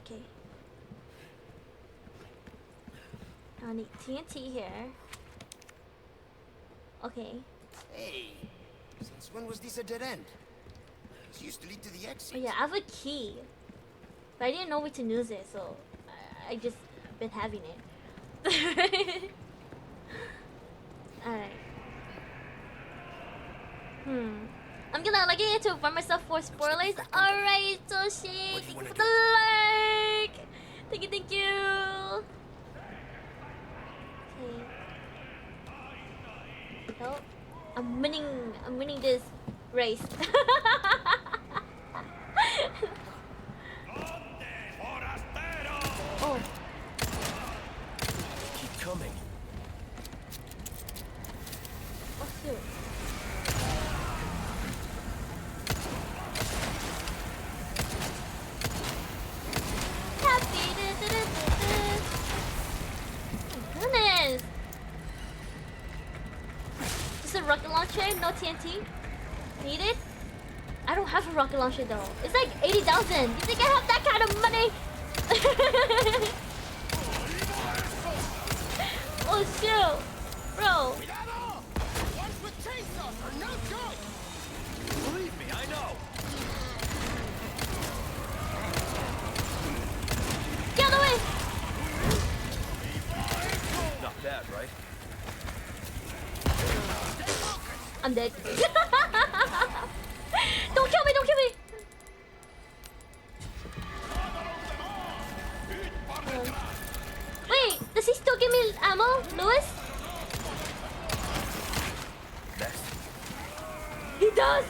Speaker 1: Okay. I need TNT here. Okay.
Speaker 4: Hey, since when was this a dead end? This used to lead to the exit.
Speaker 1: Oh yeah, I have a key. But I didn't know where to use it, so I just been having it. Alright. I'm gonna log in to inform myself for spoilers. Alright, Toshi! Thank you for the like! Thank you, thank you! Okay. Nope. I'm winning this race. Oh.
Speaker 8: Keep coming.
Speaker 1: Oh shoot. Happy Oh my goodness. Just a rocket launcher, no TNT. Needed? I don't have a rocket launcher though. It's like 80,000. You think I have that kind of money? Oh shoot, bro.
Speaker 4: Ones with chainsaws are no good.
Speaker 8: Believe me, I know.
Speaker 1: Get out of the way.
Speaker 8: Not bad, right?
Speaker 1: I'm dead. Don't kill me, don't kill me. Wait, does he still give me ammo, Lewis?
Speaker 8: Next.
Speaker 1: He does!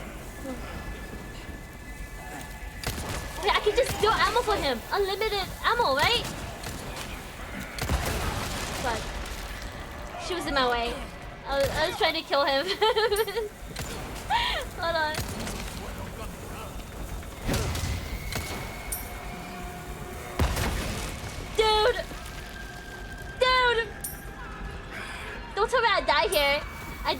Speaker 1: Wait, I can just steal ammo for him. Unlimited ammo, right? But she was in my way. I was trying to kill him. Hold on. Dude! Dude! Don't tell me I die here. I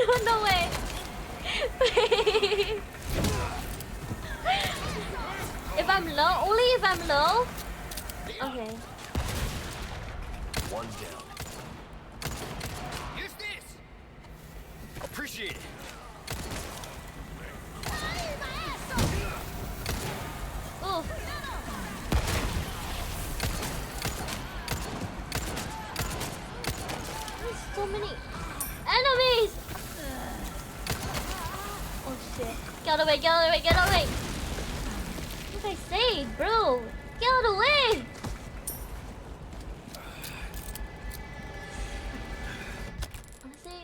Speaker 1: don't know way. If I'm low, only if I'm low. Okay.
Speaker 8: One down.
Speaker 3: Use this. Appreciate it.
Speaker 1: Oof. There's so many enemies. Oh shit. Get out of the way, get out of the way, get out of the way. What did I say, bro? Get out of the way. Honestly,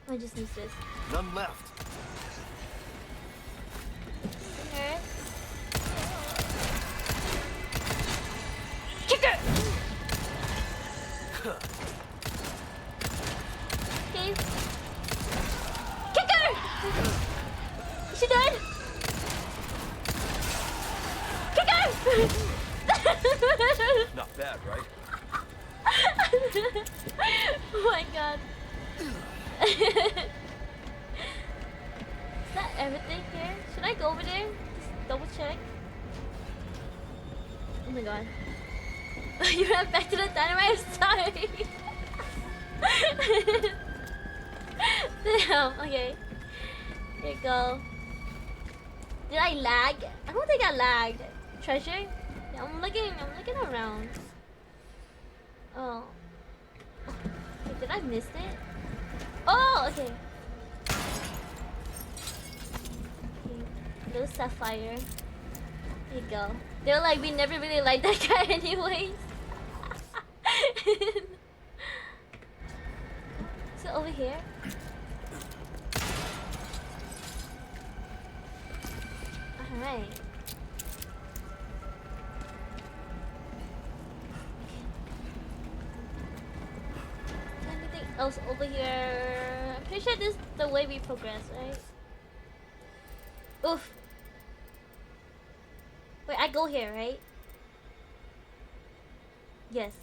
Speaker 1: I just need this.
Speaker 8: None left.
Speaker 1: Here. Kicker! Okay. Kicker! Is she dead? Kicker!
Speaker 8: Not bad, right?
Speaker 1: Oh my god. Is that everything here? Should I go over there? Just double check. Oh my god. You ran back to the dynamite? I'm sorry. Damn, okay. Here you go. Did I lag? I don't think I lagged. Treasure? Yeah, I'm looking around. Oh. Wait, did I miss it? Oh, okay. Okay. Little sapphire. There you go. They were like, we never really liked that guy anyways. Is it over here? Alright. Anything else over here? I'm pretty sure this is the way we progress, right? Oof. Wait, I go here, right? Yes.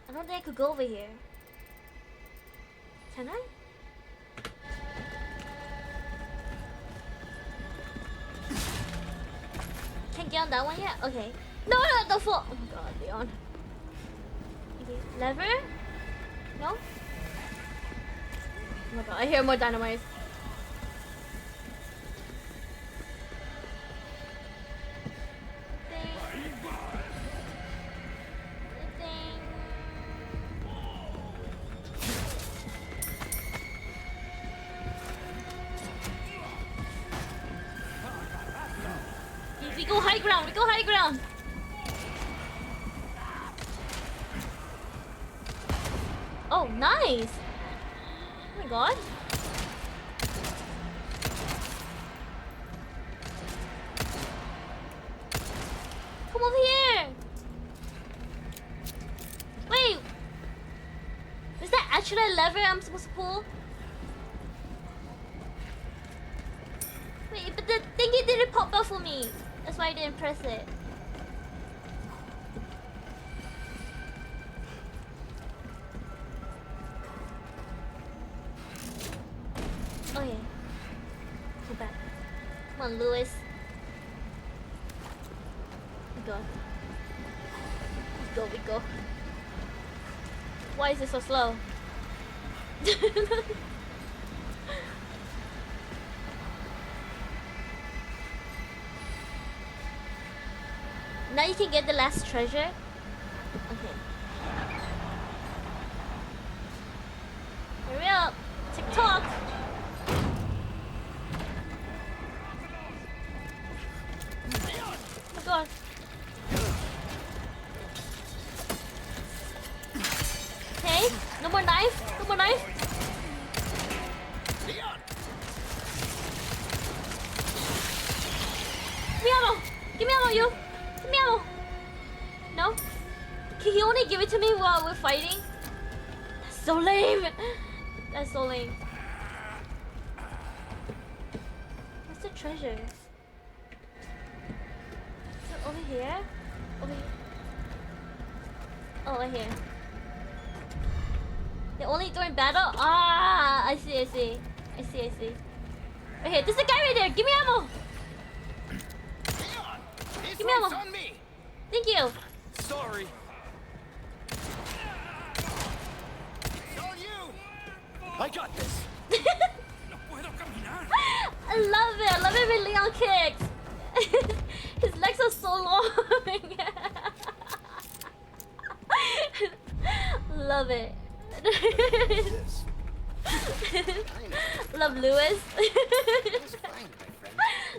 Speaker 1: I don't think I could go over here. Can I? Can't get on that one yet? Okay. No, the fall. Oh my god, Leon. Okay, lever? No? Oh my god, I hear more dynamite. We go high ground, we go high ground. Oh, nice. Oh my god. Come over here. Wait. Is that actually a lever I'm supposed to pull? Wait, but the thingy didn't pop up for me. That's why I didn't press it. Oh yeah. Go back. Come on, Lewis. We go. We go, we go. Why is it so slow? Now you can get the last treasure. Okay. Hurry up. TikTok. Oh my god. Okay. No more knife. No more knife. Give me ammo. Give me ammo, you. Give me ammo. No? Can he only give it to me while we're fighting? That's so lame. That's so lame. What's the treasure? Is it over here? Over here? Oh, right here. They're only doing battle? Ah, I see, I see. I see, I see. Right here, there's a guy right there. Give me ammo. Give me ammo.
Speaker 7: On me.
Speaker 1: Thank you.
Speaker 7: Sorry. It's all you. I got this.
Speaker 1: I love it. I love it when Leon kicks. His legs are so long. Love it. Love Lewis.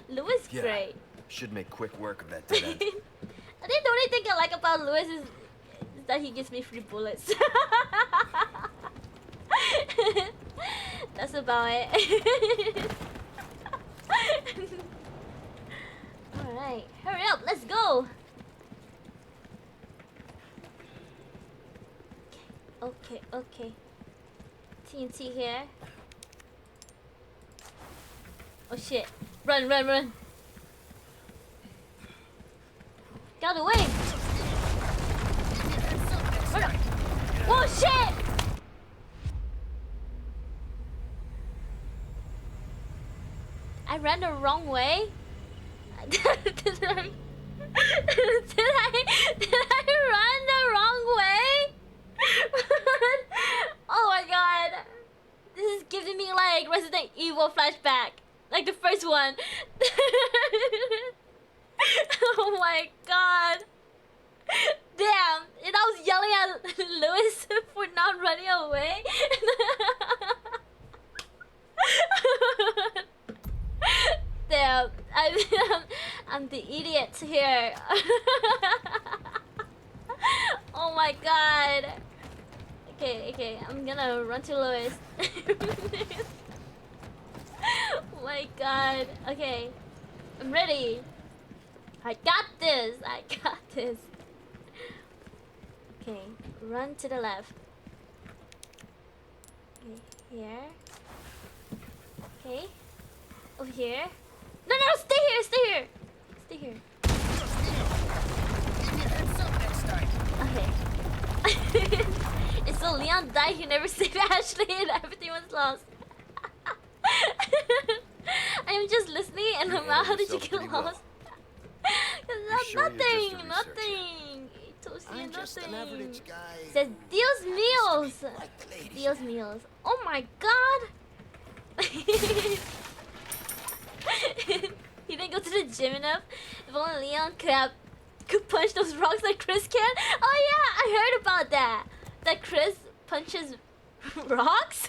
Speaker 1: Lewis,
Speaker 8: Yeah.
Speaker 1: great.
Speaker 8: Should make quick work of that dead end.
Speaker 1: I think the only thing I like about Lewis is that he gives me free bullets. That's about it. Alright, hurry up, let's go! Okay, okay. TNT here. Oh shit. Run, run, run. Get out of the way! Run up. Oh shit! I ran the wrong way? did I run the wrong way? Oh my god. This is giving me like Resident Evil flashback. Like the first one. Oh my god. Damn. And I was yelling at Lewis for not running away. Damn. I'm the idiot here. Oh my my god. Okay, I'm gonna run to Lois. Oh my god. Okay, I'm ready. I got this. Okay, run to the left. Okay, here. Okay, over here. No, stay here.
Speaker 4: Give me a heads up next time.
Speaker 1: Okay. And so Leon died, he never saved Ashley and everything was lost. I'm just listening and I'm like, how did you get lost? Nothing.
Speaker 4: I'm just an average guy.
Speaker 1: Says Dios míos.
Speaker 4: Like the ladies.
Speaker 1: Dios míos. Oh my god. He didn't go to the gym enough. If only Leon could punch those rocks like Chris can. Oh yeah, I heard about that. That Chris punches rocks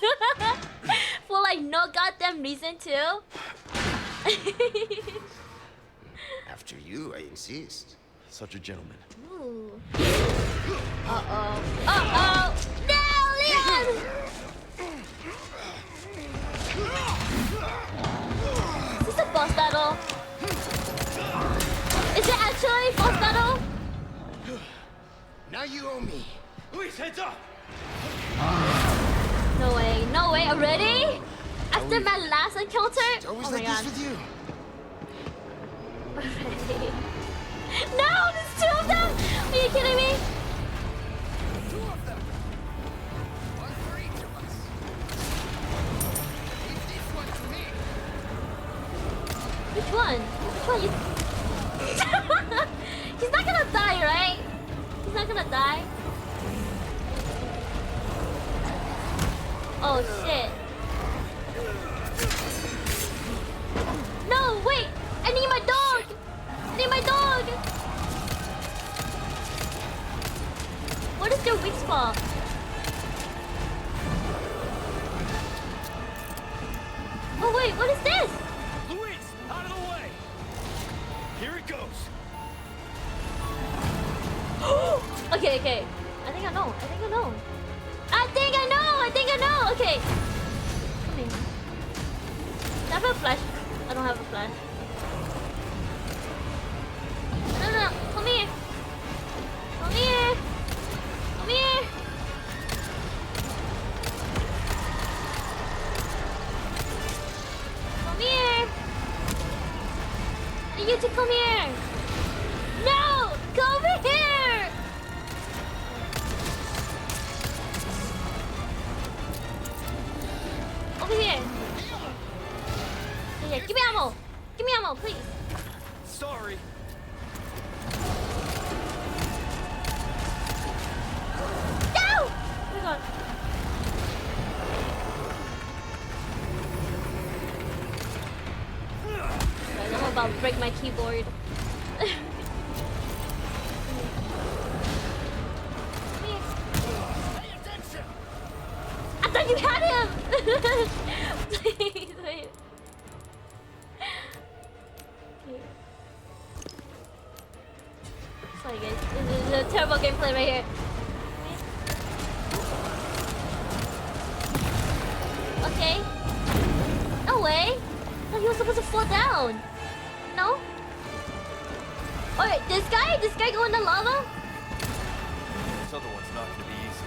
Speaker 1: for like no goddamn reason too.
Speaker 4: After you, I insist.
Speaker 8: Such a gentleman.
Speaker 1: Ooh. Uh-oh. No, Leon! Is this a boss battle? Is it actually a boss battle?
Speaker 4: Now you owe me.
Speaker 3: Luis, heads up!
Speaker 1: No way, already? After my last encounter?
Speaker 4: It's always
Speaker 1: Oh my
Speaker 4: like
Speaker 1: god.
Speaker 4: this with you.
Speaker 1: Already. No, there's two of them! Are you kidding me?
Speaker 4: Two of them. One for each of us. Leave this one to me.
Speaker 1: Which one? You... He's not gonna die, right? He's not gonna die. Oh shit. No, wait! I need my dog! What is their weak spot? Oh wait, what is this?
Speaker 3: Luis, out of the way! Here it goes.
Speaker 1: Okay. I think I know. Okay. Come here. Do I have a flash? I don't have a flash. No. Come here. Come here. I need you to come here. No! Come here! Over here. Yeah, give me ammo, please.
Speaker 3: Sorry.
Speaker 1: No! Oh my god. Guys, I'm about to break my keyboard. Come here.
Speaker 4: Pay attention.
Speaker 1: I thought you had him! Please, wait. Okay. Sorry guys, this is a terrible gameplay right here. Okay. No way. No, he was supposed to fall down. No? Alright, this guy go in the lava?
Speaker 8: This other one's not gonna be easy.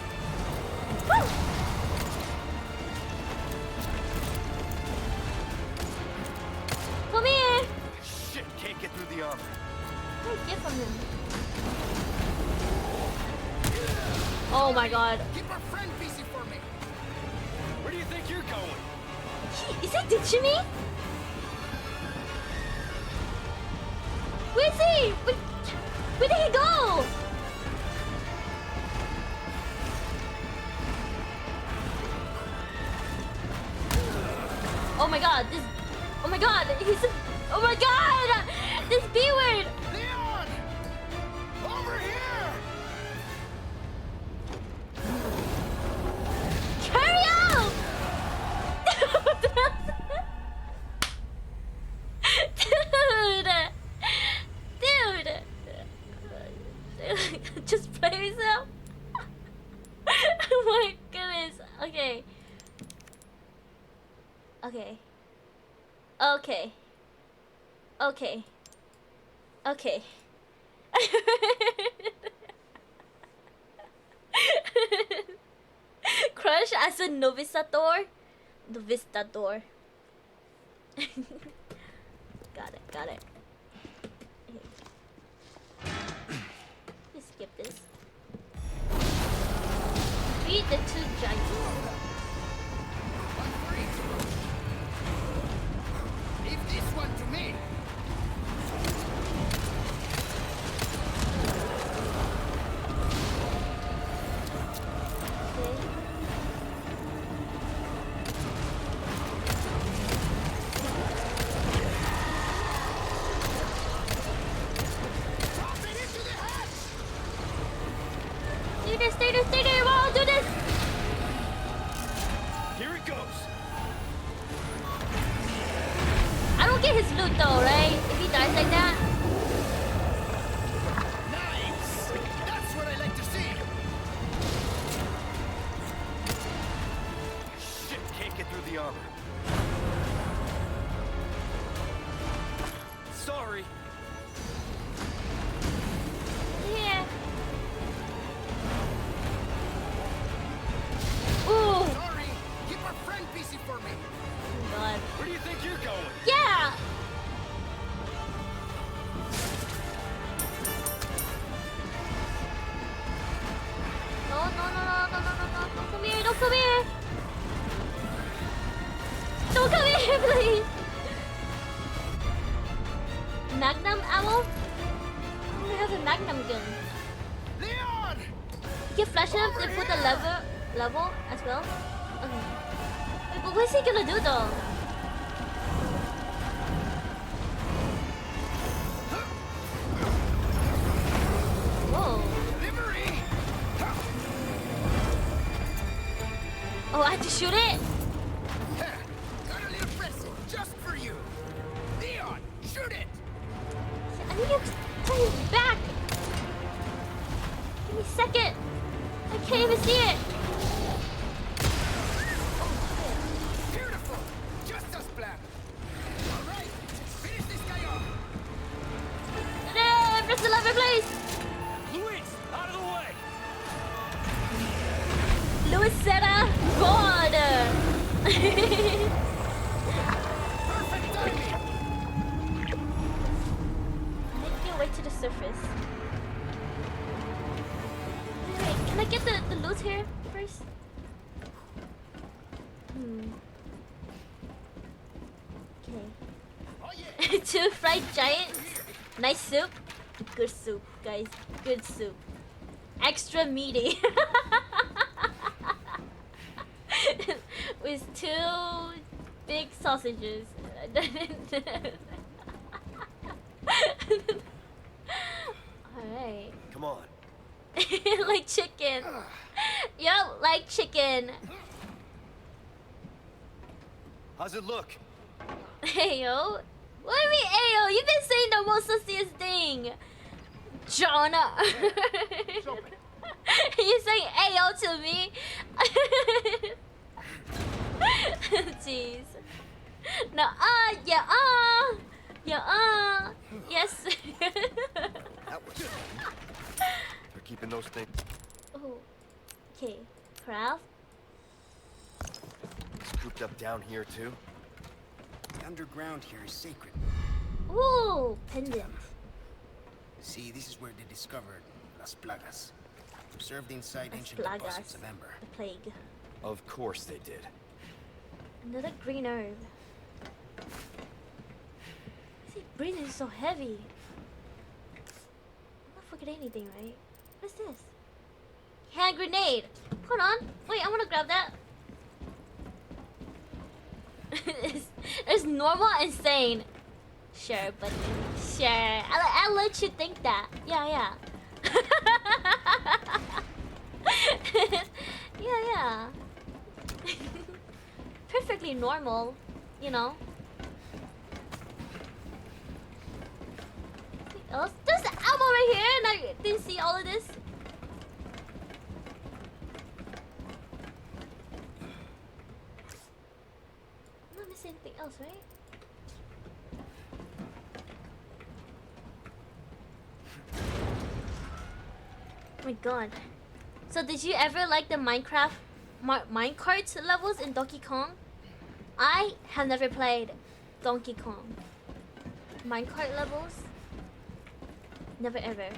Speaker 1: Woo! Come here!
Speaker 3: Shit, can't get through the armor.
Speaker 1: What did I get from him? Oh my god.
Speaker 4: Keep our friend busy for me.
Speaker 3: Where do you think you're going?
Speaker 1: Is he ditching me? Where is he? Where did he go? Oh my god, this... Oh my god, he's... Oh my god! This B-word!
Speaker 4: Leon! Over here!
Speaker 1: Hurry up! Dude! Just play yourself. Oh my goodness. Okay. Okay. Okay. Okay. Okay. Crush as a novistador. Novistador. Got it, got it. Let's skip this. Beat the two giants.
Speaker 4: Leave this one to me.
Speaker 1: Stay there, we'll all do this!
Speaker 3: Here it goes.
Speaker 1: I don't get his loot though, right? If he dies like that.
Speaker 4: Nice. That's what I like to see.
Speaker 3: Shit, can't get through the armor. Sorry.
Speaker 1: Yeah. Ooh.
Speaker 4: Sorry. Keep our friend busy for me.
Speaker 1: Oh God.
Speaker 3: Where do you think you're going?
Speaker 1: Yeah. No. Don't come here. Don't come here. Don't come here, please. Magnum ammo? Oh, we have a magnum gun.
Speaker 4: Leon!
Speaker 1: You can flash him and put the level as well. Okay. Wait, but what's he gonna do though? Whoa.
Speaker 4: Delivery!
Speaker 1: Oh, I have to shoot it?
Speaker 4: Got a little present just for you. Leon, shoot it!
Speaker 1: I need to turn his back. Give me a second. I can't even see it.
Speaker 4: Beautiful! Just as planned. All right, finish this guy off.
Speaker 1: Press the lever, please.
Speaker 3: Luis, out of the way!
Speaker 1: Luisetta God.
Speaker 4: Perfect timing.
Speaker 1: Making your way to the surface. Wait, can I get the loot here first? Okay.
Speaker 4: Oh yeah.
Speaker 1: Two fried giants. Nice soup. Good soup, guys. Good soup. Extra meaty. With two big sausages. Alright.
Speaker 3: Come on.
Speaker 1: Like chicken. Yup, like chicken.
Speaker 3: How's it look?
Speaker 1: Ayo? What do you mean, Ayo? You've been saying the most sussiest thing. John. You're saying Ayo to me? Jeez. No, yeah, yes.
Speaker 3: That was fun. They're keeping those things.
Speaker 1: Oh, okay. Craft.
Speaker 3: Scooped up down here too.
Speaker 4: The underground here is sacred.
Speaker 1: Ooh, pendant.
Speaker 4: See, this is where they discovered Las Plagas. Observed inside
Speaker 1: Las
Speaker 4: ancient
Speaker 1: Plagas.
Speaker 4: deposits of ember.
Speaker 1: The plague.
Speaker 3: Of course they did.
Speaker 1: Another green herb. Why is he breathing so heavy? I'm not forgetting anything, right? What's this? Hand grenade. Hold on. Wait, I want to grab that. It's normal, insane. Sure, buddy. Sure. I'll let you think that. Yeah. yeah. Perfectly normal, you know. Else? There's ammo right here, and I didn't see all of this. else, right? Oh my god. So did you ever like the Minecraft minecart levels in Donkey Kong? I have never played Donkey Kong. Minecart levels? Never ever.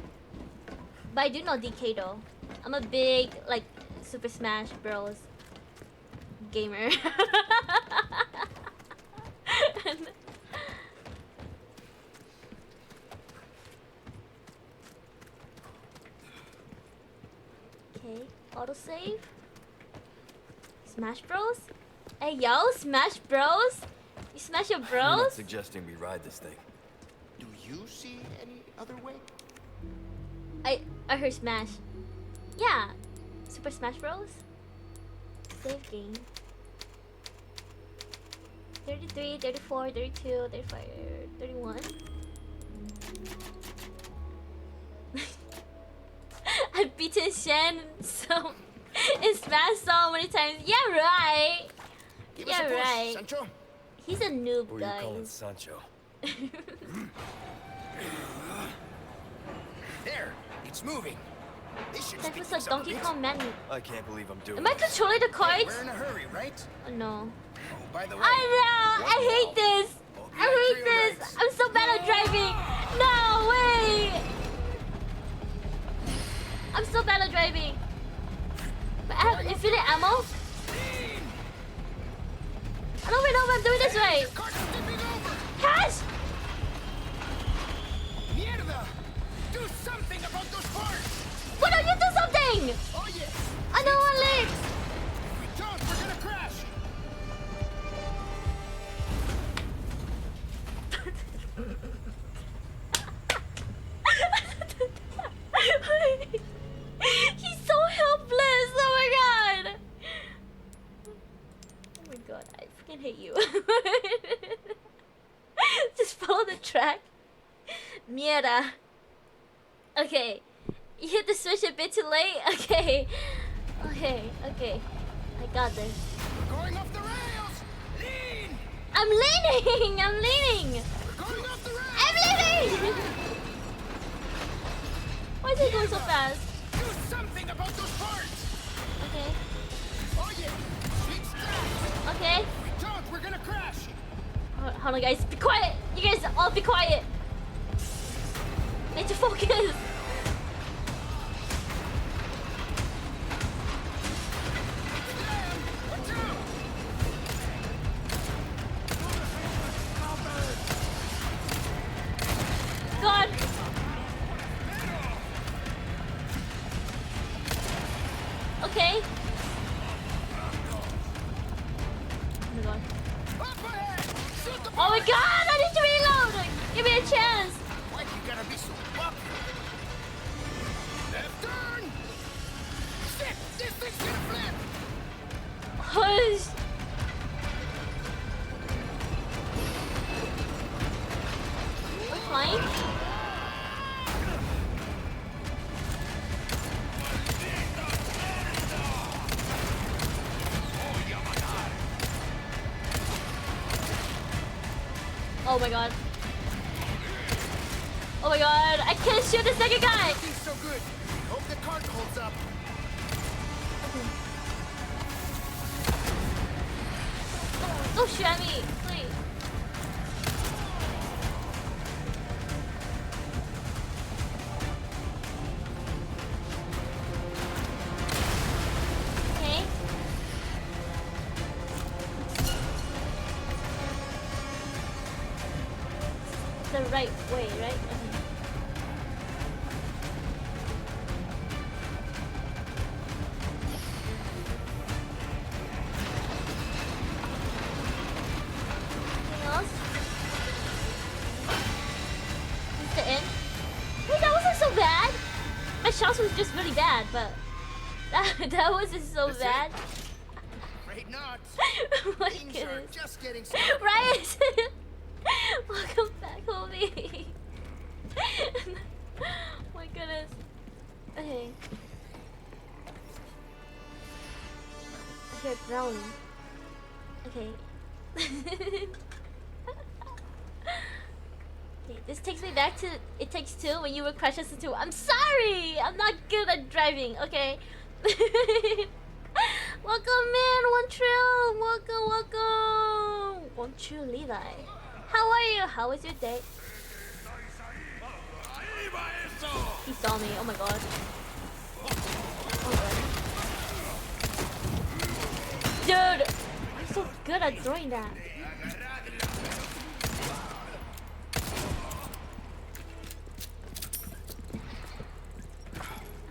Speaker 1: But I do know DK though. I'm a big like Super Smash Bros. Gamer. Okay, autosave. Smash Bros? Hey yo, Smash Bros? You smash your
Speaker 8: I'm not
Speaker 1: bros?
Speaker 8: suggesting we ride this thing.
Speaker 4: Do you see any other way?
Speaker 1: I heard Smash. Yeah. Super Smash Bros? Save game. 33, 34, 32, 35, 31. I've beaten Shen so in Smash so many times. Yeah, right.
Speaker 4: Give
Speaker 1: Yeah,
Speaker 4: us a push,
Speaker 1: right.
Speaker 4: Sancho.
Speaker 1: He's a noob,
Speaker 8: Who are you calling
Speaker 1: guys.
Speaker 8: Sancho?
Speaker 4: There, it's moving. This should
Speaker 1: That
Speaker 4: speed
Speaker 1: was a
Speaker 4: things up a
Speaker 1: Donkey
Speaker 4: bit.
Speaker 1: Kong man.
Speaker 8: I can't believe I'm doing
Speaker 1: Am I
Speaker 8: this.
Speaker 1: controlling the
Speaker 4: Hey,
Speaker 1: cards?
Speaker 4: we're in a hurry, right?
Speaker 1: Oh no.
Speaker 4: Oh, by the way,
Speaker 1: I know! I hate this! I hate this! I'm so bad at driving! No, wait! I'm so bad at driving. But I have infinite ammo? I don't even know if I'm doing this right.
Speaker 4: car's tipping over.
Speaker 1: Cash!
Speaker 4: Mierda! Do something about those parts!
Speaker 1: Why don't you do something?
Speaker 4: Oh yeah!
Speaker 1: I don't want legs!
Speaker 4: If we don't, we're gonna crash!
Speaker 1: He's so helpless! Oh my god! Oh my god, I freaking hate you. Just follow the track. Mierda. Okay. You hit the switch a bit too late? Okay. Okay, okay. I got this.
Speaker 4: We're going off the rails! Lean!
Speaker 1: I'm leaning! I'm leaning!
Speaker 4: We're going off the rails!
Speaker 1: I'm leaning! Why is it going so fast?
Speaker 4: Do something about those parts!
Speaker 1: Okay.
Speaker 4: Oh yeah! Beat that!
Speaker 1: Okay.
Speaker 4: If we don't, we're gonna crash!
Speaker 1: Hold on, guys. Be quiet. You guys all be quiet. Need to focus.
Speaker 4: Watch out!
Speaker 1: God. Okay. Oh my god.
Speaker 4: Up ahead! Shoot the
Speaker 1: Oh my god! I need to reload. Give me a chance.
Speaker 4: Why you gotta be so bumpy? Left turn! Shit! This thing's gonna flip!
Speaker 1: Hush. We're flying. Oh my god. Oh my god, I can't shoot the second guy!
Speaker 4: He's so good. Hope the cart holds up.
Speaker 1: Don't shoot at me, please. Okay. It's the right way, right? Okay. Anything else? Is the end? Wait, that wasn't so bad. My shots was just really bad, but that wasn't so
Speaker 4: That's it?
Speaker 1: bad.
Speaker 4: Afraid not.
Speaker 1: Oh my
Speaker 4: Things are
Speaker 1: goodness.
Speaker 4: just getting started.
Speaker 1: Right? Welcome back, homie. My goodness. Okay. I hear growling. Okay. This takes me back to It Takes Two when you were Crash Test 2. I'm sorry! I'm not good at driving, okay? Welcome in, One Trill! Welcome! One Trill Levi. How are you? How was your day? He saw me, oh my god. Dude! I'm so good at throwing that.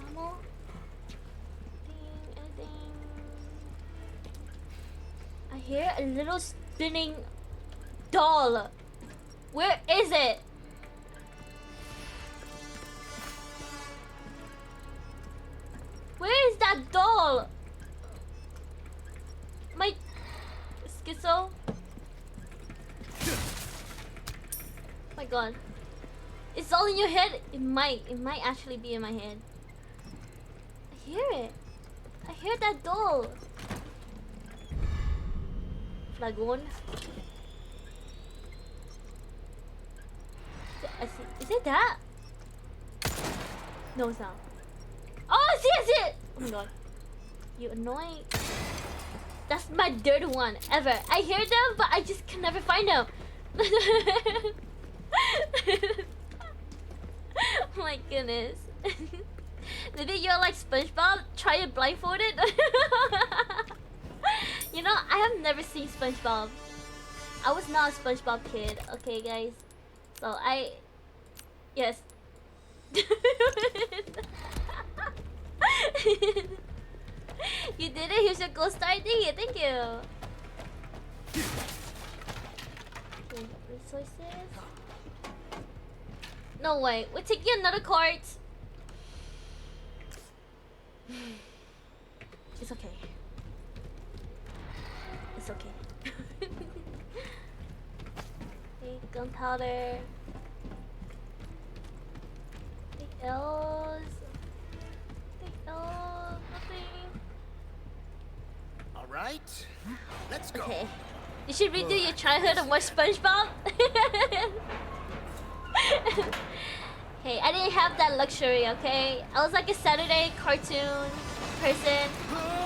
Speaker 1: Ammo? Anything? I hear a little spinning doll. Where is it? Where is that doll? My schizo? Oh my god. It's all in your head? It might actually be in my head. I hear it. I hear that doll. Flagon. Is it that? No, it's not. Oh, I see it! Oh my god. You annoying. That's my dirty one ever. I hear them, but I just can never find them. Oh my goodness. Maybe you're like SpongeBob, try it blindfolded. You know, I have never seen SpongeBob. I was not a SpongeBob kid, okay guys? So yes. You did it, here's your gold star, thank you. Resources? No way, we're taking another cart. It's okay. It's okay. Okay, gunpowder. Anything else? Nothing.
Speaker 4: Alright, let's go.
Speaker 1: Okay. You should redo your childhood and watch SpongeBob. Hey, I didn't have that luxury, okay? I was like a Saturday cartoon person.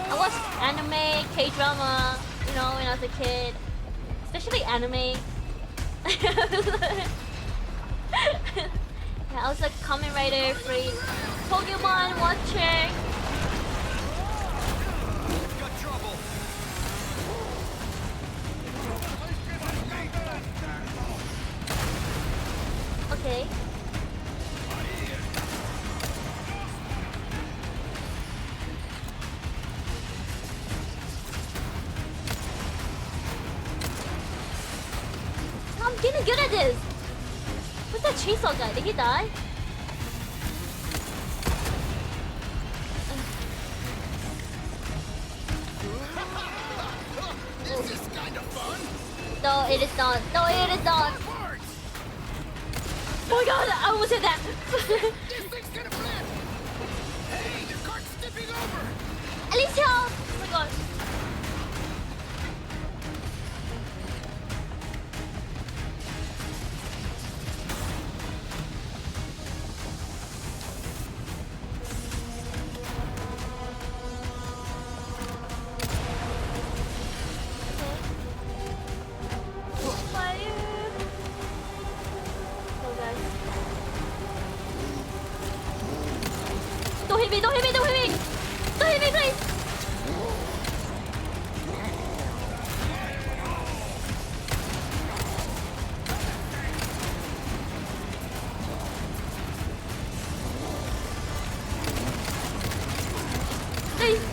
Speaker 1: I watched anime, K-drama, you know, when I was a kid. Especially anime. Yeah, I was a comment writer for Pokemon watcher.
Speaker 3: Got trouble.
Speaker 1: Okay. I'm getting good at this. What's that chainsaw guy? Did he die?
Speaker 4: This is kind of fun.
Speaker 1: No, it is not. No, it is not. Oh my god, I almost hit that.
Speaker 4: This thing's gonna flip. Hey, the cart's tipping over.
Speaker 1: At least help. Oh my god. Don't hit me, don't hit me, don't hit me! Don't hit me, please! Please!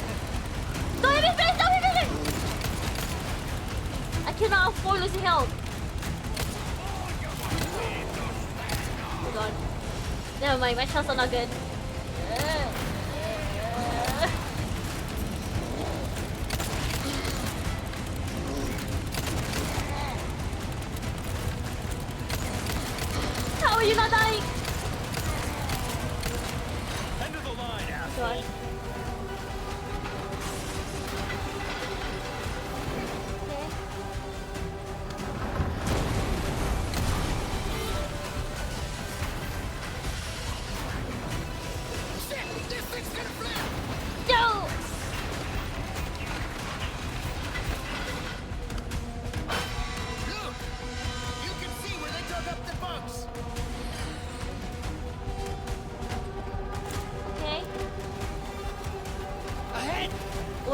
Speaker 1: Don't hit me, please! Don't hit me, please! I cannot afford losing health. Oh god. Never mind, my shots are not good. How are you not dying?
Speaker 3: End of the line, asshole.
Speaker 1: God. Okay.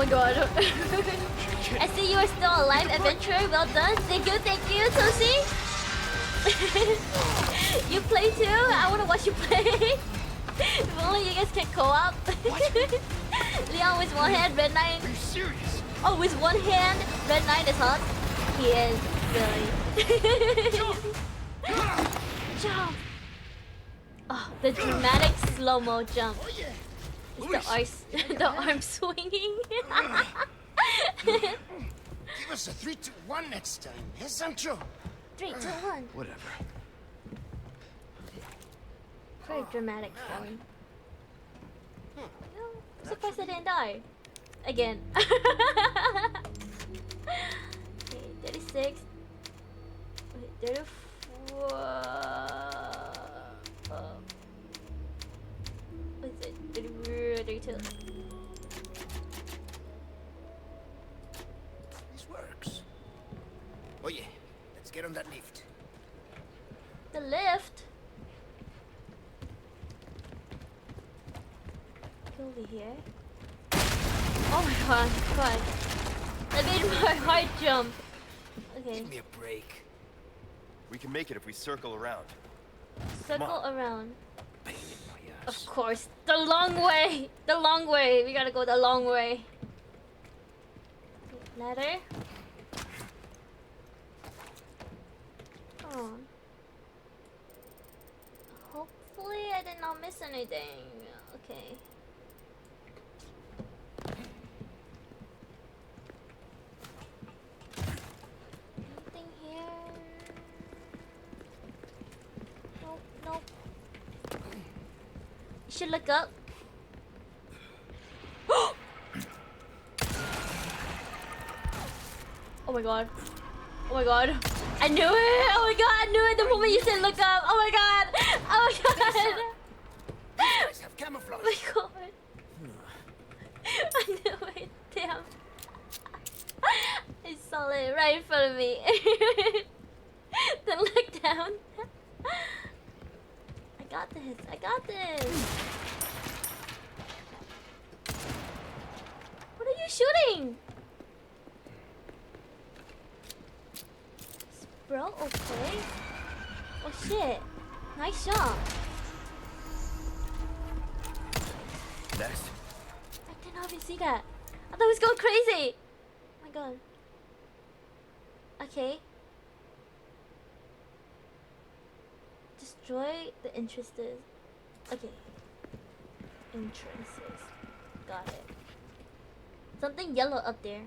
Speaker 1: my god. I see you are still alive, adventurer. Well done. Thank you, Toshi. You play too? I wanna watch you play. If only you guys can co-op. Leon with one hand, Red Knight.
Speaker 3: Are you serious?
Speaker 1: Oh, with one hand, Red Knight is hot. He is, really. Jump! Oh, the dramatic slow-mo jump. It's the arm swinging.
Speaker 4: Give us a 3, 2, 1 next time, eh, Sancho?
Speaker 1: 3, 2, 1.
Speaker 3: Whatever.
Speaker 1: Very dramatic falling. I'm surprised I didn't die. Again. Okay, 36. Wait, 34. What is it? 32.
Speaker 4: This works. Oh yeah, let's get on that lift.
Speaker 1: The lift? Over here. Oh my god. That made my heart jump. Okay.
Speaker 3: Give me a break. We can make it if we circle around.
Speaker 1: Circle around.
Speaker 3: Pain in my ass.
Speaker 1: Of course. The long way. The long way. We gotta go the long way. Ladder. Oh. Hopefully I did not miss anything. Okay. Anything here? Nope. You should look up. Oh my god. Oh my god. I knew it! Oh my god, I knew it the moment you said look up! Oh my god! Oh my god!
Speaker 4: You guys have camouflage.
Speaker 1: Oh my god. I knew it, damn. I saw it right in front of me. Then look down. I got this. What are you shooting? Bro, okay. Oh shit. Nice shot.
Speaker 3: Next.
Speaker 1: I did not even see that. I thought it was going crazy. Oh my god. Okay. Destroy the entrances. Okay. Entrances. Got it. Something yellow up there.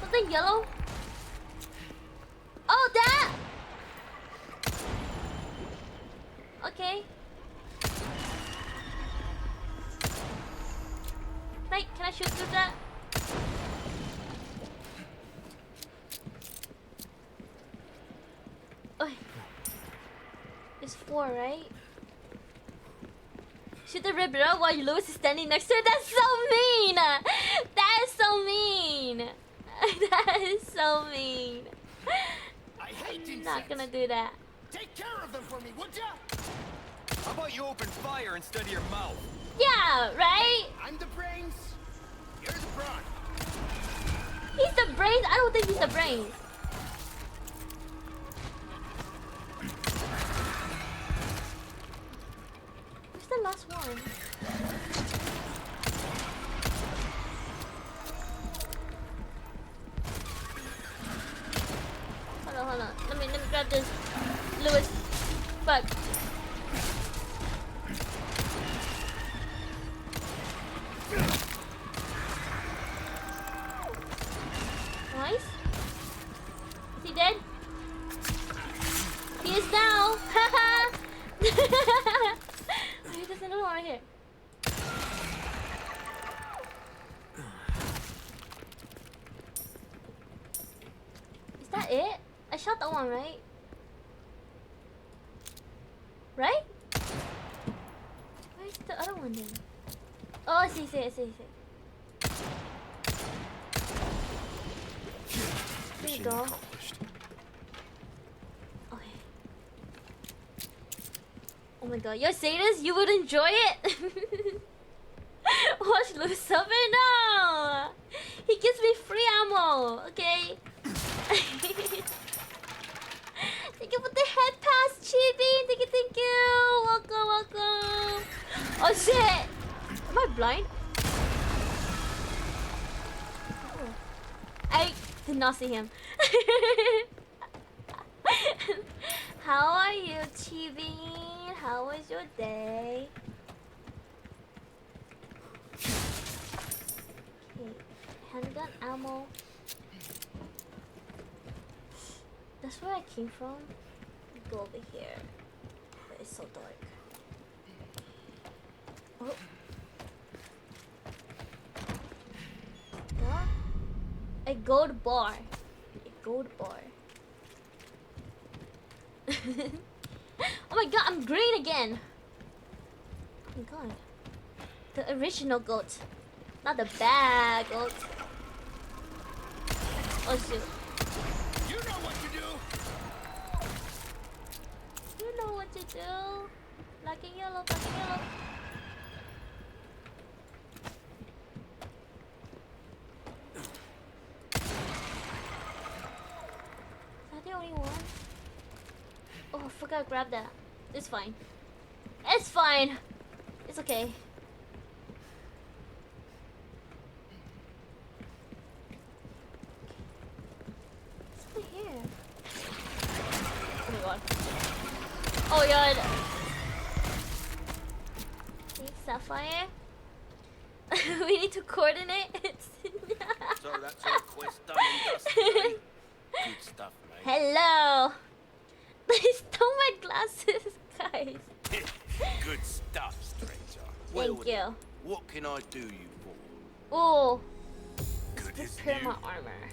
Speaker 1: Something yellow? Oh, that! Okay. Can I shoot through that? Oh. It's 4, right? Shoot the ribbon while Lewis is standing next to her. That's so mean! That is so mean! That is so mean.
Speaker 4: I hate
Speaker 1: I'm
Speaker 4: insects.
Speaker 1: not gonna do that.
Speaker 4: Take care of them for me, would ya?
Speaker 3: How about you open fire instead of your mouth?
Speaker 1: Yeah, right?
Speaker 4: I'm the brains. You're the brawn.
Speaker 1: He's the brains? I don't think he's the brains. Who's the last one? Hold on. Let me grab this. Lewis. Fuck. Nice. Is he dead? He is now. Haha. There's another one right here. Is that it? I shot that one, right? Right? Where's the other one then? Oh, I see. There you
Speaker 3: Mission
Speaker 1: go.
Speaker 3: accomplished.
Speaker 1: Okay. Oh my god, you're saying this? You would enjoy it? Watch Lucifer? No! He gives me free ammo, okay? Thank you for the head pass, Chibi! Thank you! Welcome! Oh shit! Am I blind? Oh. I did not see him. How are you, Chibi? How was your day? Okay, handgun ammo. That's where I came from. Go over here. But it's so dark. Oh. What? A gold bar. A gold bar. Oh my god, I'm green again. Oh my god. The original goat. Not the bad goat. Oh shoot.
Speaker 7: You know what to do.
Speaker 1: You know what to do. Black and yellow, black and yellow. Is that the only one? Oh, I forgot to grab that. It's fine. It's fine. It's okay. What's over here? Oh my god. Oh my god. Hey, Sapphire. We need to coordinate.
Speaker 7: So that's a quest done and dusted, eh? Good stuff, mate.
Speaker 1: Hello. They stole my glasses, guys.
Speaker 7: Good stuff, stranger.
Speaker 1: Thank you.
Speaker 7: What can I do you for?
Speaker 1: Oh,
Speaker 7: Good as
Speaker 1: prepare
Speaker 7: new.
Speaker 1: my armor.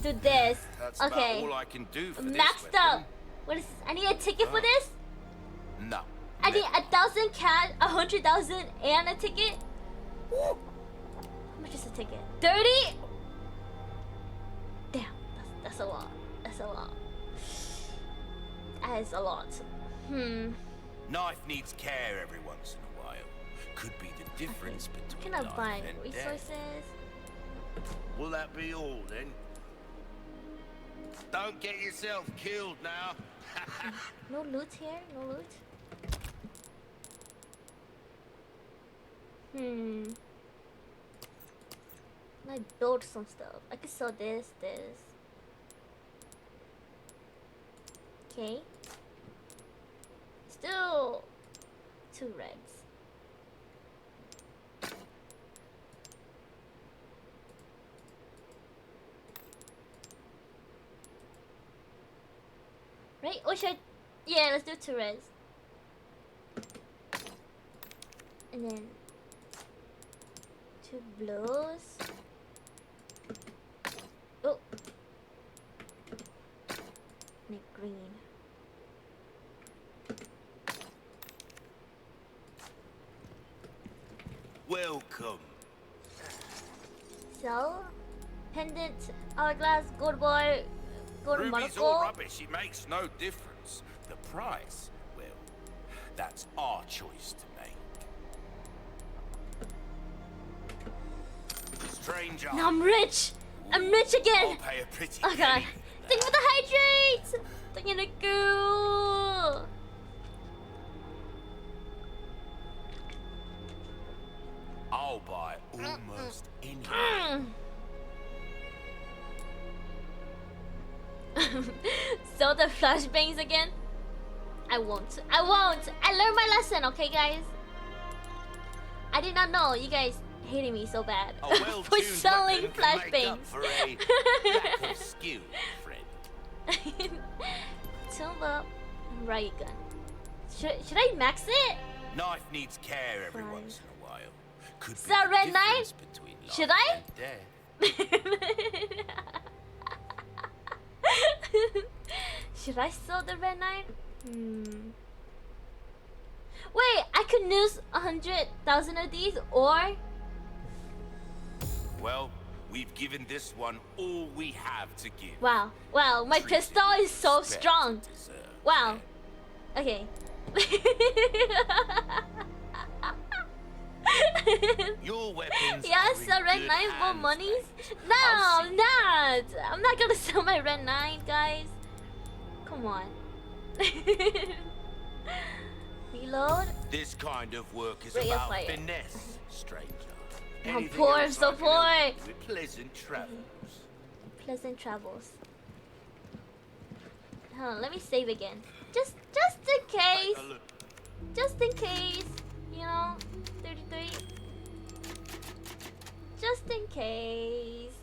Speaker 1: Do this.
Speaker 7: That's
Speaker 1: Okay.
Speaker 7: about all I can do for this
Speaker 1: Maxed
Speaker 7: weapon.
Speaker 1: up. What is this? I need a ticket for this?
Speaker 7: No.
Speaker 1: I need
Speaker 7: never.
Speaker 1: 1,000 cash, 100,000 and a ticket? How much is a ticket? 30? Damn, that's a lot. That's a lot. That is a lot.
Speaker 7: Knife needs care every once in a while. Could be the difference between
Speaker 1: Can I
Speaker 7: life
Speaker 1: buy
Speaker 7: and
Speaker 1: resources?
Speaker 7: death. Will that be all then? Don't get yourself killed now.
Speaker 1: No loot here? No loot? I build some stuff. I could sell this. Okay. Still 2 reds. Right? Or should I... Yeah, let's do 2 reds. And then 2 blues. Oh. And a green.
Speaker 7: Welcome.
Speaker 1: So, pendant, hourglass, gold boy, gold
Speaker 7: Ruby's all
Speaker 1: monocle.
Speaker 7: rubbish. It makes no difference. The price, well, that's our choice to make. Stranger.
Speaker 1: Now I'm rich! I'm rich again!
Speaker 7: I'll pay a pretty
Speaker 1: Oh god.
Speaker 7: penny.
Speaker 1: Thank you for the hydrates! Thank you, Niku!
Speaker 7: I'll buy almost anything.
Speaker 1: So the flashbangs again? I won't. I won't! I learned my lesson, okay guys? I did not know you guys hated me so bad
Speaker 7: A
Speaker 1: for
Speaker 7: well-tuned
Speaker 1: selling
Speaker 7: weapon can make
Speaker 1: flashbangs.
Speaker 7: up for a lack of skill, friend.
Speaker 1: Tomb up, riot gun. Should I max it?
Speaker 7: Knife needs care every
Speaker 1: Fine.
Speaker 7: once in a while. Could
Speaker 1: Is
Speaker 7: be
Speaker 1: that
Speaker 7: the
Speaker 1: red
Speaker 7: difference
Speaker 1: knife?
Speaker 7: between life
Speaker 1: Should I?
Speaker 7: and death.
Speaker 1: Should I sell the red nine? Wait, I could use 100,000 of these, or
Speaker 7: Well, we've given this one all we have to give.
Speaker 1: wow, my
Speaker 7: Treat it
Speaker 1: pistol is so
Speaker 7: with respect
Speaker 1: strong.
Speaker 7: it deserves,
Speaker 1: Wow, Okay.
Speaker 7: Your weapons.
Speaker 1: Yeah,
Speaker 7: are in
Speaker 1: sell Red
Speaker 7: good
Speaker 1: 9 for
Speaker 7: hands,
Speaker 1: monies?
Speaker 7: mate.
Speaker 1: No,
Speaker 7: I'll
Speaker 1: I'm
Speaker 7: see.
Speaker 1: not. I'm not gonna sell my Red 9, guys. Come on. Reload.
Speaker 7: This kind of work is
Speaker 1: Ray of
Speaker 7: about
Speaker 1: fire.
Speaker 7: finesse, stranger.
Speaker 1: I'm
Speaker 7: Anything
Speaker 1: poor, I'm
Speaker 7: else
Speaker 1: so
Speaker 7: I can help
Speaker 1: poor.
Speaker 7: you with? Pleasant travels.
Speaker 1: Pleasant travels. Hold on, let me save again. Just in case.
Speaker 7: Take a look.
Speaker 1: Just in case. You know, 33. Just in case.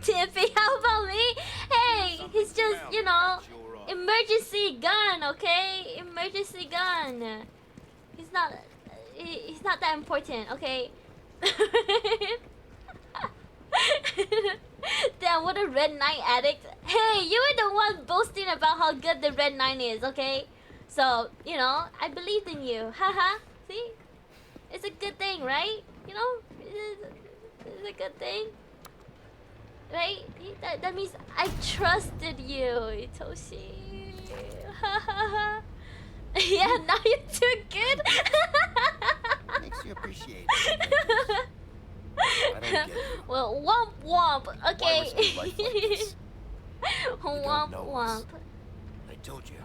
Speaker 1: TMP, how about me? Hey, he's just, you know, emergency gun, okay? Emergency gun. He's not that important, okay? Damn, what a Red 9 addict. Hey, you were the one boasting about how good the Red 9 is, okay? So, you know, I believed in you. Haha. See? It's a good thing, right? You know? It's a good thing. Right? That means I trusted you, Itoshi. Haha. Yeah, now you're too good.
Speaker 4: Makes you appreciate it.
Speaker 8: I don't get you.
Speaker 1: Well, womp womp. Okay.
Speaker 8: Why risk my life like this?
Speaker 1: Womp
Speaker 8: know
Speaker 1: womp.
Speaker 8: us. I told you.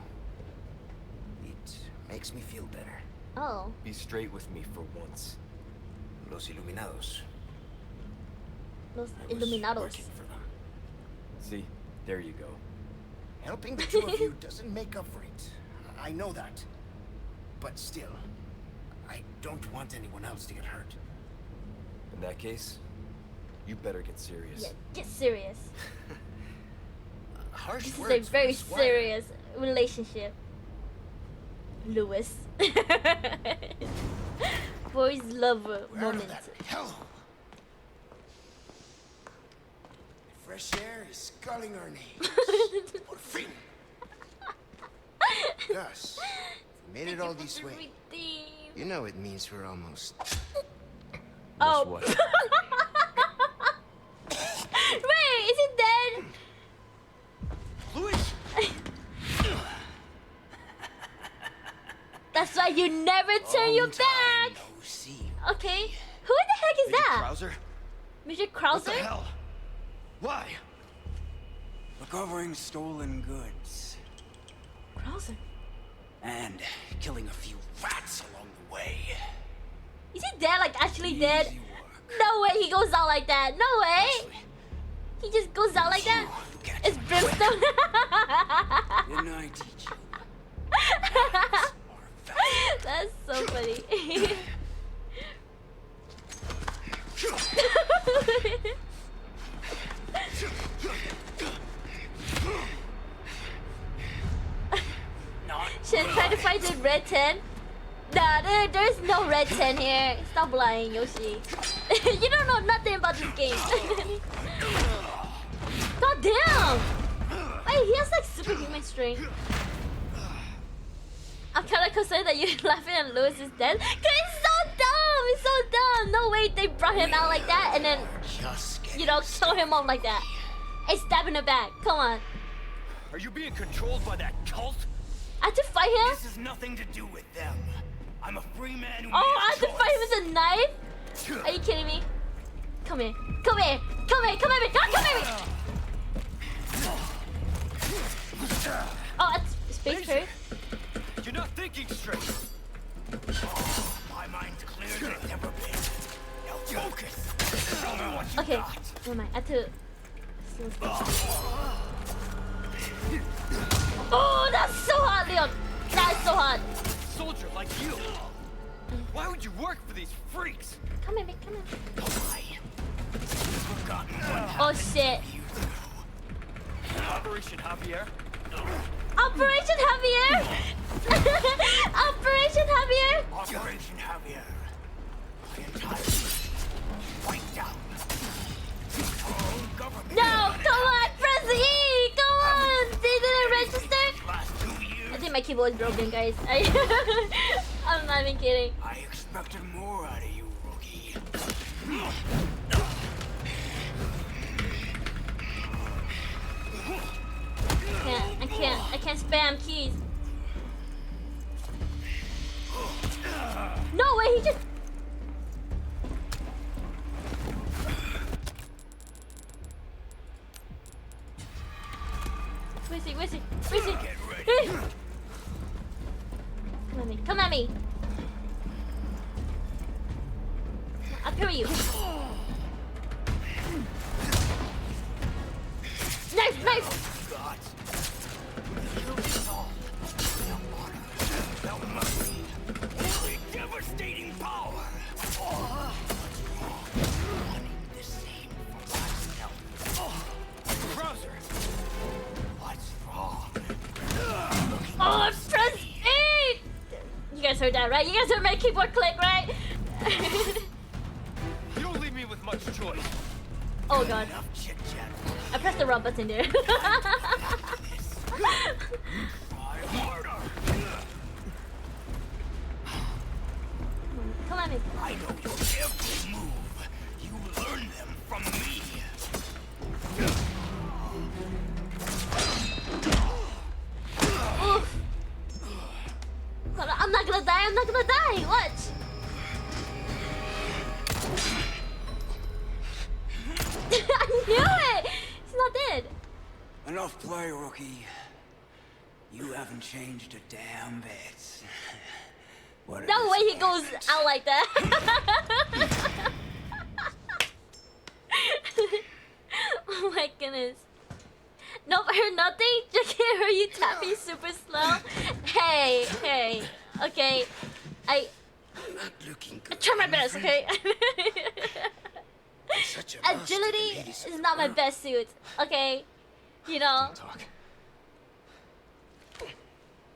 Speaker 8: It makes me feel better.
Speaker 1: Oh.
Speaker 8: Be straight with me for once. Los Iluminados.
Speaker 1: Los
Speaker 8: I was
Speaker 1: Iluminados.
Speaker 8: working for them. See? There you go.
Speaker 4: Helping the two of you doesn't make up for it. I know that. But still, I don't want anyone else to get hurt.
Speaker 8: In that case, you better get serious.
Speaker 1: Yeah, get serious.
Speaker 4: Harsh
Speaker 1: This is
Speaker 4: words
Speaker 1: a
Speaker 4: from
Speaker 1: very
Speaker 4: the squire.
Speaker 1: serious relationship. Lewis. Boys love
Speaker 4: We're out of
Speaker 1: moment.
Speaker 4: that hell. Fresh air is sculling our names. Por fin. Gus, we made it all this way. You know it means we're almost.
Speaker 1: Oh.
Speaker 8: What?
Speaker 1: Wait, is it dead?
Speaker 3: Louis!
Speaker 1: That's why you never turn your
Speaker 4: Long time
Speaker 1: back.
Speaker 4: no see.
Speaker 1: Okay. Who the heck is
Speaker 3: Major
Speaker 1: that?
Speaker 3: Krauser?
Speaker 1: Major
Speaker 3: What the
Speaker 1: Krauser?
Speaker 3: hell? Why?
Speaker 9: Recovering stolen goods.
Speaker 1: Krauser.
Speaker 9: And killing a few rats along the way.
Speaker 1: Is he dead? Like actually dead?
Speaker 9: Easy work.
Speaker 1: No way he goes out like that. No way.
Speaker 9: Ashley,
Speaker 1: He just goes out like that.
Speaker 9: you get
Speaker 1: It's brimstone.
Speaker 9: Didn't I teach you? Rats are fast.
Speaker 1: That's so funny. Should try to find the red 10. Nah, there's no red 10 here. Stop lying, Yoshi. You don't know nothing about this game. God damn! Wait, he has like superhuman strength. I'm kinda concerned that you're laughing and Lewis is dead. Cause it's so dumb! It's so dumb! No way they brought him out like that and then,
Speaker 4: Just
Speaker 1: you know, throw him off like that. And stab in the back. Come on.
Speaker 3: Are you being controlled by that cult?
Speaker 1: I have to fight him?
Speaker 7: This has nothing to do with them. I'm a free man who
Speaker 1: Oh, I
Speaker 7: made
Speaker 1: have
Speaker 7: a
Speaker 1: to fight him with a knife? Are you kidding me? Come here. Come here. Come here. Come at me. Don't come at me. Oh, it's space turret.
Speaker 3: You're not thinking straight.
Speaker 7: My mind's clearer than it's ever been. Now focus. Show me what you
Speaker 1: Okay.
Speaker 7: got.
Speaker 1: Never mind. I have to... Oh, that's so hot, Leon. That's so hot.
Speaker 3: Soldier like you. Why would you work for these freaks?
Speaker 1: Come at me. Come at me.
Speaker 7: Forgotten what
Speaker 1: Oh, shit.
Speaker 3: Operation Javier?
Speaker 1: Operation Javier? Operation Javier?
Speaker 7: Operation Javier. My entire wiped out. Our own government.
Speaker 1: No, come on. Press E. Come on. They didn't register?
Speaker 7: Last 2 years,
Speaker 1: I think my keyboard is broken, guys. I'm not even kidding.
Speaker 7: I expected more out of you, rookie.
Speaker 1: I can't spam keys. No way, he just... Where's he? Where's he? Where's he?
Speaker 3: Get ready.
Speaker 1: Come at me. Come at me. I'll parry you. Knife! Knife!
Speaker 3: God. Devastating power.
Speaker 4: The same for myself.
Speaker 3: Browser.
Speaker 4: What's wrong?
Speaker 1: Oh, press 8! You guys heard that, right? You guys heard my keyboard click, right?
Speaker 3: You don't leave me with much choice.
Speaker 1: Oh god.
Speaker 4: Enough chit chat.
Speaker 1: I pressed the wrong button there.
Speaker 3: Murder.
Speaker 1: Come at me.
Speaker 4: I know your every move. You learn them from me.
Speaker 1: Oof. Hold on, I'm not gonna die. I'm not gonna die. Watch. I knew it. He's not dead.
Speaker 9: Enough play, rookie. You haven't changed a damn bit. What
Speaker 1: No way he goes out like that. Oh my goodness. Nope, I heard nothing. Just can't hear you tapping super slow. Hey, hey. Okay. I
Speaker 4: Not looking good.
Speaker 1: try my best, okay?
Speaker 4: Such a loss to the
Speaker 1: Agility
Speaker 4: ladies
Speaker 1: is
Speaker 4: of
Speaker 1: not
Speaker 4: the
Speaker 1: my
Speaker 4: world.
Speaker 1: best suit, okay? You know.
Speaker 4: Talk.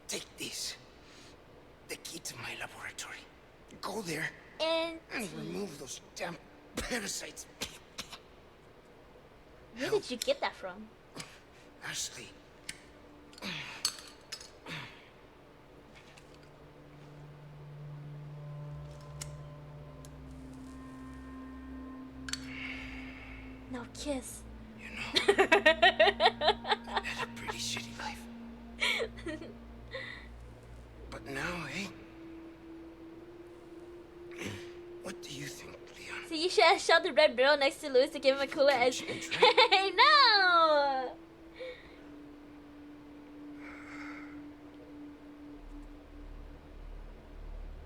Speaker 4: Take this. The key to my laboratory. Go there
Speaker 1: And
Speaker 4: and remove those damn parasites.
Speaker 1: where did you get that from?
Speaker 4: Ashley.
Speaker 1: No kiss.
Speaker 4: You know, I had a pretty shitty life. But now, eh? What do you think, Leon?
Speaker 1: So you should have shot the red barrel next to Lewis to give him a cooler edge. Hey, no!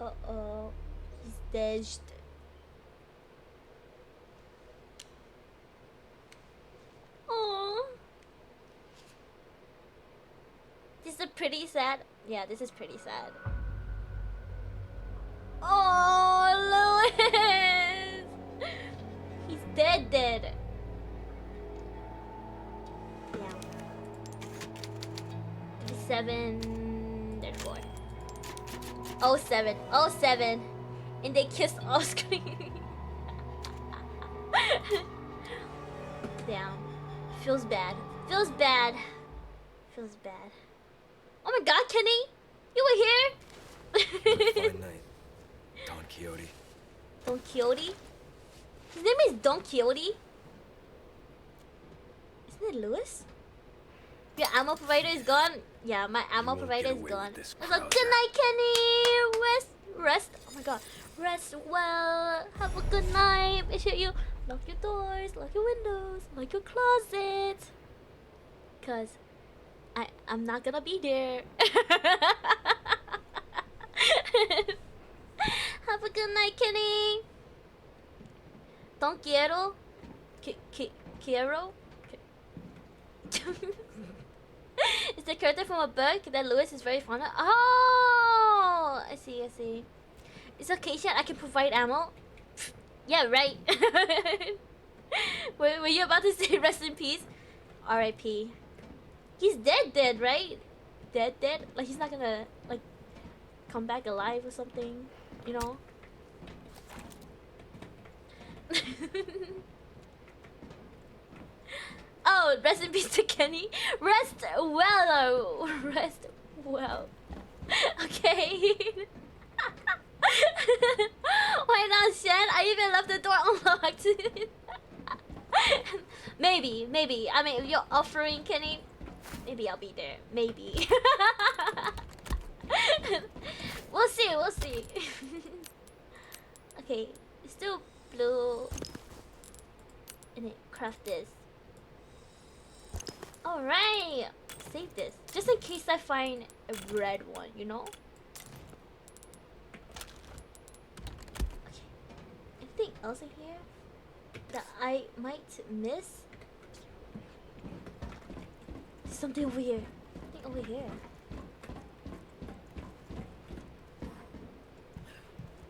Speaker 1: Uh-oh. He's dashed. Aww. This is pretty sad. Yeah, this is pretty sad. Oh, Louis! He's dead. Yeah. 7. There's 4. 07. 07. And they kissed off screen. Damn. Feels bad. Feels bad. Feels bad. Oh my god, Kenny! You were here?
Speaker 8: Fine night. Don Quixote.
Speaker 1: Don Quixote? His name is Don Quixote? Isn't it Lewis? Your ammo provider is gone? Yeah, my ammo
Speaker 8: won't
Speaker 1: provider
Speaker 8: get
Speaker 1: is
Speaker 8: away
Speaker 1: gone.
Speaker 8: with this,
Speaker 1: I was like,
Speaker 8: Krauser.
Speaker 1: good night, Kenny! Rest. Oh my god. Rest well. Have a good night. Make sure you lock your doors, lock your windows, lock your closet. Cause I'm not gonna be there. Have a good night, Kenny. Don quiero. Quiero? It's the character from a book that Lewis is very fond of. Oh! I see. It's okay, Shan. I can provide ammo. Yeah, right. Were you about to say rest in peace? R.I.P. He's dead, right? Dead? Like, he's not gonna, like, come back alive or something, you know? Oh, rest in peace to Kenny. Rest well. Rest well. Okay. Why not, Shen? I even left the door unlocked. Maybe. I mean, if you're offering, Kenny, Maybe I'll be there. Maybe. We'll see. We'll see. Okay, it's still blue. And it craft this. All right. Save this just in case I find a red one. You know. Okay. Anything else in here that I might miss? There's something over here. Something over here.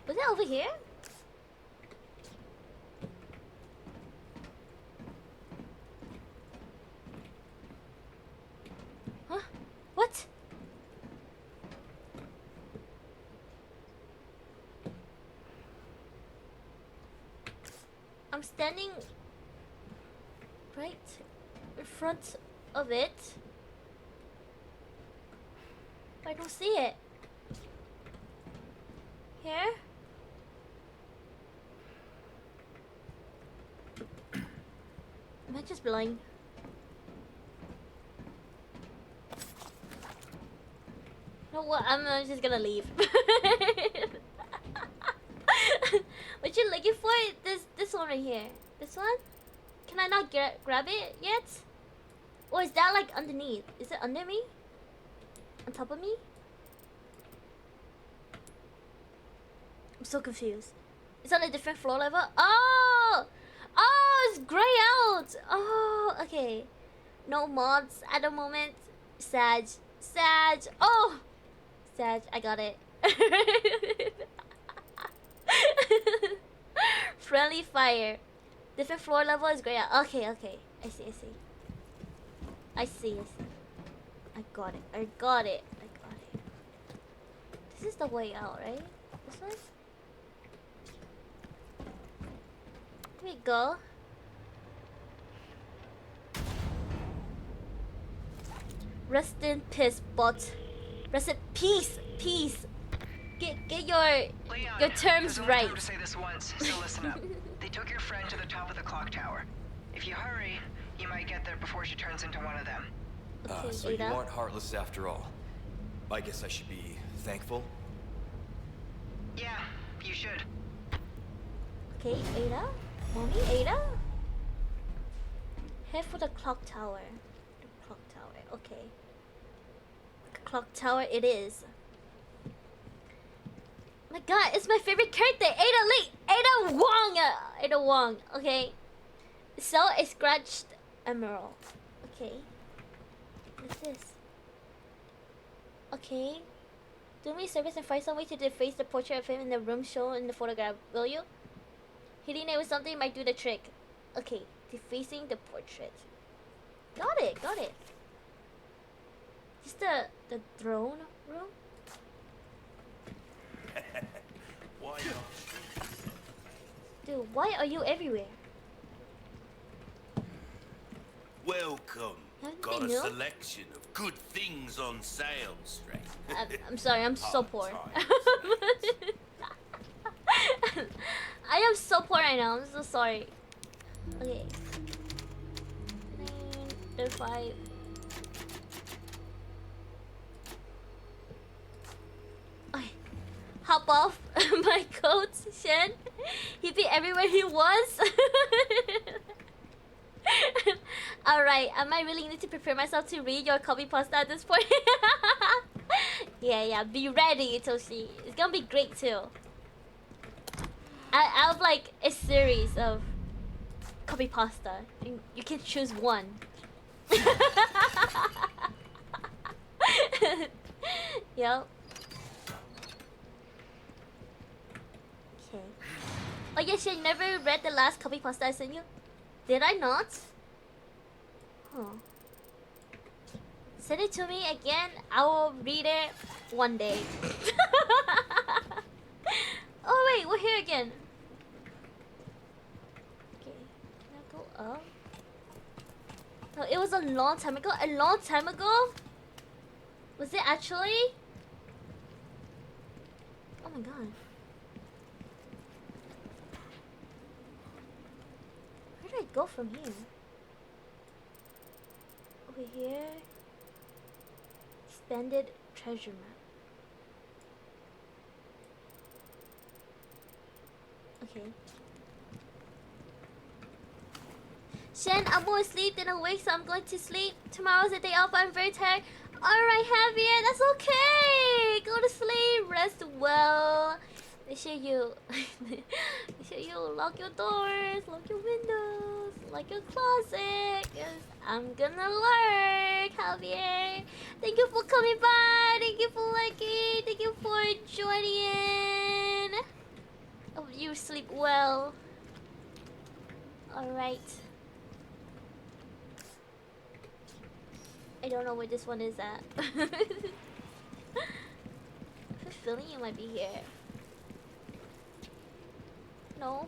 Speaker 1: Was that over here? Huh? What? I'm standing right in front of it. I don't see it. Here? Am I just blind? No, what? I'm just gonna leave. What you looking for? This one right here. This one? Can I not grab it yet? Or is that like underneath? Is it under me? On top of me? I'm so confused. It's on a different floor level? Oh! Oh, it's gray out! Oh, okay. No mods at the moment. Sag. Sag. Oh! Sag, I got it. Friendly fire. Different floor level is gray out. Okay, okay. I see, I see. I see, I see. I got it. I got it. I got it. This is the way out, right? This one? Here we go. Rest in peace, bot. Rest in peace, peace. Get your
Speaker 6: Leon,
Speaker 1: terms
Speaker 6: there's only
Speaker 1: right.
Speaker 6: time to say this once, so listen up. They took your friend to the top of the clock tower. If you hurry, you might get there before she turns into one of them.
Speaker 1: Okay,
Speaker 8: So
Speaker 1: Ada.
Speaker 8: you aren't heartless after all. I guess I should be thankful.
Speaker 6: Yeah, you should.
Speaker 1: Okay, Ada. Mommy, Ada. Head for the clock tower. The clock tower. Okay. Clock tower it is. My God, it's my favorite character, Ada Lee, Ada Wong, Ada Wong. Okay. Sell a scratched emerald. Okay. What's this? Okay. Do me a service and find some way to deface the portrait of him in the room shown in the photograph, will you? Hitting it with something might do the trick. Okay, defacing the portrait. Got it, got it. Is the throne room?
Speaker 7: Why not?
Speaker 1: Dude, why are you everywhere?
Speaker 7: Welcome.
Speaker 1: Haven't
Speaker 7: Got
Speaker 1: they
Speaker 7: a
Speaker 1: new?
Speaker 7: selection of good things on sale, Stray.
Speaker 1: I'm sorry, I'm so
Speaker 7: Hard
Speaker 1: poor.
Speaker 7: times.
Speaker 1: I am so poor right now. I'm so sorry. Okay. 9, 5. Okay. Hop off my coat, Shen. He'd be everywhere he was. Alright, I might really need to prepare myself to read your copy pasta at this point. Yeah, be ready, Toshi. It's gonna be great too. I have like a series of copy pasta. And you can choose one. Yep. Okay. Oh yes, you never read the last copy pasta I sent you? Did I not? Huh. Send it to me again. I will read it one day. Oh wait, we're here again. Okay, can I go up? No, it was a long time ago. A long time ago? Was it actually? Oh my god. Where do I go from here? Over here? Banded treasure map. Okay. Shen, I'm more asleep than awake, so I'm going to sleep. Tomorrow's a day off. I'm very tired. Alright, Javier, that's okay. Go to sleep. Rest well. Make sure you lock your doors, lock your windows, lock your closet. Cause I'm gonna lurk, Javier. Thank you for coming by. Thank you for liking. Thank you for joining in. Hope you sleep well. Alright. I don't know where this one is at. I have a feeling you might be here. No.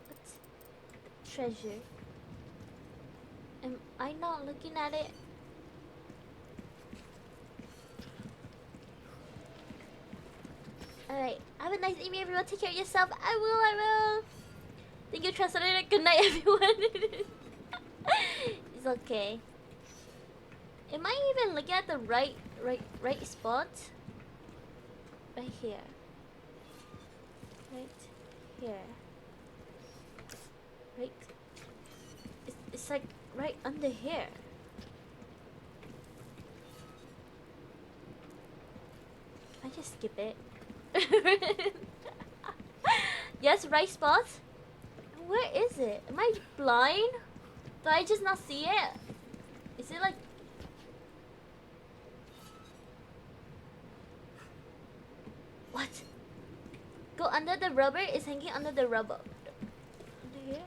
Speaker 1: What? Treasure. Am I not looking at it? Alright. Have a nice evening, everyone. Take care of yourself. I will. Thank you, translator. Good night, everyone. It's okay. Am I even looking at the right spot? Right here. Right here. Right. It's like right under here. I just skip it. Yes, right spot. Where is it? Am I blind? Do I just not see it? Is it like... What? Go under the rubber? It's hanging under the rubber. Under here?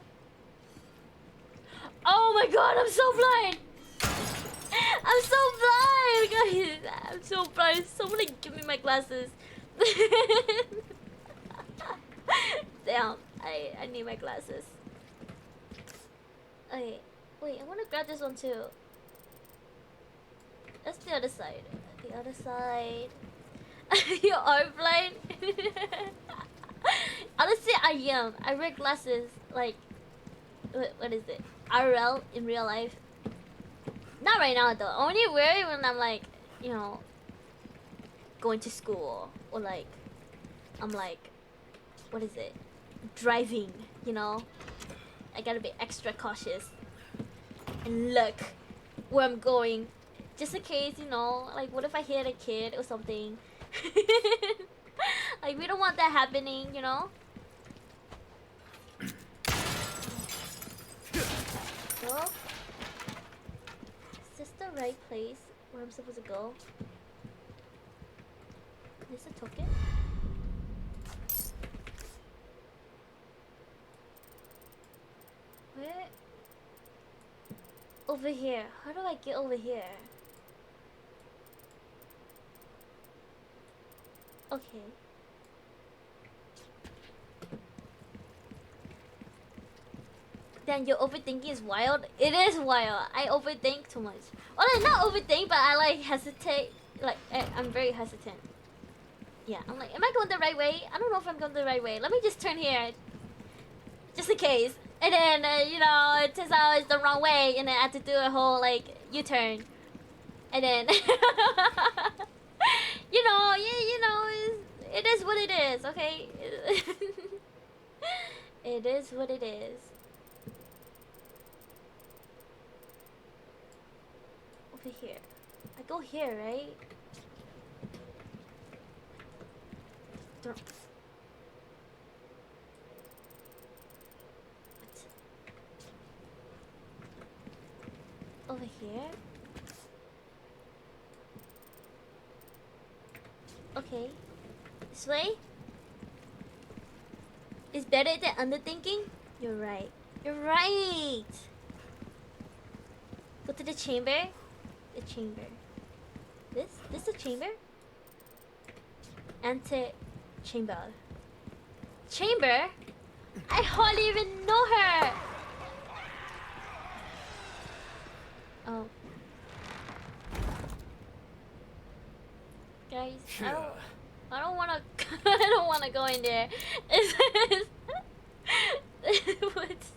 Speaker 1: Oh my god, I'm so blind! I'm so blind, guys! I'm so blind. Somebody give me my glasses. Damn, I need my glasses. Okay, wait, I want to grab this one too. That's the other side. The other side. You are blind? Honestly, I am. I wear glasses like... What is it? RL in real life. Not right now though. I only wear it when I'm like, you know, going to school. Or like, I'm like, what is it? Driving, you know? I gotta be extra cautious. And look where I'm going. Just in case, you know, like what if I hit a kid or something? Like we don't want that happening, you know? So, is this the right place where I'm supposed to go? Is this a token? Where? Over here. How do I get over here? Okay. Then your overthinking is wild. It is wild. I overthink too much. Well, I not overthink, but I like hesitate. Like I'm very hesitant. Yeah, I'm like, am I going the right way? I don't know if I'm going the right way. Let me just turn here, just in case. And then you know, it turns out it's the wrong way, and then I have to do a whole like U-turn. And then you know, it is what it is. Okay. It is what it is. Over here. I go here, right? What? Over here? Okay. This way? Is better than underthinking? You're right. You're right! Go to the chamber. The chamber. This the chamber? Ante-chamber. Chamber? I hardly even know her! Oh. Guys, I don't wanna I don't wanna go in there. What's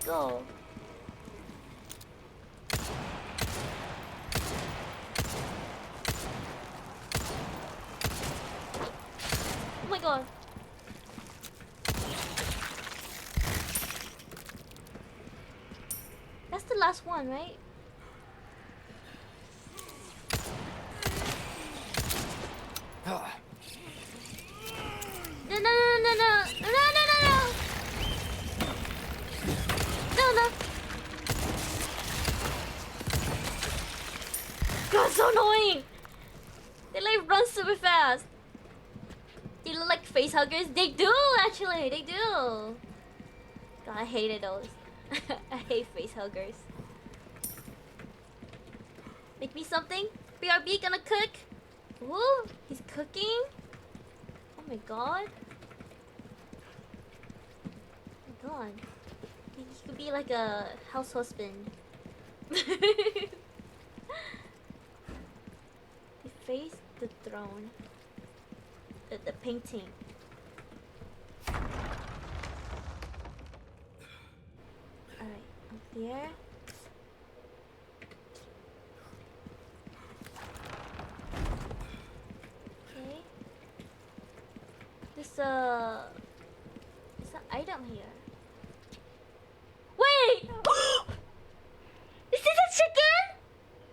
Speaker 1: go? Oh my god. That's the last one, right? No, no, no, no, no, no, no, no, no, no. No, no. God, so annoying. They like run super fast. They look like face huggers. They do, actually. They do. God, I hated those. I hate face huggers. Make me something. BRB gonna cook. Ooh, he's cooking. Oh my god. Oh my god. He could be like a house husband. He faced the throne. The painting. Alright, up here. Okay. There's an item here. Wait! Is this a chicken?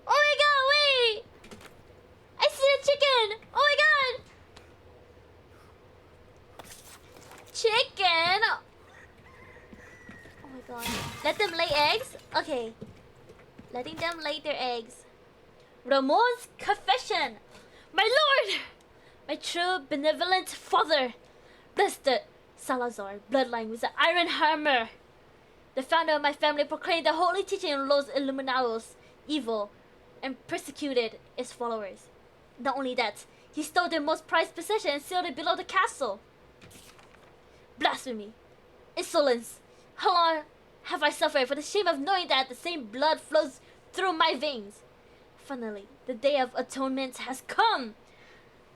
Speaker 1: Oh my god, wait! I see a chicken! Oh my god! Chicken! Oh my god. Let them lay eggs? Okay. Letting them lay their eggs. Ramon's confession! My lord! My true benevolent father! Blessed the Salazar bloodline with the iron hammer! The founder of my family proclaimed the holy teaching of Los Illuminados evil and persecuted its followers. Not only that, he stole their most prized possession and sealed it below the castle. Blasphemy! Insolence! How long have I suffered for the shame of knowing that the same blood flows through my veins? Finally, the day of atonement has come!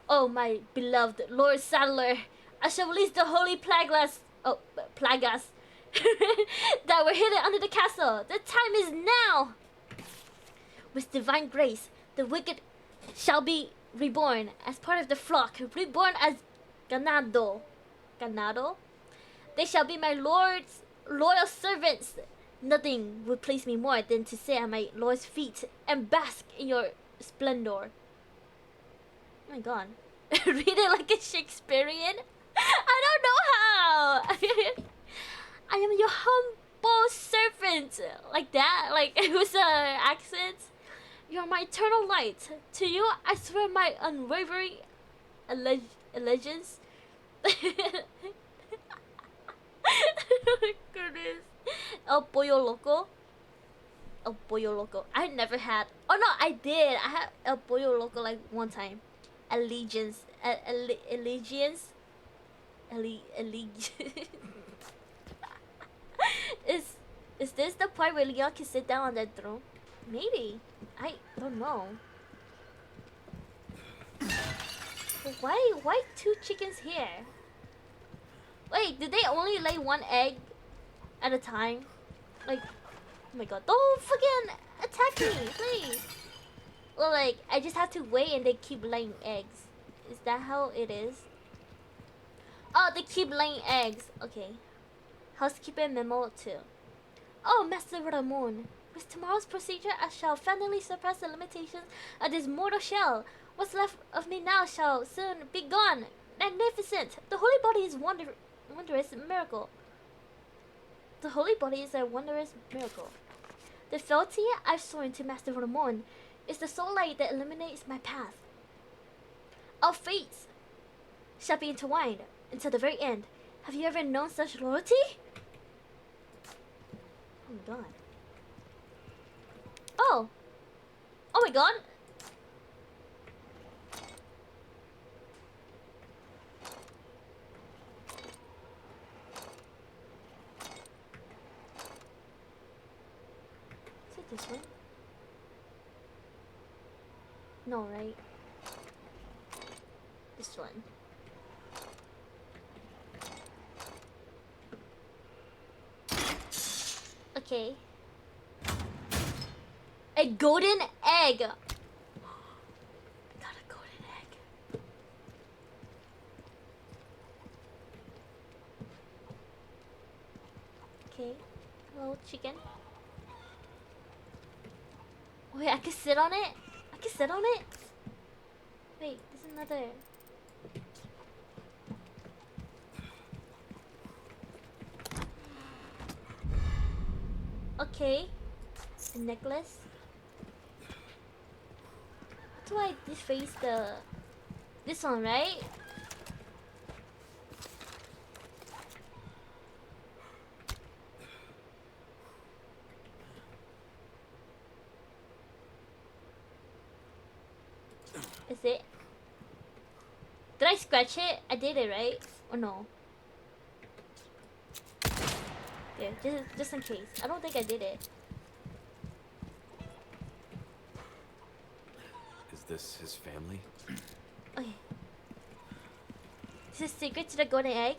Speaker 1: Oh, my beloved Lord Sadler, I shall release the holy plagas that were hidden under the castle. The time is now! With divine grace, the wicked shall be reborn as part of the flock, reborn as ganado. Ganado? They shall be my lord's loyal servants. Nothing would please me more than to sit at my lord's feet and bask in your splendor. Oh my god. Read it like a Shakespearean? I don't know how! I am your humble servant. Like that? Like it was an accent? You are my eternal light. To you, I swear my unwavering allegiance. Goodness. El Pollo Loco. El Pollo Loco. I never had. Oh no, I did. I had El Pollo Loco like one time. Allegiance. Allegiance. Allegiance. Is this the part where Leon can sit down on that throne? Maybe. I don't know. But why two chickens here? Wait, did they only lay one egg at a time? Like, oh my god, don't fucking attack me, please. Well, like, I just have to wait and they keep laying eggs. Is that how it is? Oh, they keep laying eggs. Okay. Housekeeping memo 2. Oh, Master Ramon. With tomorrow's procedure, I shall finally surpass the limitations of this mortal shell. What's left of me now shall soon be gone. Magnificent! The holy body is wondrous miracle. The holy body is a wondrous miracle. The fealty I've sworn to Master Ramon is the sole light that illuminates my path. Our fates shall be intertwined until the very end. Have you ever known such loyalty? Oh my god. Oh! Oh my god! Is it this one? No, right? This one. Okay. A golden egg. Got a golden egg. Okay. Hello, chicken. Wait, I can sit on it? I can sit on it? Wait, there's another. Okay. The necklace. How do I deface the... This one, right? Is it? Did I scratch it? I did it, right? Or no? Yeah, just in case. I don't think I did it.
Speaker 8: Is this his family?
Speaker 1: Okay. Is this secret to the golden egg?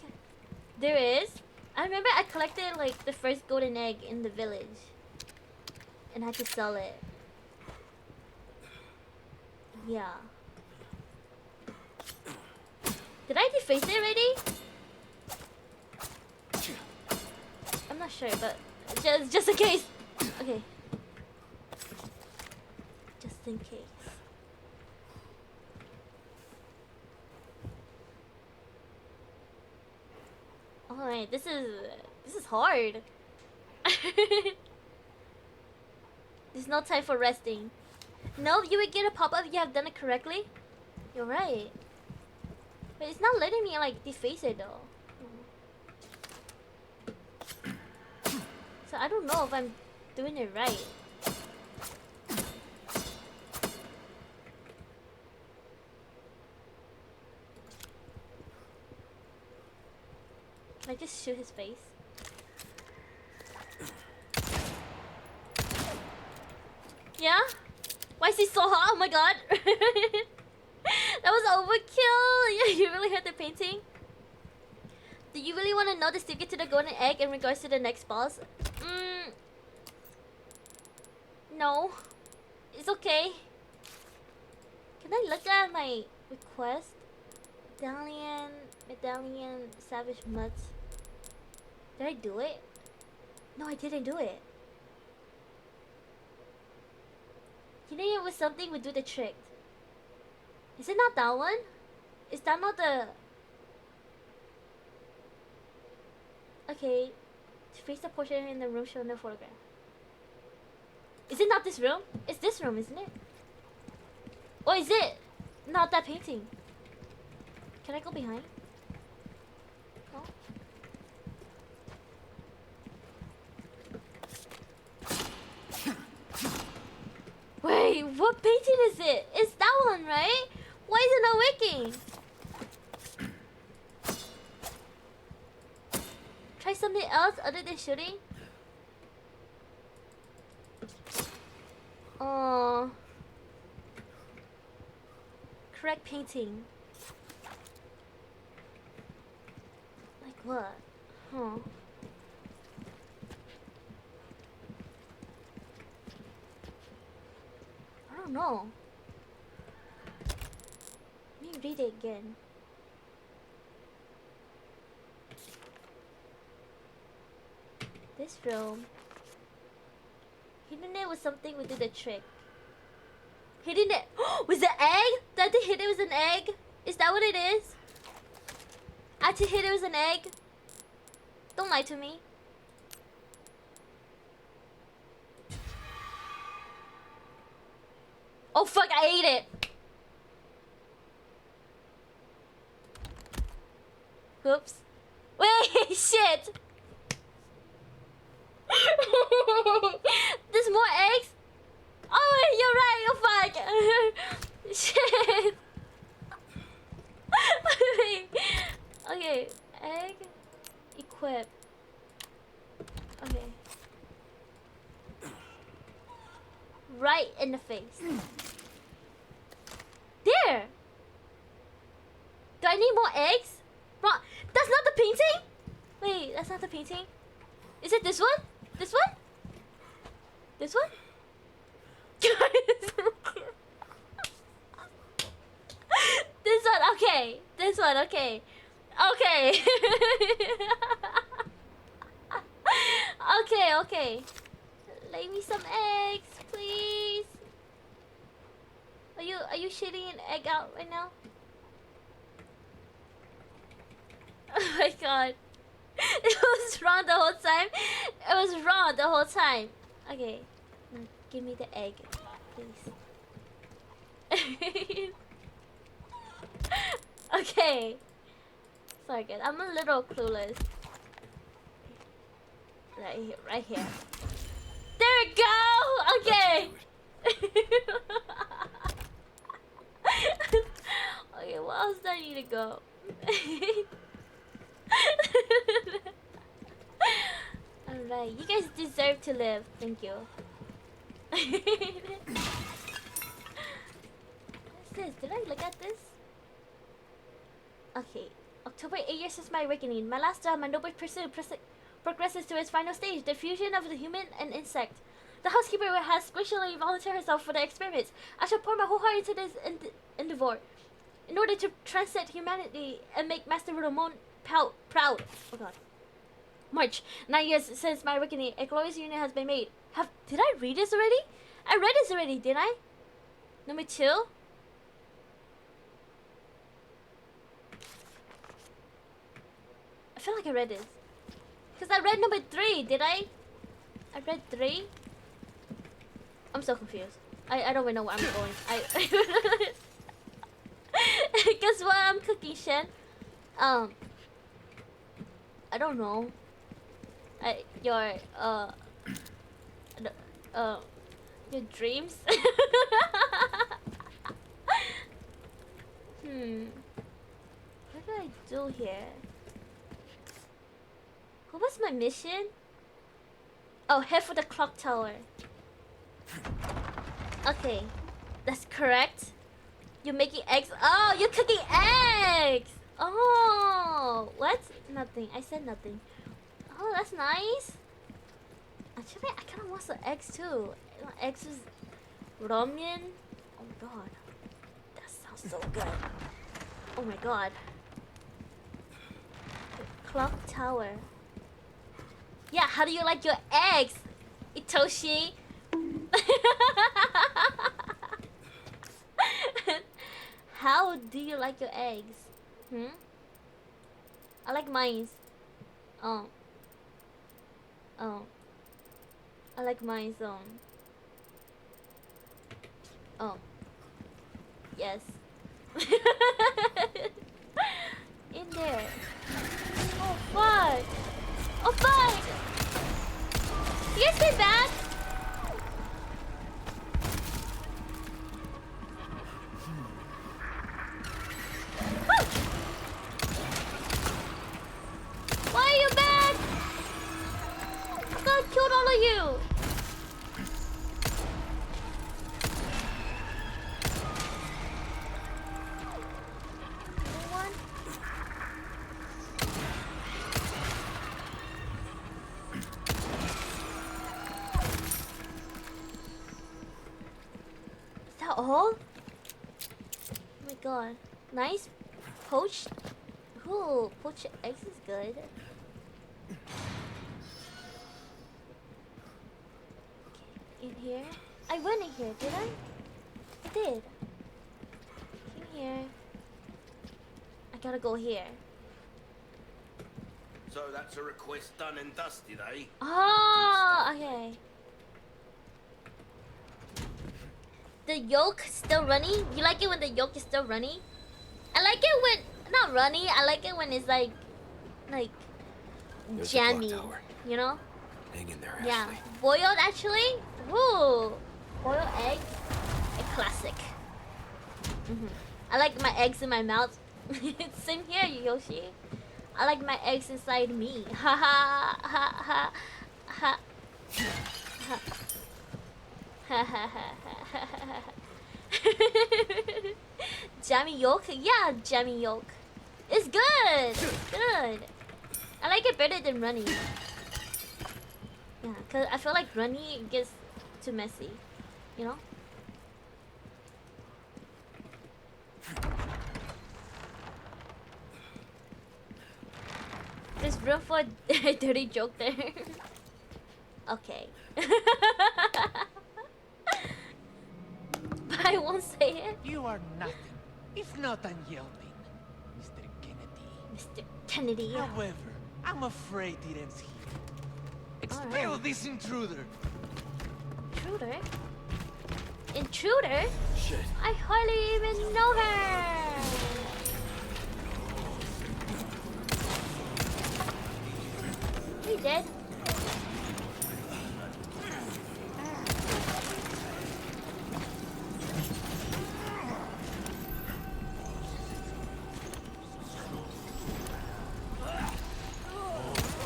Speaker 1: There is. I remember I collected like the first golden egg in the village. And I had to sell it. Yeah. Did I deface it already? I'm not sure, but just in case. Okay. Just in case. Alright, this is hard. There's no time for resting. No, you would get a pop-up. You have done it correctly. You're right. But it's not letting me like deface it though. So I don't know if I'm doing it right. Can I just shoot his face? Yeah? Why is he so hot? Oh my god. That was overkill. Yeah, you really hurt the painting. Do you really want to know the secret to the golden egg in regards to the next boss? No. It's okay. Can I look at my request? Medallion, Savage Mutts. Did I do it? No, I didn't do it. You know it was something would do the trick. Is it not that one? Is that not the... Okay. To face the portrait in the room shown in the photograph. Is it not this room? It's this room, isn't it? Or is it not that painting? Can I go behind? No? Wait, what painting is it? It's that one, right? Why is it not working? Try something else other than shooting? Oh. Correct painting. Like what? Huh. I don't know. Let me read it again. This room. Hidden it was something would do the trick. Hidden it was the egg? That they hid it was an egg? Is that what it is? I had to hit it was an egg? Don't lie to me. Oh fuck, I ate it. Oops. Wait, shit. There's more eggs? Oh, you're right, oh fuck. Shit. Okay, egg. Equip. Okay. Right in the face. There! Do I need more eggs? Wrong. That's not the painting? Wait, that's not the painting? Is it this one? This one? This one? This one, okay. This one, okay. Okay. Okay, okay. Lay me some eggs, please. Are you shitting an egg out right now? Oh my god. It was wrong the whole time. It was wrong the whole time. Okay. Now give me the egg, please. Okay. Sorry guys, I'm a little clueless. Right here. There we go! Okay! Okay, what else do I need to go? Alright, you guys deserve to live. Thank you. What's this? Did I look at this? Okay. October, 8 years since my awakening. My last job, my noble pursuit progresses to its final stage, the fusion of the human and insect. The housekeeper has graciously volunteered herself for the experiments. I shall pour my whole heart into this endeavor in order to transcend humanity and make Master Ramon proud. Oh god. March, 9 years since my awakening, a glorious union has been made. Did I read this already? I read this already, didn't I? Number 2? I feel like I read this. Because I read number 3, did I? I read 3? I'm so confused. I don't even know where I'm going. Guess what I'm cooking, Shen? I don't know. Your dreams? What do I do here? What was my mission? Oh, head for the clock tower. Okay, that's correct. You're making eggs. Oh, you're cooking eggs. Oh, what? Nothing. I said nothing. Oh, that's nice. Actually, I kind of want some eggs too. Eggs with ramen. Oh my god, that sounds so good. Oh my god. The clock tower. Yeah, how do you like your eggs, Itoshi? How do you like your eggs? I like mine. Oh. I like mine. Oh. Yes. In there. Oh fuck. Oh fuck. You guys stay back. Why are you back? God killed all of you. Anyone? Is that all? Oh my god. Nice. Poached. Ooh, poached eggs is good. Okay, in here. I went in here, did I? I did. In here. I gotta go here.
Speaker 7: So that's a request done and dusted, eh?
Speaker 1: Oh, okay. The yolk still running? You like it when the yolk is still running? I like it when not runny. I like it when it's like
Speaker 8: There's the
Speaker 1: jammy.
Speaker 8: clock tower.
Speaker 1: You know?
Speaker 8: Hang in there,
Speaker 1: Yeah.
Speaker 8: Ashley.
Speaker 1: Boiled actually? Ooh. Boiled eggs. A classic. I like my eggs in my mouth. Same here, Yoshi. I like my eggs inside me. Ha ha ha ha ha. Ha ha ha ha ha. Jammy yolk? Yeah, jammy yolk. It's good. It's good. I like it better than runny. Yeah, cause I feel like runny gets too messy, you know? There's room for a dirty joke there. Okay. But I won't say it.
Speaker 9: You are nothing, if not unyielding, Mr. Kennedy.
Speaker 1: Mr. Kennedy.
Speaker 9: However, I'm afraid it ends here. Expel
Speaker 1: Alright.
Speaker 9: this intruder!
Speaker 1: Intruder? Intruder?
Speaker 8: Shit.
Speaker 1: I hardly even know her. He dead?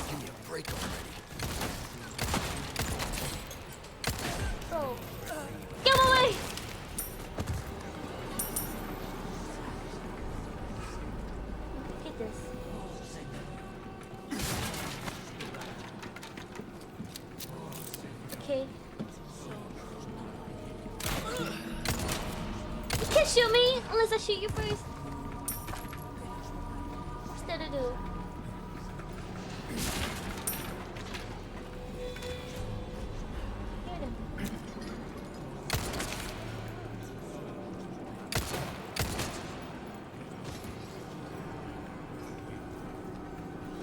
Speaker 3: Give me a break already.
Speaker 1: Bro. Get away! Get this. Okay. You can't shoot me unless I shoot you first. What's there to do? Hear them.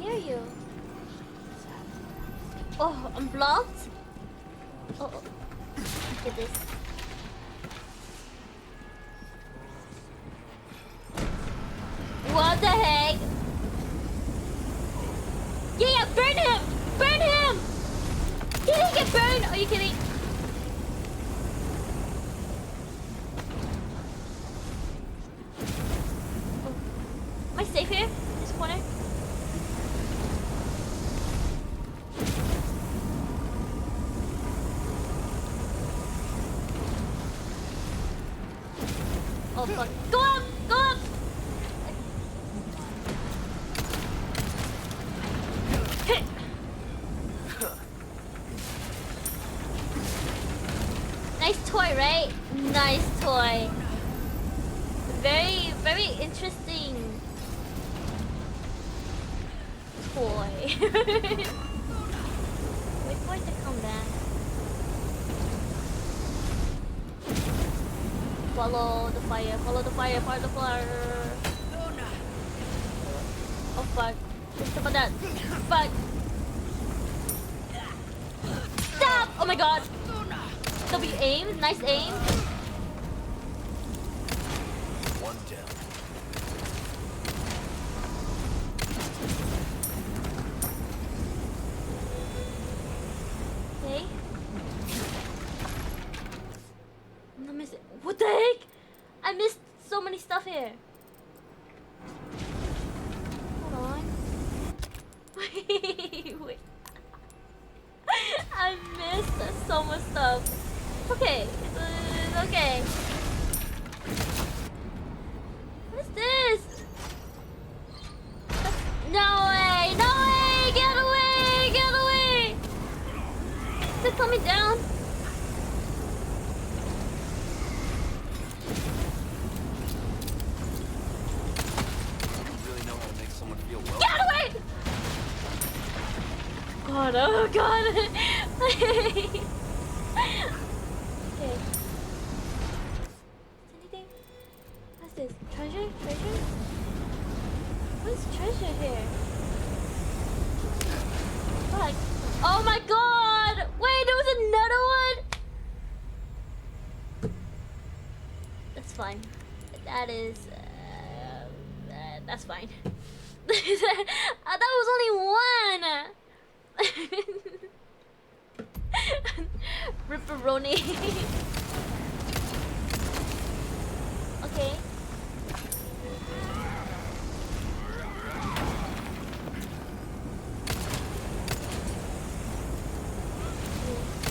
Speaker 1: Hear you. Oh, I'm blocked? Oh, oh. Look at this. What the heck? Yeah, yeah, burn him! Burn him! Did he get burned? Are you kidding? Oh. Am I safe here? This corner? Oh fuck. Go up! Go up! Nice toy, right? Nice toy. Very, very interesting toy. Wait for it to come back. Follow the fire, follow the fire, follow the fire. Oh fuck. Think about that. Fuck. Stop! Oh my god. W aim, nice aim.
Speaker 3: One down.
Speaker 1: Okay. I'm not missing. What the heck? I missed so many stuff here. Hold on. Wait. I missed so much stuff. Okay. Okay. What is this? No way! No way! Get away! Get away! Is it coming down?
Speaker 8: You really know how to make someone feel welcome.
Speaker 1: Get away! God, oh god. Okay. Anything? What's this? Treasure? Treasure? What's treasure here? Fuck. Oh my god! Wait, there was another one? That's fine. That is... that's fine. That was only one! Ripperoni. Okay.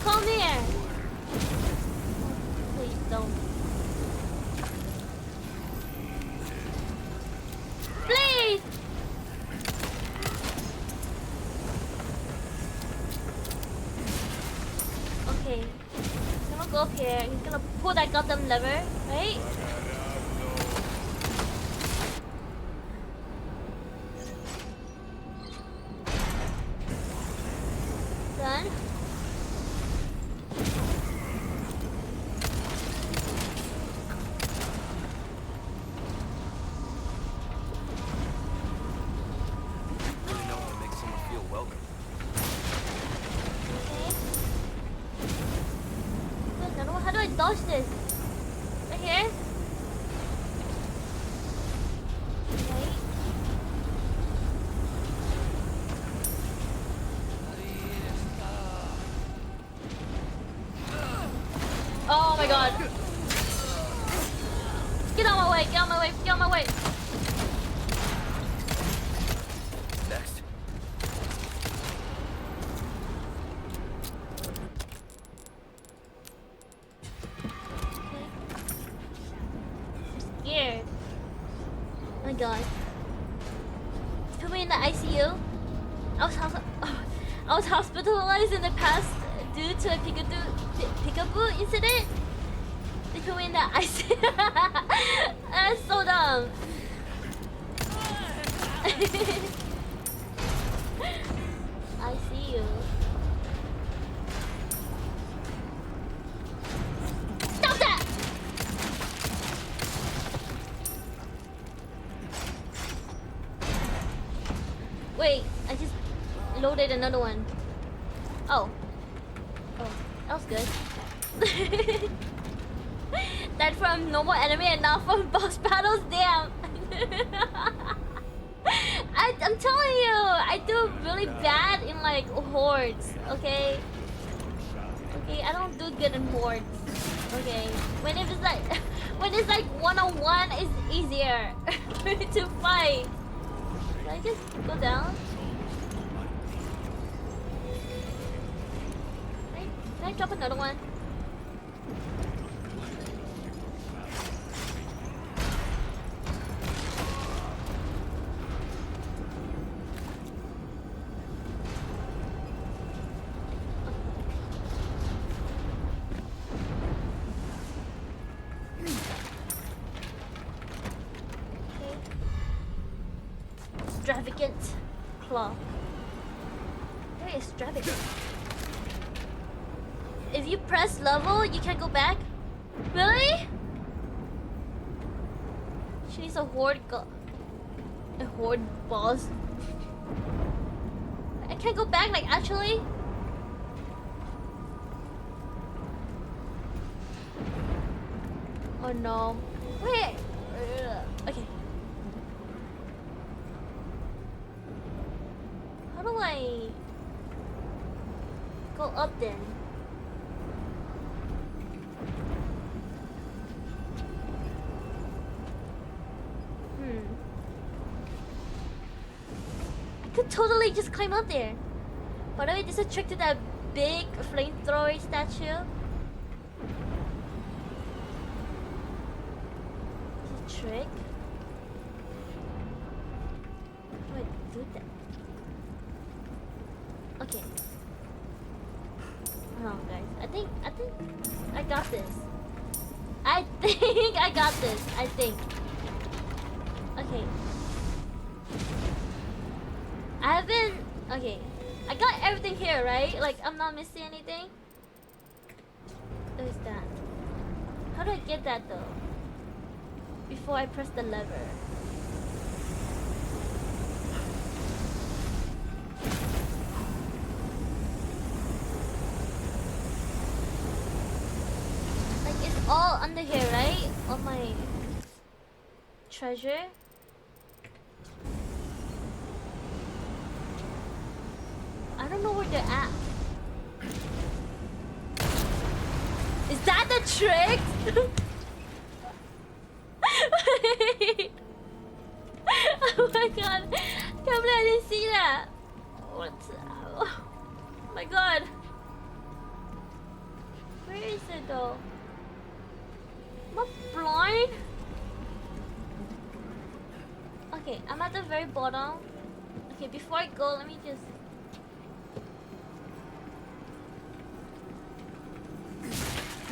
Speaker 1: Come here. Please don't. Please. Okay. go up here. He's gonna pull that goddamn lever, right? Done.
Speaker 8: Really know how to make someone feel welcome.
Speaker 1: Okay. I don't know, how do I dodge this? Right here? Right. Oh my god. Get out of my way, get out of my way, get out of my way.
Speaker 8: Next.
Speaker 1: Scared. Oh my god. Put me in the ICU. I was hospitalized in the past due to a peekaboo incident. They put me in the ICU. That's so dumb. I see you. Stop that! Wait, I just loaded another one. Oh. Oh, that was good. That from normal enemy and not from boss battles, damn. I'm telling you, I do really bad in like hordes, okay? Okay, I don't do good in hordes. Okay. When it's like one-on-one is easier to fight. Can I just go down? Can I drop another one? Extravagant claw. Very extravagant. If you press level, you can't go back? Really? She needs a horde a horde boss. I can't go back, like actually? Oh no. Wait. Okay. How do I go up then? I could totally just climb up there. By the way, this is a trick to that big flamethrower statue. It's a trick. How do I do that? Okay. Hold on, guys. I think I got this. I think I got this. I think. Okay. I haven't. Okay. I got everything here, right? Like I'm not missing anything. There's that. How do I get that though? Before I press the lever. Like it's all under here, right? All my treasure. I don't know where they're at. Is that the trick? Wait. Oh my god. Can't believe I didn't see that. What? Oh my god. Where is it though? Am I blind? Okay, I'm at the very bottom. Okay, before I go, let me just...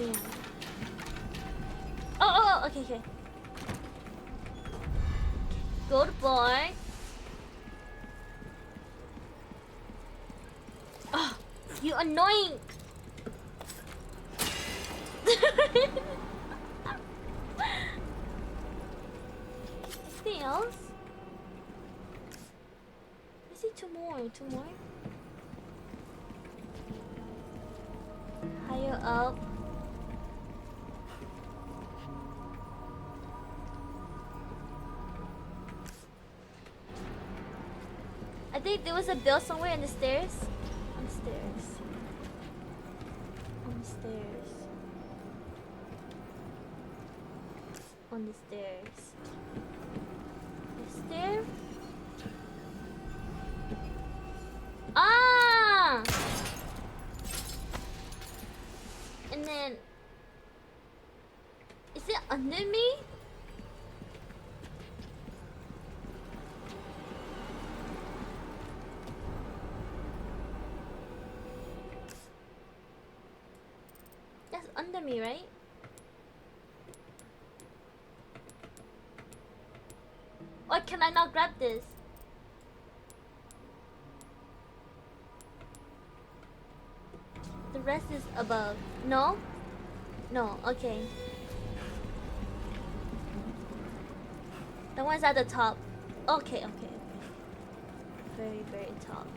Speaker 1: Damn. Oh, okay, okay. Go to bar. Oh, you annoying. Anything else? I see two more. Higher up. I think there was a bell somewhere in the stairs. On the stairs. On the stairs. On the stairs. Is there? Ah! And then, is it under me? That's under me, right? Or can I not grab this? The rest is above. No? No, okay. The one's at the top. Okay. Very, very top.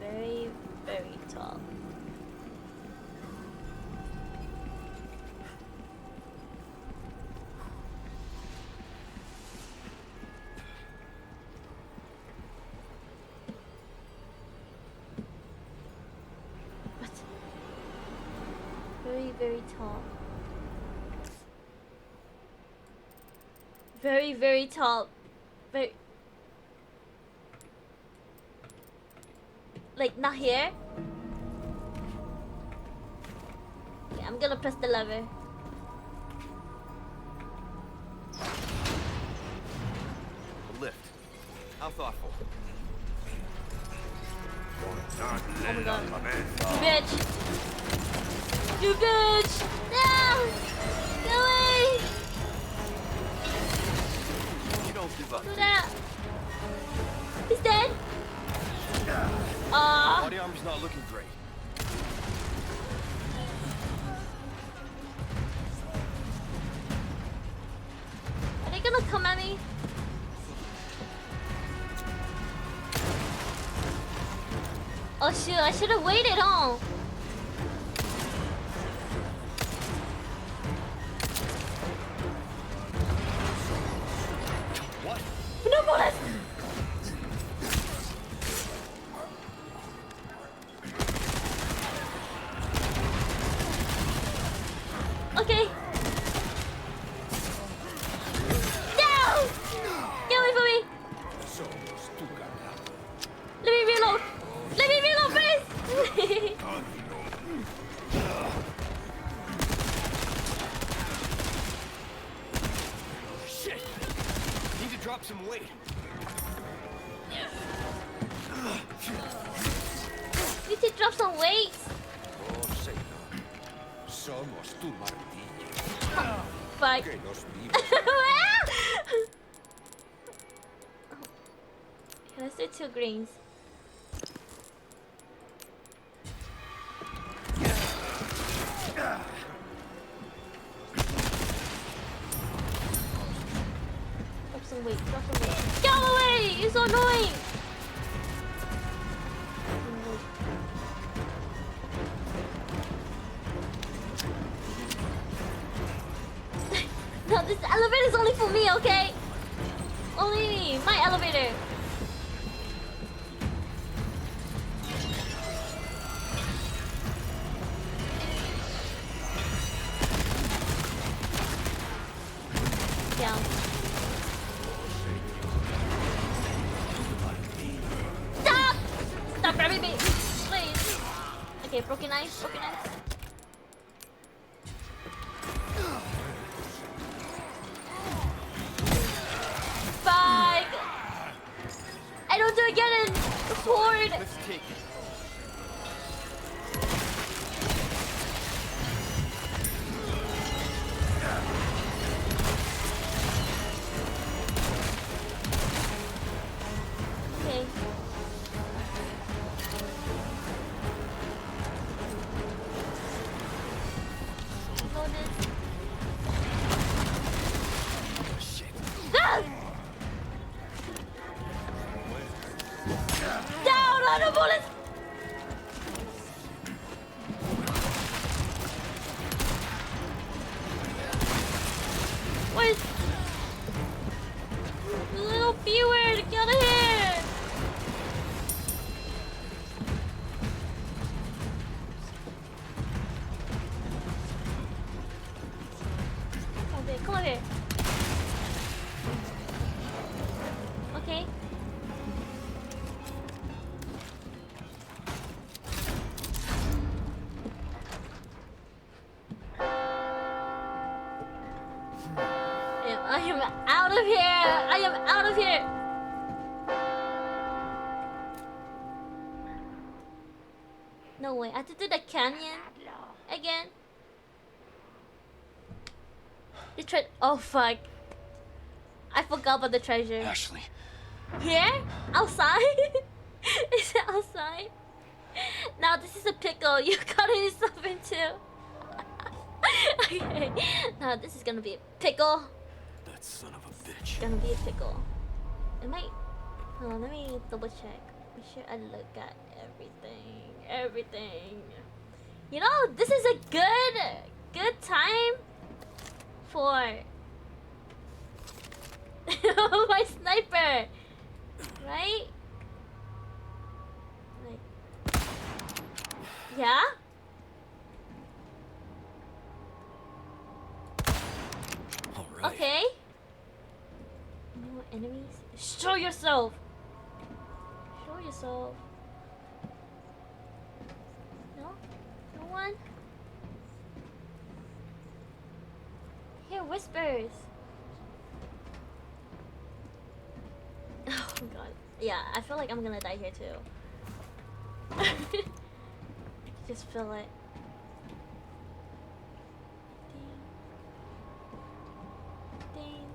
Speaker 1: Very, very top. What? Very, very top. Very, very top. Very... Like, not here? Okay, I'm gonna press the lever.
Speaker 3: A lift. How thoughtful.
Speaker 1: Oh my god. You bitch! You bitch! No! Go away!
Speaker 3: You don't give up.
Speaker 1: Do that! He's dead!
Speaker 3: Body armor's not looking great.
Speaker 1: Are they gonna come at me? Oh shoot, I should have waited, huh?
Speaker 3: What?
Speaker 1: No bullets! Okay. No! Get away from me! Let me reload! Let me reload first!
Speaker 3: Shit! Need to drop some weight.
Speaker 1: Need to drop some weight.
Speaker 10: Oh, Señor. Somos tu martillo.
Speaker 1: Fuck.
Speaker 10: Que nos vivas.
Speaker 1: Let's do 2 greens. Drop some weight, drop some weight. Get away! You're so annoying! No, this elevator is only for me, okay? Only me, my elevator. Down. Stop! Stop grabbing me, please. Okay, broken ice, broken ice. Fuck! I don't do it again. Sword.
Speaker 3: Let's take it.
Speaker 1: out of bullets. Wait. Little B-word, get out of here. Come over here. Okay. I am out of here. I am out of here. No way. I have to do the canyon again. The oh fuck. I forgot about the treasure.
Speaker 8: Ashley.
Speaker 1: Here? Outside? Is it outside? Now this is a pickle you got yourself into. Okay. Now this is gonna be a pickle.
Speaker 8: That son of a bitch.
Speaker 1: It's gonna be a pickle. It might. Hold on, let me double check. Make sure I look at everything. Everything. You know, this is a good time for my sniper, right? Like, yeah.
Speaker 8: All right.
Speaker 1: Okay. No enemies. Show yourself. Show yourself. No, no one. Hear whispers. Oh god. Yeah, I feel like I'm gonna die here too. I can just feel it. Ding. Ding.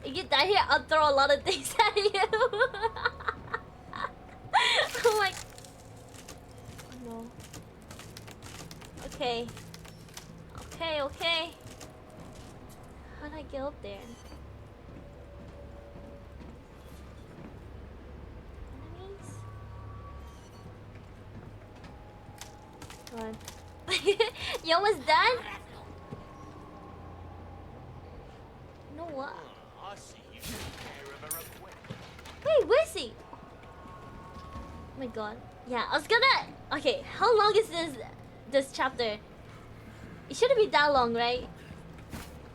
Speaker 1: If you die here, I'll throw a lot of things at you. Oh my. Oh no. Okay. Okay, okay. How'd I get up there? Enemies? Come on. You almost done? No what? Wait, where is he? Oh my god. Yeah, I was gonna. Okay, how long is this chapter? It shouldn't be that long, right?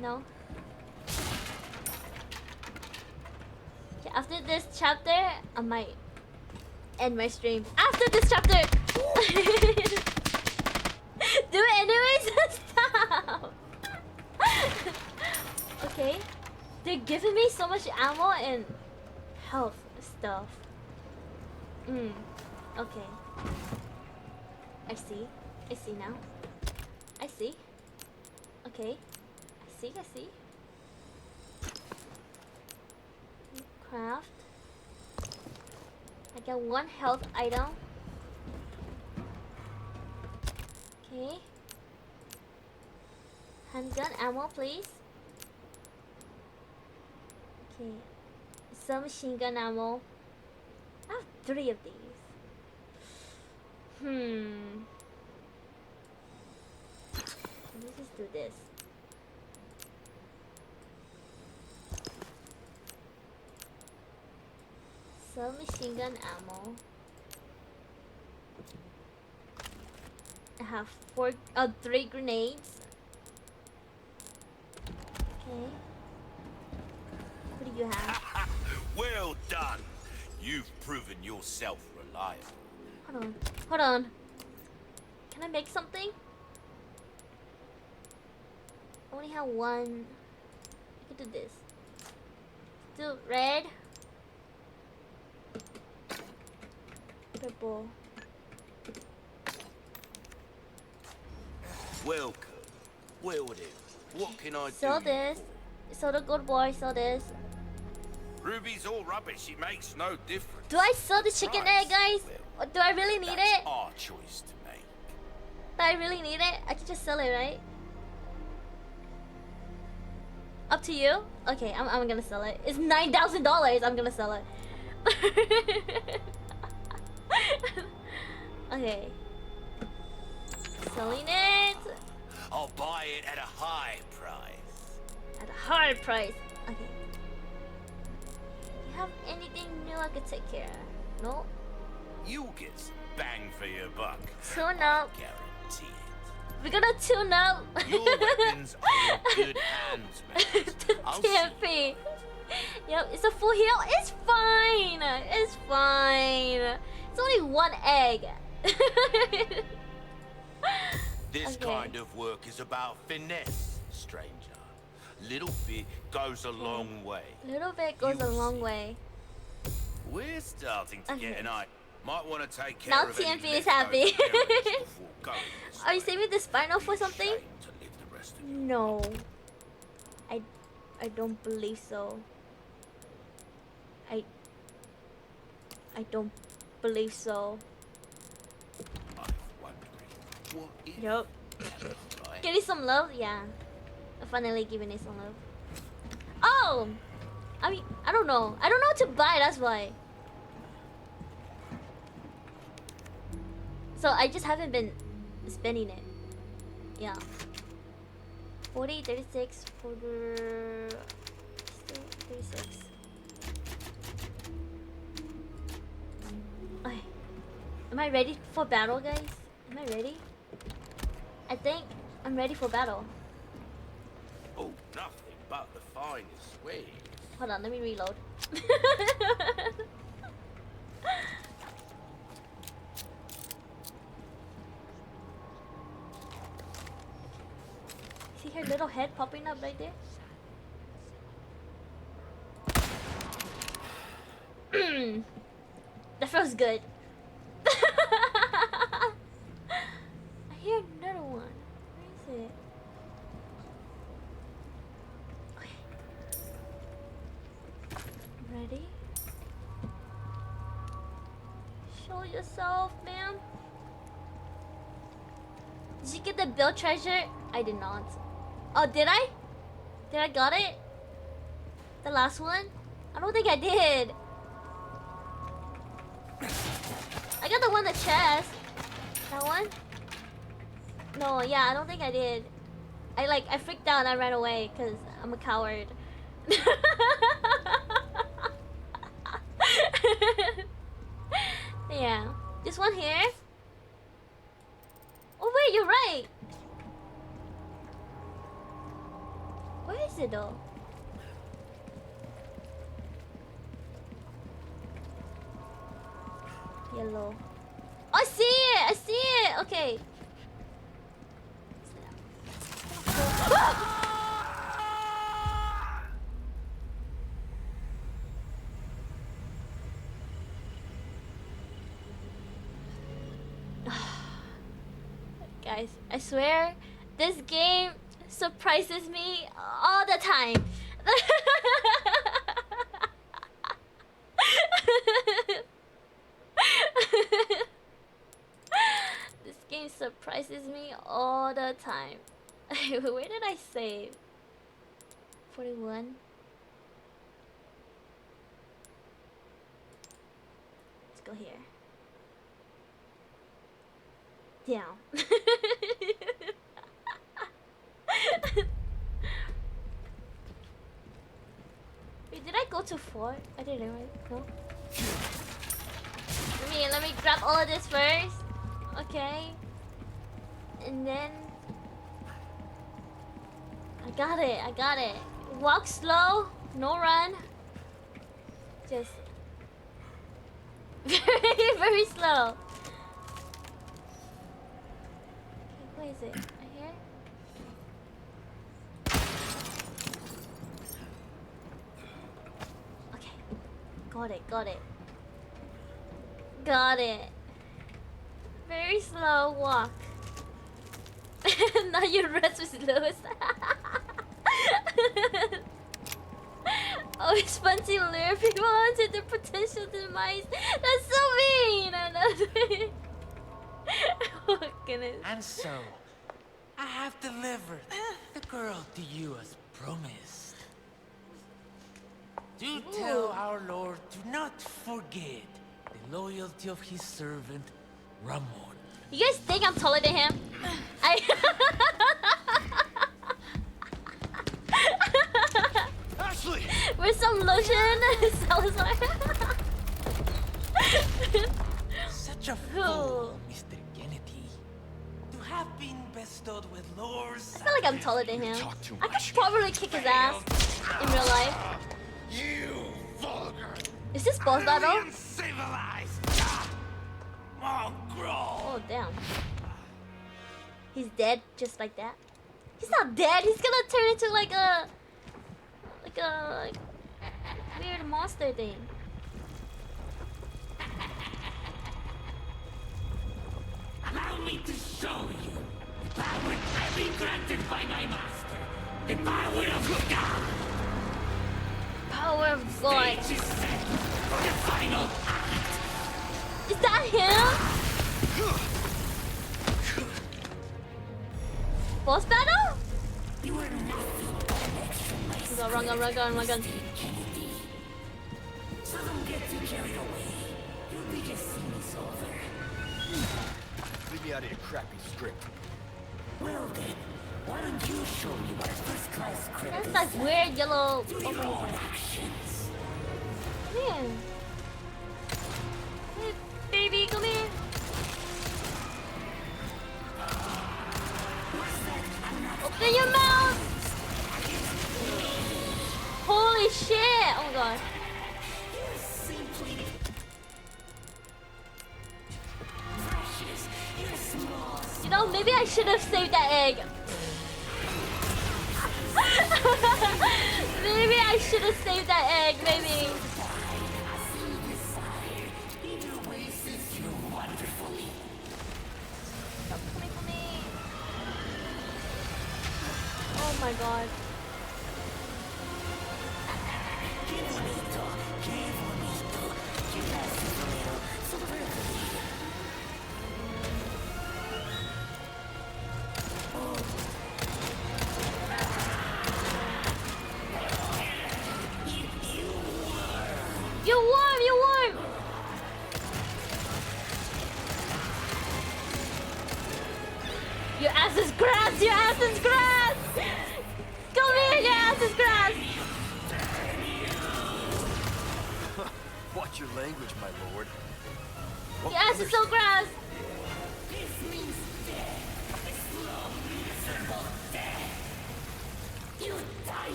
Speaker 1: No. Okay, after this chapter, I might end my stream. After this chapter. Do it anyways. Stop. Okay. They're giving me so much ammo and health stuff. Okay. I see. I see now. I see. Okay. I see, I see. Craft. I got one health item. Okay. Handgun ammo, please. Okay. Some machine gun ammo. I have 3 of these. Let me just do this. Some machine gun ammo. I have 3 grenades. Okay. What do you have?
Speaker 7: Well done. You've proven yourself reliable.
Speaker 1: Hold on. Hold on. Can I make something? I only have 1. I could do this. Do red. Purple.
Speaker 7: Welcome. Well then, what can I
Speaker 1: Sell
Speaker 7: do?
Speaker 1: this. Sell the good boy. Sell this.
Speaker 7: Ruby's all rubbish. It makes no difference.
Speaker 1: Do I sell the chicken egg, guys? Or do I really need
Speaker 7: That's
Speaker 1: it?
Speaker 7: our choice to make.
Speaker 1: Do I really need it? I can just sell it, right? Up to you. Okay, I'm gonna sell it. It's $9,000. I'm gonna sell it. Okay. Selling it
Speaker 7: I'll buy it at a high price.
Speaker 1: at a hard price. Okay. You have anything new I could take care of? No?
Speaker 7: You'll get some bang for your buck.
Speaker 1: Tune up.
Speaker 7: Guarantee it.
Speaker 1: We're gonna tune up.
Speaker 7: Your weapons are in good hands, man.
Speaker 1: The
Speaker 7: I'll see.
Speaker 1: TMP. Yep, it's a full heal. It's fine. It's fine. It's only one egg.
Speaker 7: This
Speaker 1: Okay.
Speaker 7: kind of work is about finesse, stranger. Little bit goes a long way.
Speaker 1: Little bit goes a long way.
Speaker 7: We're starting to
Speaker 1: Okay.
Speaker 7: get an eye. Might want to take care
Speaker 1: Now
Speaker 7: of any
Speaker 1: TMP is
Speaker 7: leftover
Speaker 1: happy.
Speaker 7: errands before going this
Speaker 1: Are you
Speaker 7: way.
Speaker 1: saving the spinal for something?
Speaker 7: Shame to live the rest of your
Speaker 1: No. I don't believe so. I don't believe so.
Speaker 7: life wondering what if
Speaker 1: Yup.
Speaker 7: right?
Speaker 1: Give me some love? Yeah. I'm finally giving it some love. Oh! I mean, I don't know. I don't know what to buy, that's why. So I just haven't been spending it. Yeah. 40, 36, 40, 36. Okay. Am I ready for battle, guys? Am I ready? I think I'm ready for battle.
Speaker 7: Oh, nothing but the finest ways.
Speaker 1: Hold on, let me reload. See her little head popping up right there? That feels good. I hear another one. Where is it? Okay. Ready? Show yourself, ma'am. Did you get the build treasure? I did not. Oh, did I? Did I got it? The last one? I don't think I did. I got the one in the chest. That one? No, yeah, I don't think I did. I freaked out and I ran away because I'm a coward. Yeah. This one here? Oh wait, you're right. Where is it though? Yellow. Oh, I see it! I see it! Okay. Guys, I swear, this game surprises me all the time. This game surprises me all the time. Where did I save? 41. Let's go here. Down. Wait, did I go to 4? I didn't, right? No. Let me grab all of this first. Okay. And then I got it. Walk slow, no run. Just very, very slow. Okay, where is it? Right here? Okay. Got it. Very slow walk. Now your rest was loose. Oh, it's fun to lure people onto their potential demise. That's so mean. Oh goodness.
Speaker 9: And so, I have delivered the girl to you as promised. Do tell our Lord to not forget the loyalty of his servant, Ramon.
Speaker 1: You guys think I'm taller than him?
Speaker 3: Ashley!
Speaker 1: With some lotion, Salazar.
Speaker 9: Such a fool, Mr. Kennedy. To have been bestowed with lores.
Speaker 1: I feel like I'm taller than him.
Speaker 3: Talk too
Speaker 1: I could
Speaker 3: much.
Speaker 1: probably kick his ass in real life.
Speaker 10: You vulgar,
Speaker 1: Is this boss battle?
Speaker 9: Uncivilized mongrel.
Speaker 1: Oh damn. He's dead just like that. He's not dead. He's gonna turn into like a weird monster thing.
Speaker 9: Allow me to show you the power I've been granted by my master. The power of God.
Speaker 1: Power of God.
Speaker 9: Stage is set for the final act.
Speaker 1: Is that him? Boss battle?
Speaker 9: You are nothing but an extra myself.
Speaker 1: Run, gun, run, gun, run, gun.
Speaker 9: So don't get too carried away. You'll be just seeing this over.
Speaker 3: Leave me out of your crappy script.
Speaker 9: Well then, why don't you show me what a first-class script
Speaker 1: That's
Speaker 9: is?
Speaker 1: like weird yellow.
Speaker 9: Do your own actions.
Speaker 1: Come here. Hey, baby, come here. Open your mouth! Holy shit! Oh my god. You know, maybe I should have saved that egg. Maybe I should have saved that egg, maybe. Stop coming for me. Oh my god. You're warm, you're warm! Your ass is grass, your ass is grass! Come here, your ass is grass!
Speaker 3: Watch your language, my lord.
Speaker 1: Your ass is so grass!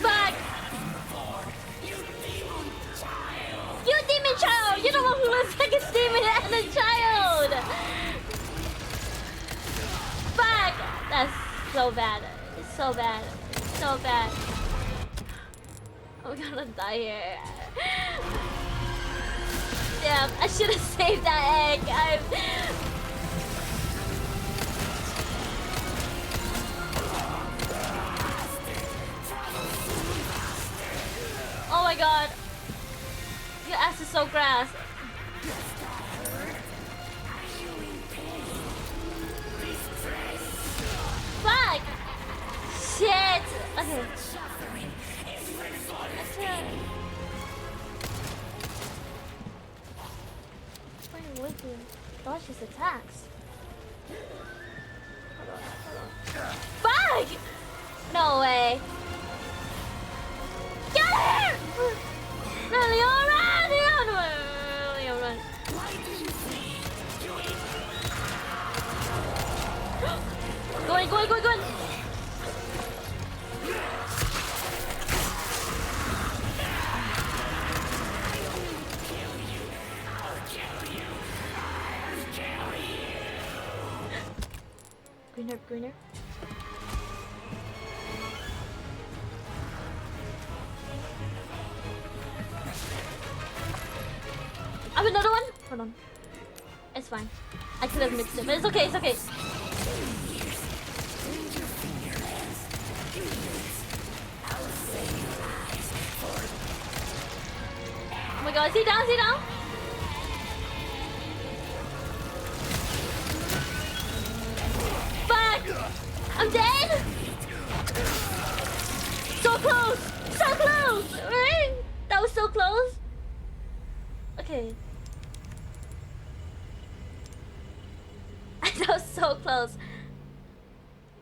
Speaker 1: Fuck! You demon child! You're the one who looks like a demon and a child! Fuck! That's so bad. It's so bad. It's so bad. I'm gonna die here. Damn, I should have saved that egg. Oh my god. Your ass is so grass. Fuck! Shit! Okay. Wait, wait, dodge his attacks. Fuck! No way. Get here! Run, Leon, run! Leon, run! Go in, go in, go in, go in! Greener, greener. I have another one. Hold on. It's fine. I could have mixed it, but it's okay. It's okay. Oh my god! Is he down? Is he down? Fuck! I'm dead. close, right? That was so close. Okay. That was so close.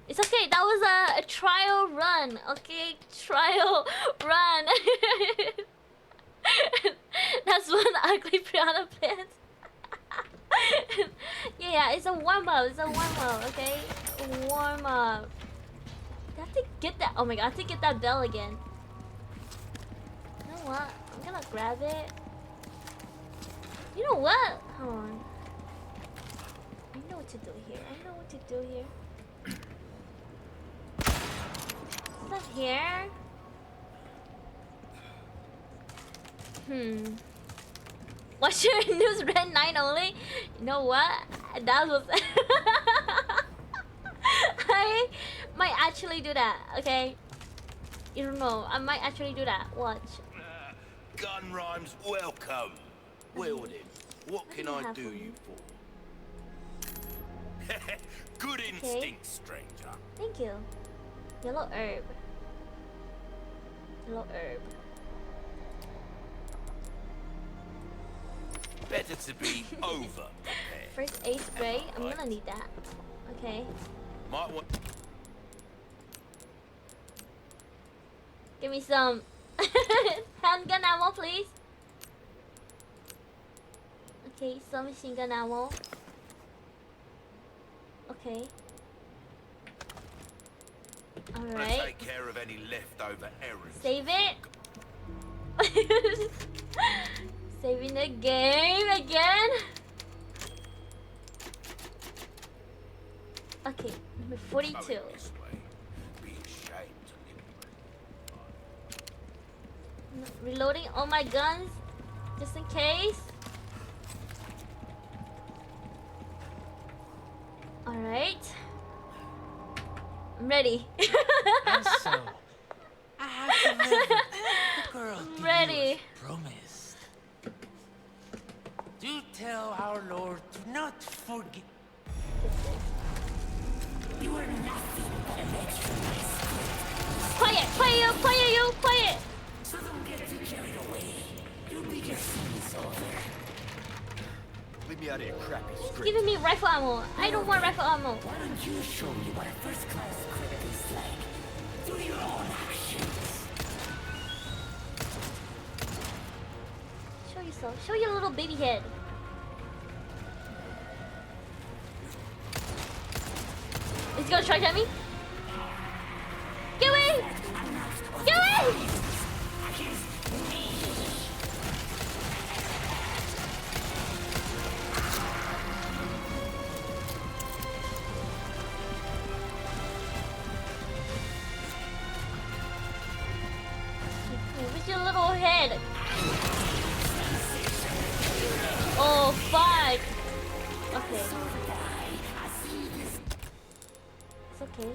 Speaker 1: It's okay. That was a trial run. Okay, trial run. That's one ugly piano plant. Yeah, it's a warm up. It's a warm up. Okay, warm up. I have to get that. Oh my god, I have to get that bell again. You know what? I'm gonna grab it. You know what? Hold on. I know what to do here. I know what to do here. Is that here? Watch your news red 9 only? You know what? That was... I might actually do that, okay? You don't know. I might actually do that. Watch.
Speaker 7: Gun rhymes welcome. Well then, what can I do you for? Good instinct, stranger.
Speaker 1: Thank you. Yellow herb. Yellow herb.
Speaker 7: Better to be over prepared.
Speaker 1: First aid spray. I'm gonna need that. Okay.
Speaker 7: Might want.
Speaker 1: Give me some handgun ammo, please. Okay, some machine gun ammo. Okay. Alright.
Speaker 7: Take care of any leftover errands.
Speaker 1: Save it. Saving the game again. Okay, number 42.
Speaker 7: This way. Be ashamed to
Speaker 1: Reloading all my guns, just in case. Alright. I'm ready.
Speaker 9: And so, I have delivered the girl
Speaker 1: I'm ready.
Speaker 9: you promised. Do tell our Lord to not forget. You are nothing but an extra nice.
Speaker 1: Quiet, quiet, quiet, you, quiet.
Speaker 9: So don't get too carried away. You'll be just seeing this over.
Speaker 3: Leave me out of your crappy
Speaker 1: He's
Speaker 3: script.
Speaker 1: giving me rifle ammo. I don't want rifle ammo.
Speaker 9: Why don't you show me what a first-class critic is like? Through your own actions.
Speaker 1: Show yourself. Show your little baby head. He's gonna strike at me. Get away! Get away! Where's your little head? Oh, fuck. Okay. It's okay.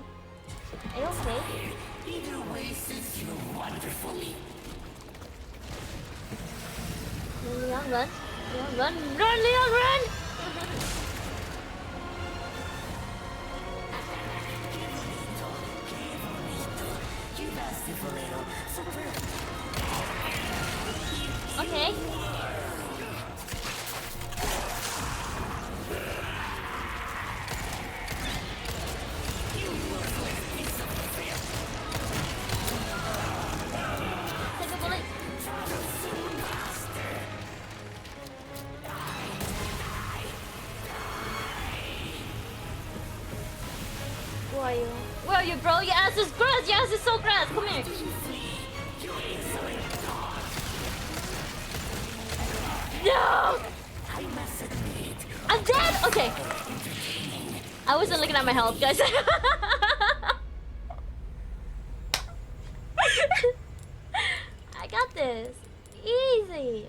Speaker 1: Are you okay?
Speaker 9: Either way, since you're wonderfully.
Speaker 1: Leon, run. Leon, run. Run, Leon, run! Okay. Take a bullet. Where are you? Where are you, bro? Your ass is grass. Your ass is so grass. Come here. No! I'm dead. Okay. I wasn't looking at my health, guys. I got this. Easy.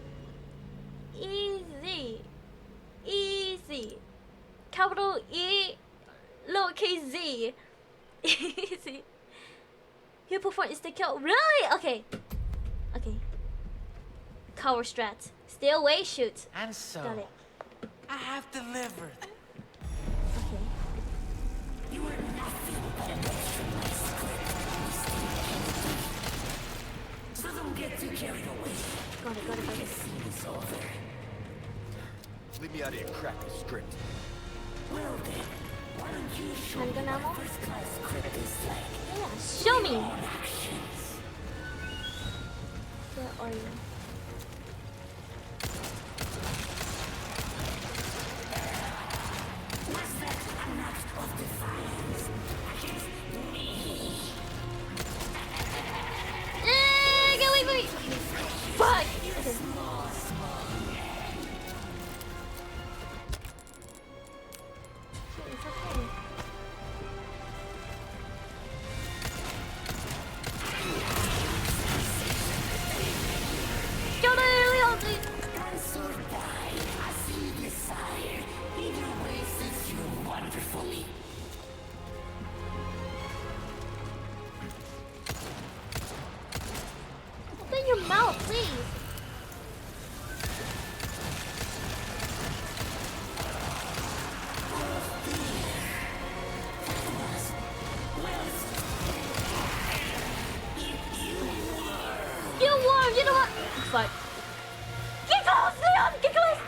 Speaker 1: Easy. Easy. Capital E, lowercase z. Easy. You perform instant kill. Really? Okay. Okay. Cover strat. Stay away, shoot.
Speaker 9: And so,
Speaker 1: Got it.
Speaker 9: I have delivered.
Speaker 1: Okay.
Speaker 9: You are nothing but an extra nice script. So don't get
Speaker 1: Got it.
Speaker 8: Leave me out of your crappy script.
Speaker 1: Handgun ammo? Yeah, show me! Where are you? Wait. Fuck! Okay. It's okay. Kill the Leon, please! Open your mouth, please! Get warm, you know what? Fuck. Get close, Leon! Get close!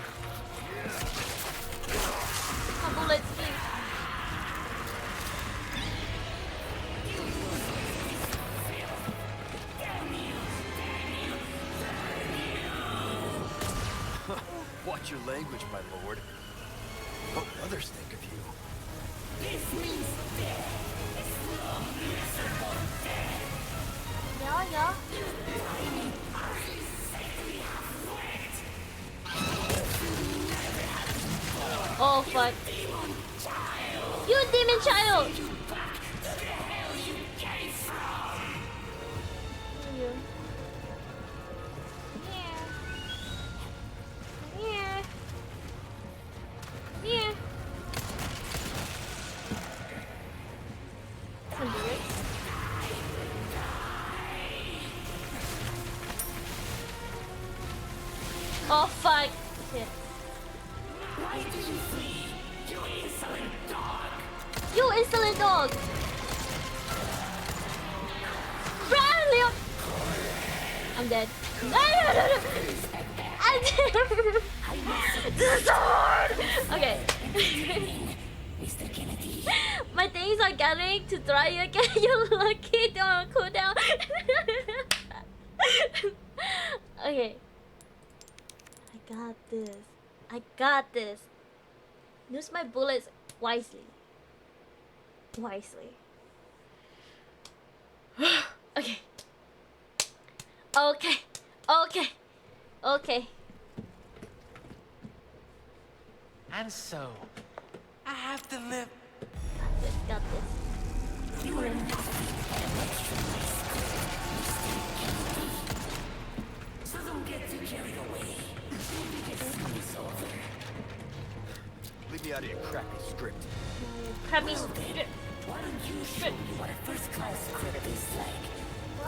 Speaker 1: My bullets, please.
Speaker 8: Watch your language, my lord. What will others think of you?
Speaker 1: Yeah. Oh fuck. You demon child! Yeah. Can do it. Oh fuck! Shit.
Speaker 2: Why did you flee? You insolent dog!
Speaker 1: You insolent dog! Run, Leon! I'm dead. No! I'm dead! The sword! Okay.
Speaker 2: Mr. Kennedy.
Speaker 1: My things are gathering to dry again. You're lucky. Don't cool down. Okay. I got this. Use my bullets wisely. Okay.
Speaker 9: And so, I have to live.
Speaker 1: Got this.
Speaker 2: You are nothing but so don't get too carried away. It's over.
Speaker 8: Leave me out of your crappy script.
Speaker 1: Crappy.
Speaker 2: Why don't you show me what a first-class script is like?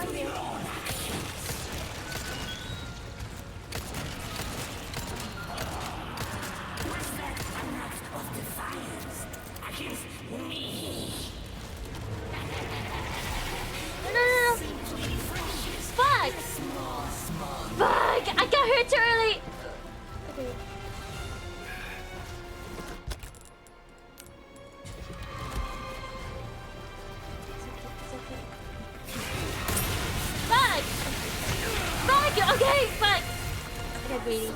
Speaker 2: Through your own actions. Was that an act of defiance against me?
Speaker 1: No. Fuck! Fuck! I got hurt too early! Okay. Fuck! Fuck! Okay, fuck! Okay, Brady.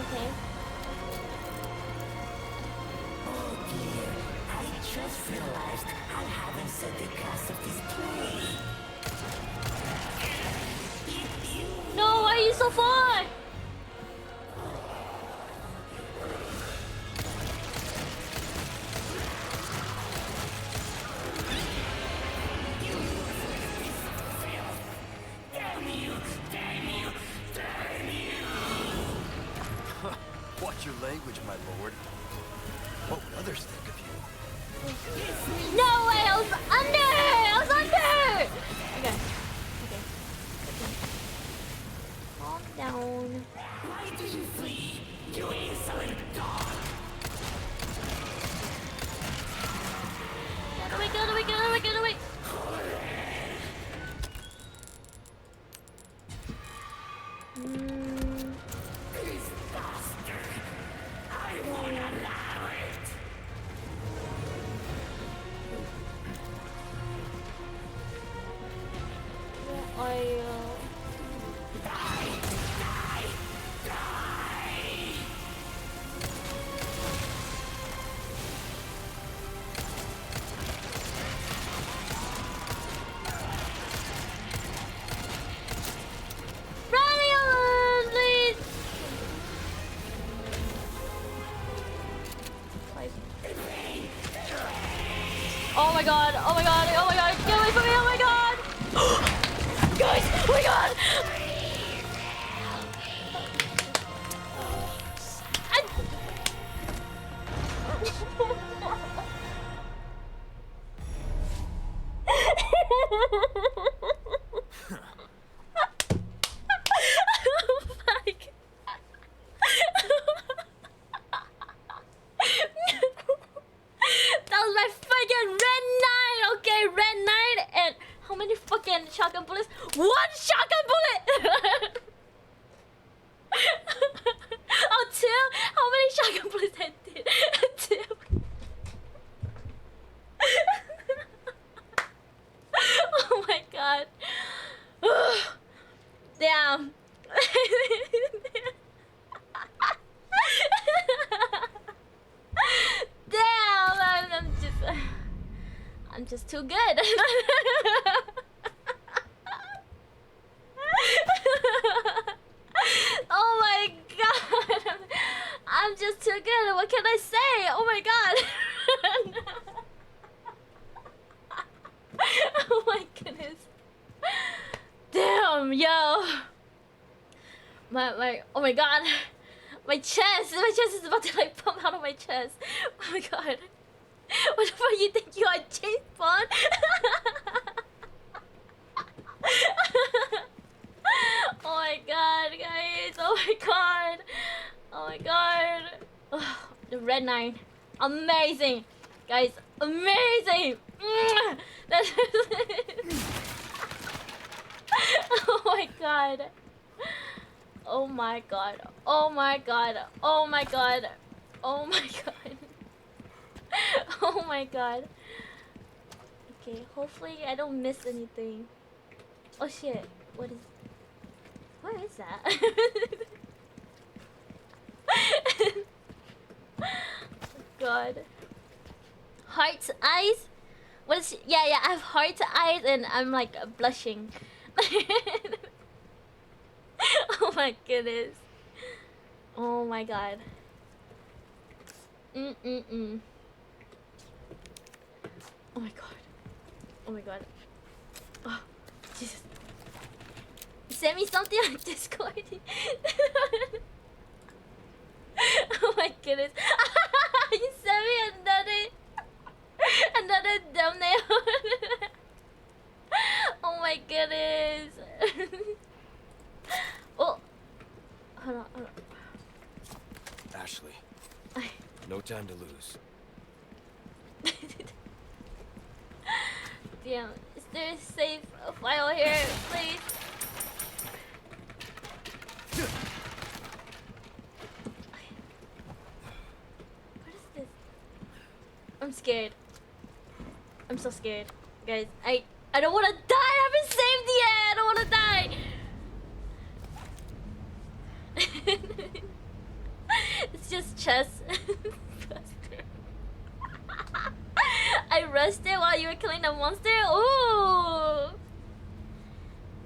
Speaker 1: Okay.
Speaker 2: Oh dear, I just realized I haven't set the cast of this play.
Speaker 1: No, why are you so far?
Speaker 8: Watch your language, my lord. What would others think of you?
Speaker 1: No way, I was down.
Speaker 2: Why do you flee? You insolent dog!
Speaker 1: Get away, get away, get away, get away!
Speaker 2: This bastard! I won't allow it!
Speaker 1: Where are you? Oh my god, oh my god, oh my god, get away from me, oh my god! Guys, oh my god! That was my fucking red 9, okay, red 9, and how many fucking shotgun bullets? One shotgun bullet! Oh, two? How many shotgun bullets I did? Two. Oh my god. Damn. Damn, I'm just too good. Oh my god. I'm just too good. What can I say? Oh my god. Oh my goodness. Damn, yo. My oh my god. My chest is about to like pump out of my chest. Oh my god. What the fuck you think you are, James Bond? Oh my god, guys. Oh my god. Oh my god. Oh, the red 9. Amazing. Guys, amazing. That's oh my god. Oh my god. Oh my god. Oh my god. Oh my god. Oh my god. Okay, hopefully I don't miss anything. Oh shit. What is that? God. Heart eyes? What is yeah, I have heart eyes and I'm like blushing. Oh my goodness. Oh my god. Oh my god. Oh my god. Oh, Jesus. Send me something on Discord. Oh my goodness. You sent me another thumbnail. Oh my goodness. Oh. Hold on.
Speaker 8: Ashley, no time to lose.
Speaker 1: Damn, is there a save file here, please? What is this? I'm scared. I'm so scared. Guys, I don't wanna die! I haven't saved yet! I don't wanna die! It's just chess. I rested while you were killing the monster? Ooh!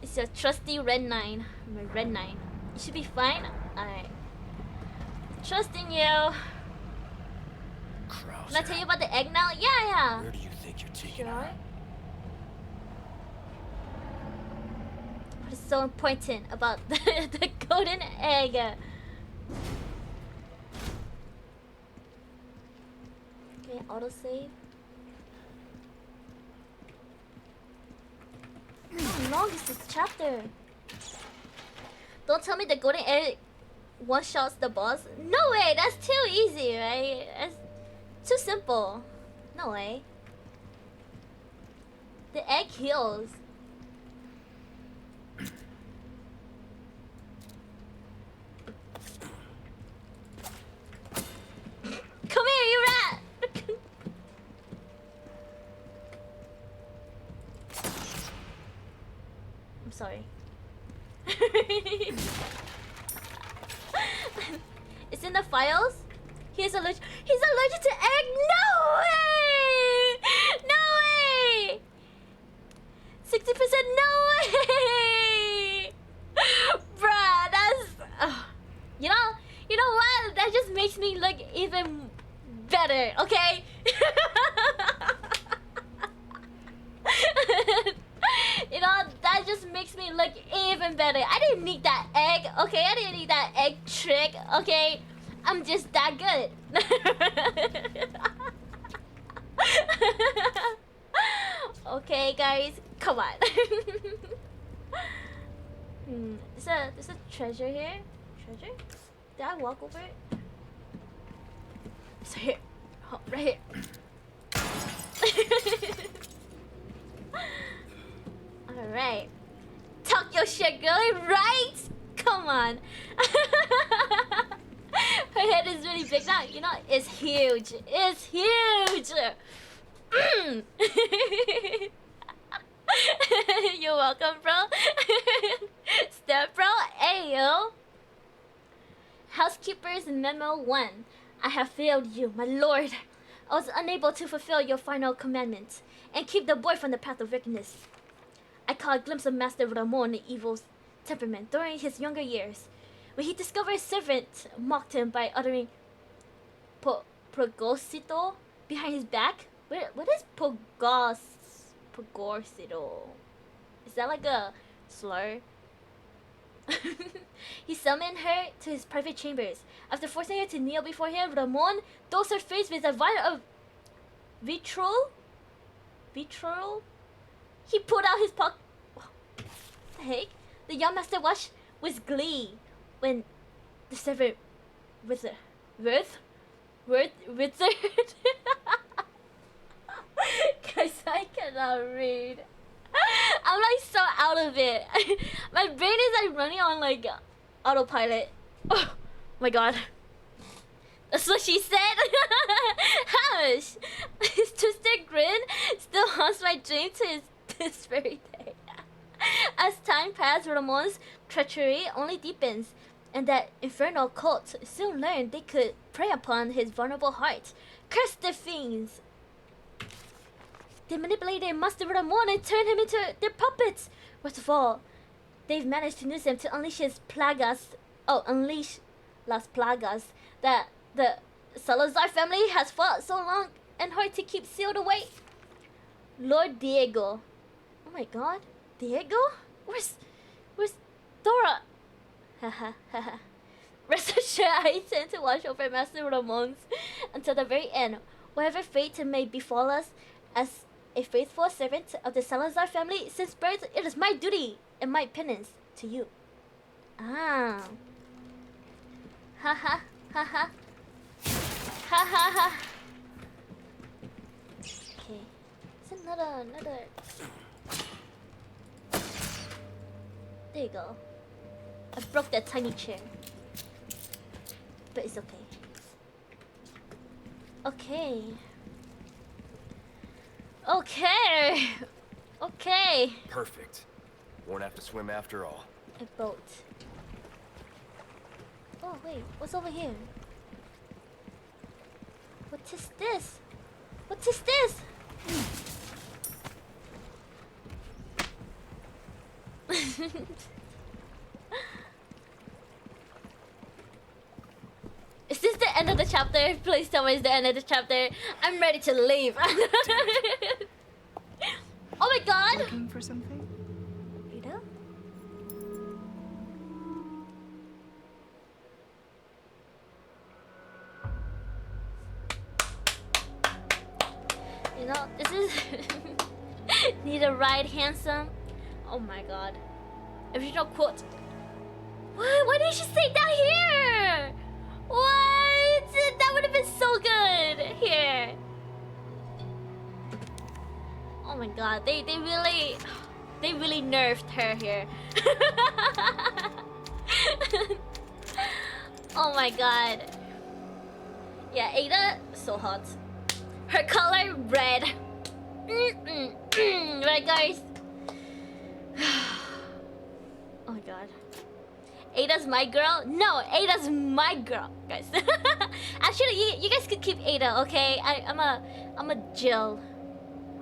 Speaker 1: It's your trusty red 9. My red 9. You should be fine. Alright. Trusting you.
Speaker 8: Krauser.
Speaker 1: Can I tell you about the egg now? Yeah.
Speaker 8: Where do you think you're taking
Speaker 1: Sure.
Speaker 8: her?
Speaker 1: What is so important about the golden egg? Okay, autosave. How long is this chapter? Don't tell me the golden egg one-shots the boss. No way, that's too easy, right? That's too simple. No way. The egg heals. Come here, you rat! I'm sorry. It's in the files? He's allergic to egg? No way! No way! 60% no way! Bruh, that's... You know what? That just makes me look even better, okay? You know, that just makes me look even better. I didn't need that egg, okay? I didn't need that egg trick, okay? I'm just that good. Okay, guys, come on. There's a treasure here. Treasure? Did I walk over it? It's here. Oh, right here. Alright. Talk your shit, girlie, right? Come on. Her head is really big now. You know, it's huge. It's huge. You're welcome, bro. Step, bro. Ayo. Housekeeper's Memo 1. I have failed you, my lord. I was unable to fulfill your final commandment and keep the boy from the path of wickedness. I caught a glimpse of Master Ramon's evil temperament during his younger years, when he discovered his servant mocked him by uttering "Progosito" behind his back. What is Progosito? Is that like a slur? He summoned her to his private chambers. After forcing her to kneel before him, Ramon dosed her face with a vial of vitriol. Vitriol? He pulled out his pocket. What the heck? The young master watched with glee when the servant withered. Guys, I cannot read. I'm like so out of it. My brain is like running on like autopilot. Oh my god. That's what she said. Hush. His twisted grin still haunts my dream to this very day. As time passed, Ramon's treachery only deepens, and that infernal cult soon learned they could prey upon his vulnerable heart. Curse the fiends! They manipulated Master Ramon and turned him into their puppets. Worst of all, they've managed to use him to unleash his plagas. Unleash las plagas that the Salazar family has fought so long and hard to keep sealed away. Lord Diego. Oh my god. Diego? Where's Dora? Haha. Rest assured, I intend to watch over Master Ramon's until the very end. Whatever fate may befall us, as a faithful servant of the Salazar family since birth, it is my duty and my penance to you. Ah. Haha. Haha. Ha ha ha. Okay. It's another. There you go. I broke that tiny chair. But it's okay. Okay. Okay. Okay.
Speaker 8: Perfect. Won't have to swim after all.
Speaker 1: A boat. Oh wait, what's over here? What is this? What is this? Is this the end of the chapter? Please tell me it's the end of the chapter. I'm ready to leave. Oh my god!
Speaker 5: Looking for something?
Speaker 1: You know? You know, this is need a ride, handsome. Oh my god. Original quote. What? Why didn't she stay down here? What? That would have been so good here. Oh my god, they really nerfed her here. Oh my god. Yeah, Ada, so hot. Her color, red. Right, guys? Oh my god. Ada's my girl? No, Ada's my girl, guys. Actually, you guys could keep Ada, okay? I'm a Jill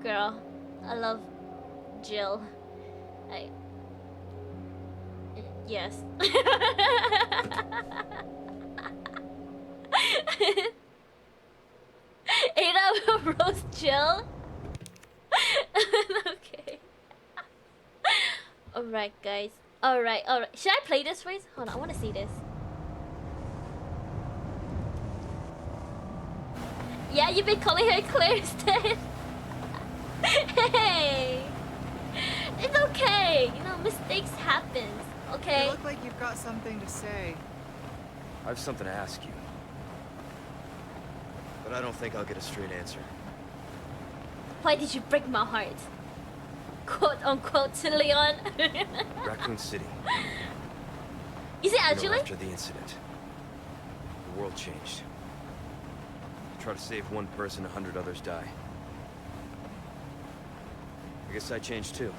Speaker 1: girl. I love Jill. Yes. Ada roast Jill. Okay. Alright, guys. Alright. Should I play this first? Hold on, I want to see this. Yeah, you've been calling her Claire instead. Hey! It's okay. You know, mistakes happen. Okay?
Speaker 5: You look like you've got something to say.
Speaker 8: I have something to ask you. But I don't think I'll get a straight answer.
Speaker 1: Why did you break my heart? Quote unquote to Leon.
Speaker 8: Raccoon City.
Speaker 1: Is it actually?
Speaker 8: After the incident, the world changed. Try to save one person, 100 others die. I guess I changed too.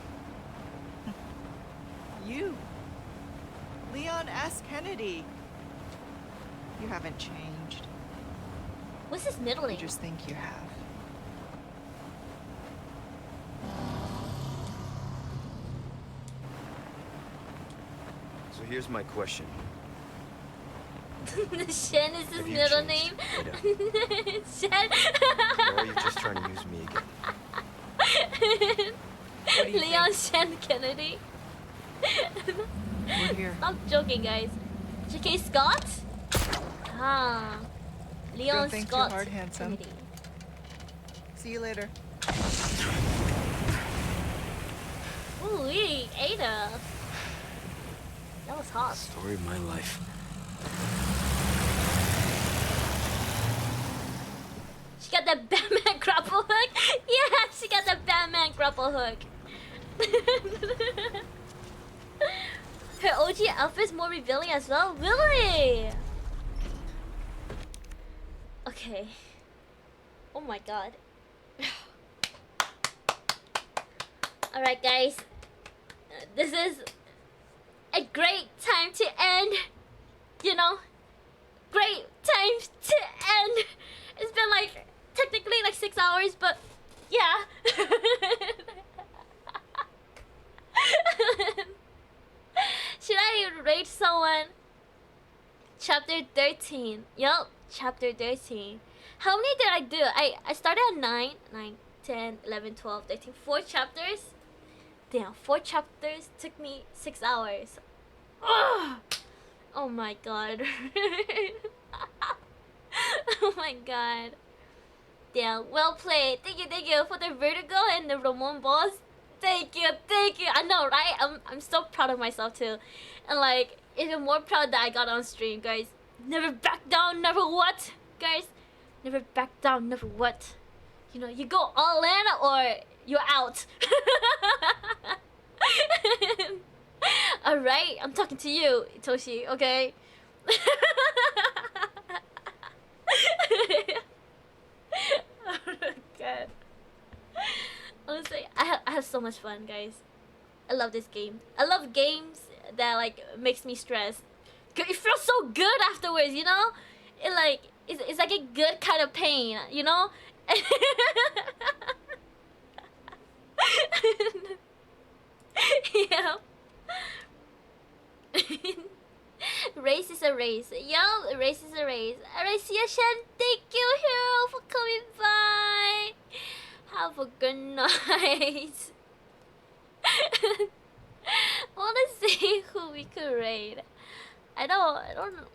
Speaker 5: You. Leon S. Kennedy. You haven't changed.
Speaker 1: What's his middle name?
Speaker 5: You just think you have.
Speaker 8: So here's my question.
Speaker 1: Shen is his
Speaker 8: Have you
Speaker 1: middle
Speaker 8: changed,
Speaker 1: name. Shen.
Speaker 8: Or are you just trying to use me again?
Speaker 1: Leon Shen Kennedy.
Speaker 5: We're here.
Speaker 1: Stop joking, guys. J.K. Scott? Ah. Leon
Speaker 5: Don't think too
Speaker 1: Scott
Speaker 5: hard, handsome.
Speaker 1: Kennedy.
Speaker 5: See you later.
Speaker 1: Ooh, Ada. That was hot.
Speaker 8: Story of my life.
Speaker 1: She got that Batman grapple hook. Yeah, she got that Batman grapple hook. Her OG outfit's more revealing as well. Really? Okay. Oh my god. Alright, guys. This is a great time to end. You know? Great time to end. It's been like, technically like 6 hours, but yeah. Should I rate someone? Chapter 13. Yup, chapter 13. How many did I do? I started at 9, 10, 11, 12, 13. 4 chapters? Damn, 4 chapters took me 6 hours. Ugh! Oh my god. Oh my god. Damn, well played. Thank you for the Vertigo and the Ramon boss. Thank you. I know, right? I'm so proud of myself too. And like, even more proud that I got on stream, guys. Never back down, never what? Guys, never back down, never what? You know, you go all in or you're out. Alright, I'm talking to you, Toshi, okay? Oh my god. Honestly, I have so much fun, guys. I love this game. I love games that like makes me stressed. It feels so good afterwards, you know? It's like a good kind of pain, you know? Yeah. Race is a race. Yo, race is a race. Alright, see ya, Shen. Thank you, Hero, for coming by. Have a good night. I wanna see who we could raid. I don't know.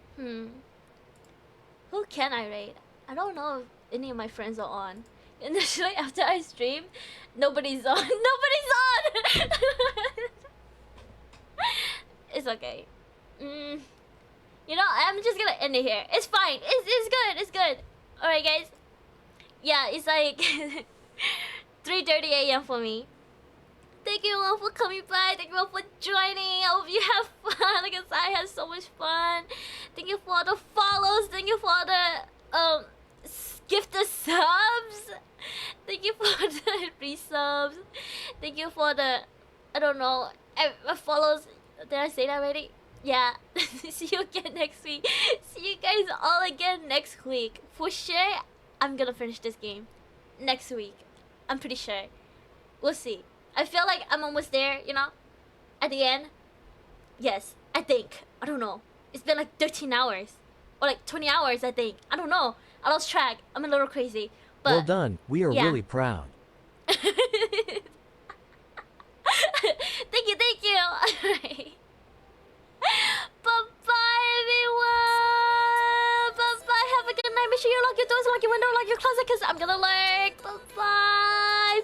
Speaker 1: Who can I raid? I don't know if any of my friends are on. Initially, after I stream, nobody's on. Nobody's on! It's okay. You know, I'm just gonna end it here. It's fine. It's good. It's good. All right, guys. Yeah, it's like 3:30 a.m. for me. Thank you all for coming by. Thank you all for joining. I hope you have fun because I had so much fun. Thank you for all the follows. Thank you for all the gifted subs. Thank you for the resubs. Thank you for the, I don't know, follows. Did I say that already? Yeah. See you again next week. See you guys all again next week. For sure, I'm gonna finish this game next week. I'm pretty sure. We'll see. I feel like I'm almost there, you know? At the end. Yes, I think. I don't know. It's been like 13 hours. Or like 20 hours, I think. I don't know. I lost track. I'm a little crazy. But
Speaker 11: well done. We are
Speaker 1: yeah.
Speaker 11: really proud.
Speaker 1: Thank you, thank you. Alright. Bye-bye, everyone. Bye-bye. Have a good night. Make sure you lock your doors, lock your window, lock your closet, because I'm gonna lurk. Bye-bye.